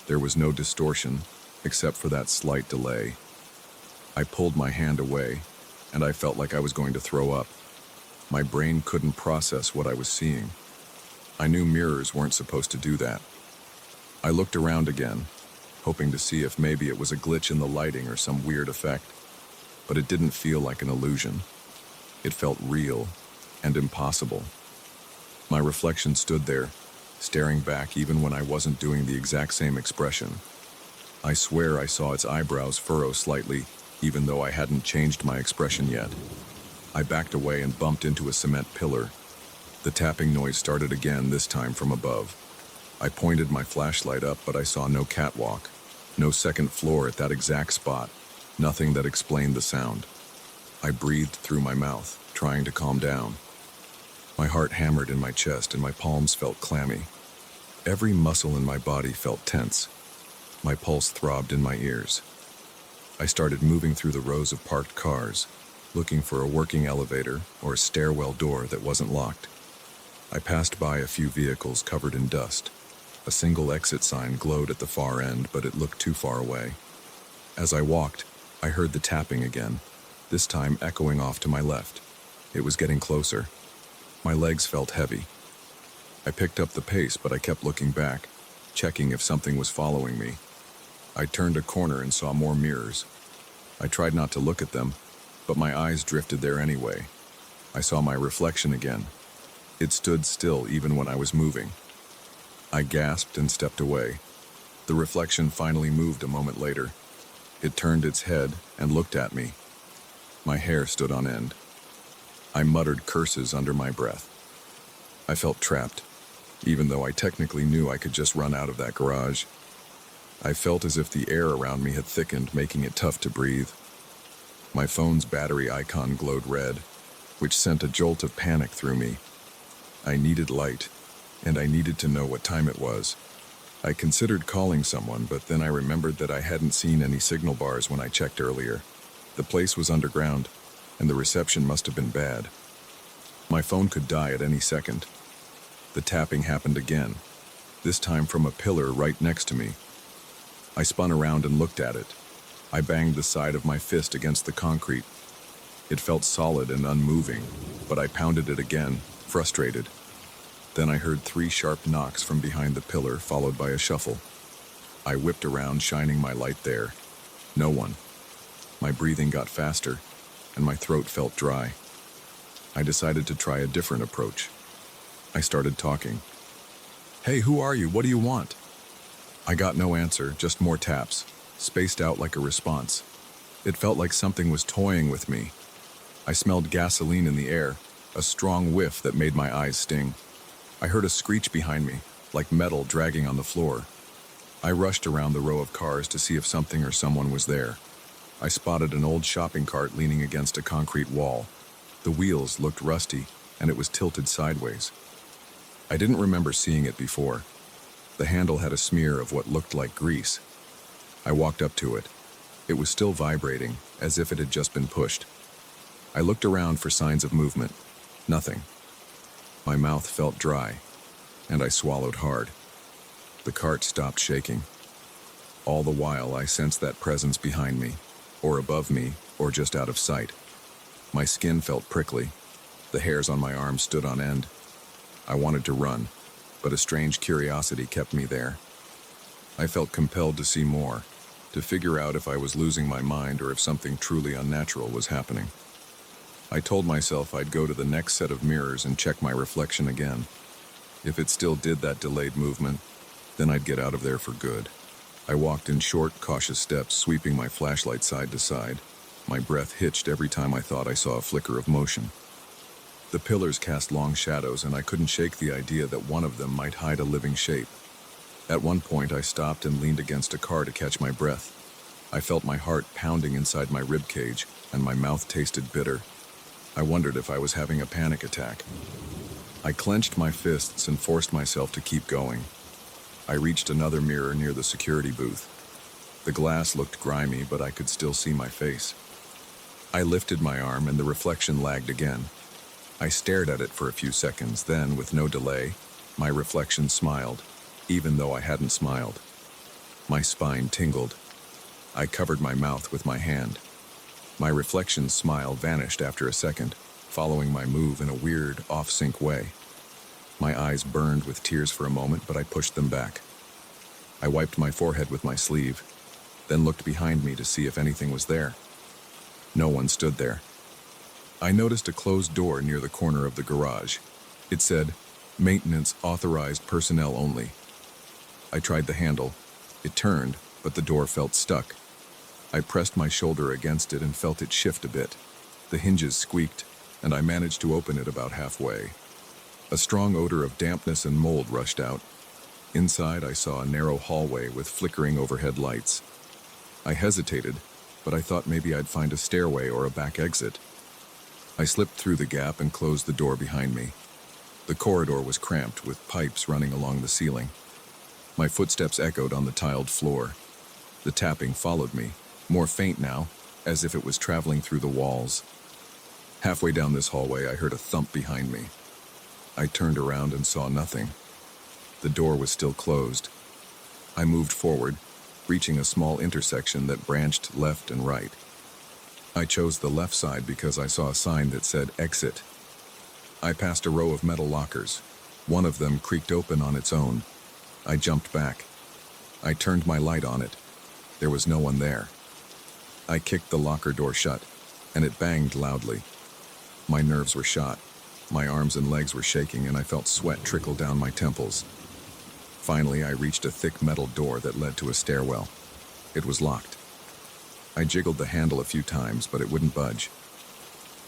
Speaker 1: There was no distortion, except for that slight delay. I pulled my hand away, and I felt like I was going to throw up. My brain couldn't process what I was seeing. I knew mirrors weren't supposed to do that. I looked around again, hoping to see if maybe it was a glitch in the lighting or some weird effect, but it didn't feel like an illusion. It felt real and impossible. My reflection stood there, staring back even when I wasn't doing the exact same expression. I swear I saw its eyebrows furrow slightly, even though I hadn't changed my expression yet. I backed away and bumped into a cement pillar. The tapping noise started again, this time from above. I pointed my flashlight up, but I saw no catwalk, no second floor at that exact spot, nothing that explained the sound. I breathed through my mouth, trying to calm down. My heart hammered in my chest and my palms felt clammy. Every muscle in my body felt tense. My pulse throbbed in my ears. I started moving through the rows of parked cars, looking for a working elevator or a stairwell door that wasn't locked. I passed by a few vehicles covered in dust. A single exit sign glowed at the far end, but it looked too far away. As I walked, I heard the tapping again, this time echoing off to my left. It was getting closer. My legs felt heavy. I picked up the pace, but I kept looking back, checking if something was following me. I turned a corner and saw more mirrors. I tried not to look at them, but my eyes drifted there anyway. I saw my reflection again. It stood still even when I was moving. I gasped and stepped away. The reflection finally moved a moment later. It turned its head and looked at me. My hair stood on end. I muttered curses under my breath. I felt trapped, even though I technically knew I could just run out of that garage. I felt as if the air around me had thickened, making it tough to breathe. My phone's battery icon glowed red, which sent a jolt of panic through me. I needed light, and I needed to know what time it was. I considered calling someone, but then I remembered that I hadn't seen any signal bars when I checked earlier. The place was underground, and the reception must have been bad. My phone could die at any second. The tapping happened again, this time from a pillar right next to me. I spun around and looked at it. I banged the side of my fist against the concrete. It felt solid and unmoving, but I pounded it again, frustrated. Then I heard 3 sharp knocks from behind the pillar, followed by a shuffle. I whipped around, shining my light there. No one. My breathing got faster, and my throat felt dry. I decided to try a different approach. I started talking. "Hey, who are you? What do you want?" I got no answer, just more taps, spaced out like a response. It felt like something was toying with me. I smelled gasoline in the air, a strong whiff that made my eyes sting. I heard a screech behind me, like metal dragging on the floor. I rushed around the row of cars to see if something or someone was there. I spotted an old shopping cart leaning against a concrete wall. The wheels looked rusty, and it was tilted sideways. I didn't remember seeing it before. The handle had a smear of what looked like grease. I walked up to it. It was still vibrating, as if it had just been pushed. I looked around for signs of movement. Nothing. My mouth felt dry, and I swallowed hard. The cart stopped shaking. All the while, I sensed that presence behind me, or above me, or just out of sight. My skin felt prickly. The hairs on my arms stood on end. I wanted to run, but a strange curiosity kept me there. I felt compelled to see more, to figure out if I was losing my mind or if something truly unnatural was happening. I told myself I'd go to the next set of mirrors and check my reflection again. If it still did that delayed movement, then I'd get out of there for good. I walked in short, cautious steps, sweeping my flashlight side to side. My breath hitched every time I thought I saw a flicker of motion. The pillars cast long shadows, and I couldn't shake the idea that one of them might hide a living shape. At one point, I stopped and leaned against a car to catch my breath. I felt my heart pounding inside my rib cage, and my mouth tasted bitter. I wondered if I was having a panic attack. I clenched my fists and forced myself to keep going. I reached another mirror near the security booth. The glass looked grimy, but I could still see my face. I lifted my arm, and the reflection lagged again. I stared at it for a few seconds, then, with no delay, my reflection smiled, even though I hadn't smiled. My spine tingled. I covered my mouth with my hand. My reflection's smile vanished after a second, following my move in a weird, off-sync way. My eyes burned with tears for a moment, but I pushed them back. I wiped my forehead with my sleeve, then looked behind me to see if anything was there. No one stood there. I noticed a closed door near the corner of the garage. It said, "Maintenance authorized personnel only." I tried the handle. It turned, but the door felt stuck. I pressed my shoulder against it and felt it shift a bit. The hinges squeaked, and I managed to open it about halfway. A strong odor of dampness and mold rushed out. Inside, I saw a narrow hallway with flickering overhead lights. I hesitated, but I thought maybe I'd find a stairway or a back exit. I slipped through the gap and closed the door behind me. The corridor was cramped with pipes running along the ceiling. My footsteps echoed on the tiled floor. The tapping followed me, more faint now, as if it was traveling through the walls. Halfway down this hallway, I heard a thump behind me. I turned around and saw nothing. The door was still closed. I moved forward, reaching a small intersection that branched left and right. I chose the left side because I saw a sign that said exit. I passed a row of metal lockers. One of them creaked open on its own. I jumped back. I turned my light on it. There was no one there. I kicked the locker door shut, and it banged loudly. My nerves were shot. My arms and legs were shaking, and I felt sweat trickle down my temples. Finally, I reached a thick metal door that led to a stairwell. It was locked. I jiggled the handle a few times, but it wouldn't budge.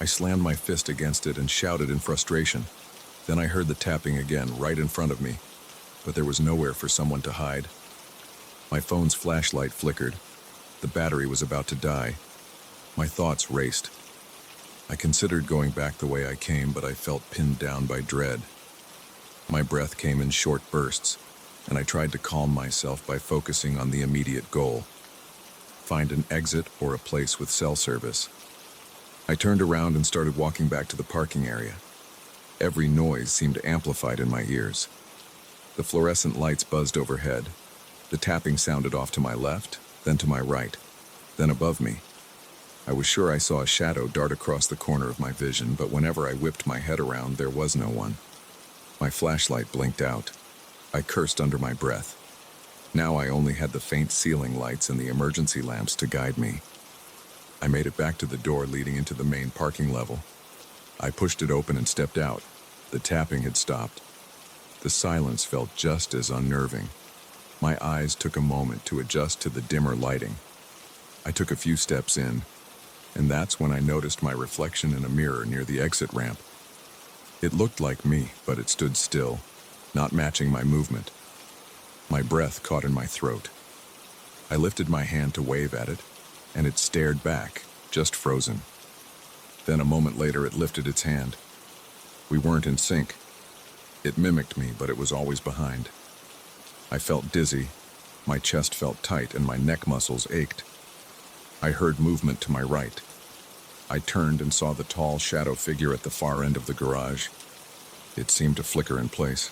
Speaker 1: I slammed my fist against it and shouted in frustration. Then I heard the tapping again, right in front of me, but there was nowhere for someone to hide. My phone's flashlight flickered. The battery was about to die. My thoughts raced. I considered going back the way I came, but I felt pinned down by dread. My breath came in short bursts, and I tried to calm myself by focusing on the immediate goal. Find an exit or a place with cell service. I turned around and started walking back to the parking area. Every noise seemed amplified in my ears. The fluorescent lights buzzed overhead. The tapping sounded off to my left, then to my right, then above me. I was sure I saw a shadow dart across the corner of my vision, but whenever I whipped my head around, there was no one. My flashlight blinked out. I cursed under my breath. Now I only had the faint ceiling lights and the emergency lamps to guide me. I made it back to the door leading into the main parking level. I pushed it open and stepped out. The tapping had stopped. The silence felt just as unnerving. My eyes took a moment to adjust to the dimmer lighting. I took a few steps in, and that's when I noticed my reflection in a mirror near the exit ramp. It looked like me, but it stood still, not matching my movement. My breath caught in my throat. I lifted my hand to wave at it, and it stared back, just frozen. Then a moment later, it lifted its hand. We weren't in sync. It mimicked me, but it was always behind. I felt dizzy, my chest felt tight, and my neck muscles ached. I heard movement to my right. I turned and saw the tall shadow figure at the far end of the garage. It seemed to flicker in place.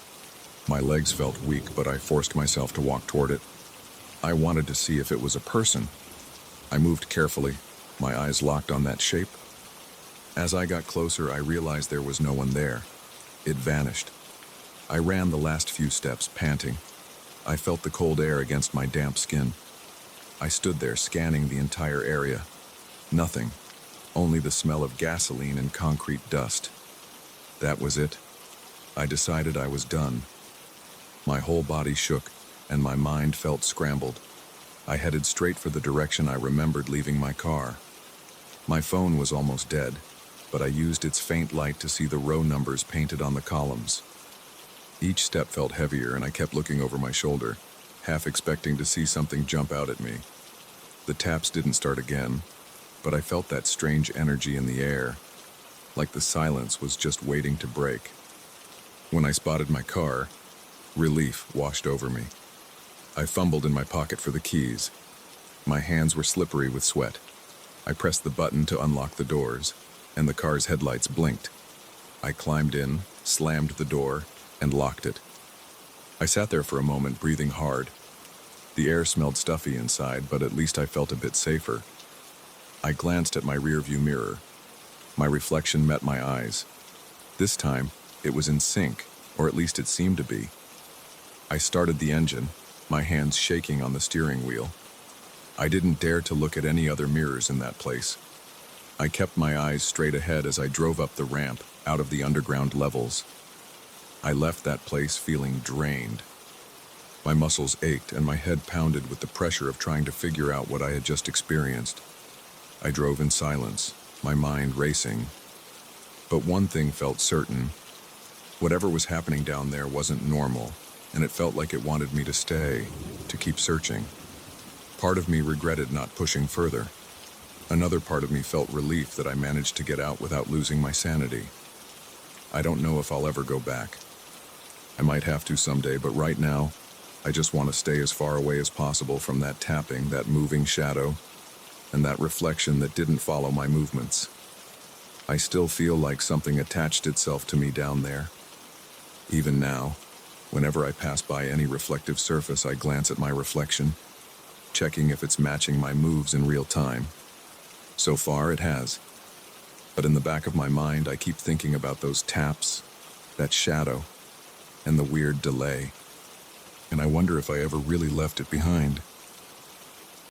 Speaker 1: My legs felt weak, but I forced myself to walk toward it. I wanted to see if it was a person. I moved carefully, my eyes locked on that shape. As I got closer, I realized there was no one there. It vanished. I ran the last few steps, panting. I felt the cold air against my damp skin. I stood there, scanning the entire area. Nothing, only the smell of gasoline and concrete dust. That was it. I decided I was done. My whole body shook, and my mind felt scrambled. I headed straight for the direction I remembered leaving my car. My phone was almost dead, but I used its faint light to see the row numbers painted on the columns. Each step felt heavier, and I kept looking over my shoulder, half expecting to see something jump out at me. The taps didn't start again, but I felt that strange energy in the air, like the silence was just waiting to break. When I spotted my car, relief washed over me. I fumbled in my pocket for the keys. My hands were slippery with sweat. I pressed the button to unlock the doors, and the car's headlights blinked. I climbed in, slammed the door, and locked it. I sat there for a moment, breathing hard. The air smelled stuffy inside, but at least I felt a bit safer. I glanced at my rearview mirror. My reflection met my eyes. This time, it was in sync, or at least it seemed to be. I started the engine, my hands shaking on the steering wheel. I didn't dare to look at any other mirrors in that place. I kept my eyes straight ahead as I drove up the ramp, out of the underground levels. I left that place feeling drained. My muscles ached and my head pounded with the pressure of trying to figure out what I had just experienced. I drove in silence, my mind racing. But one thing felt certain. Whatever was happening down there wasn't normal, and it felt like it wanted me to stay, to keep searching. Part of me regretted not pushing further. Another part of me felt relief that I managed to get out without losing my sanity. I don't know if I'll ever go back. I might have to someday, but right now, I just want to stay as far away as possible from that tapping, that moving shadow, and that reflection that didn't follow my movements. I still feel like something attached itself to me down there. Even now, whenever I pass by any reflective surface, I glance at my reflection, checking if it's matching my moves in real time. So far, it has. But in the back of my mind, I keep thinking about those taps, that shadow, and the weird delay. And I wonder if I ever really left it behind.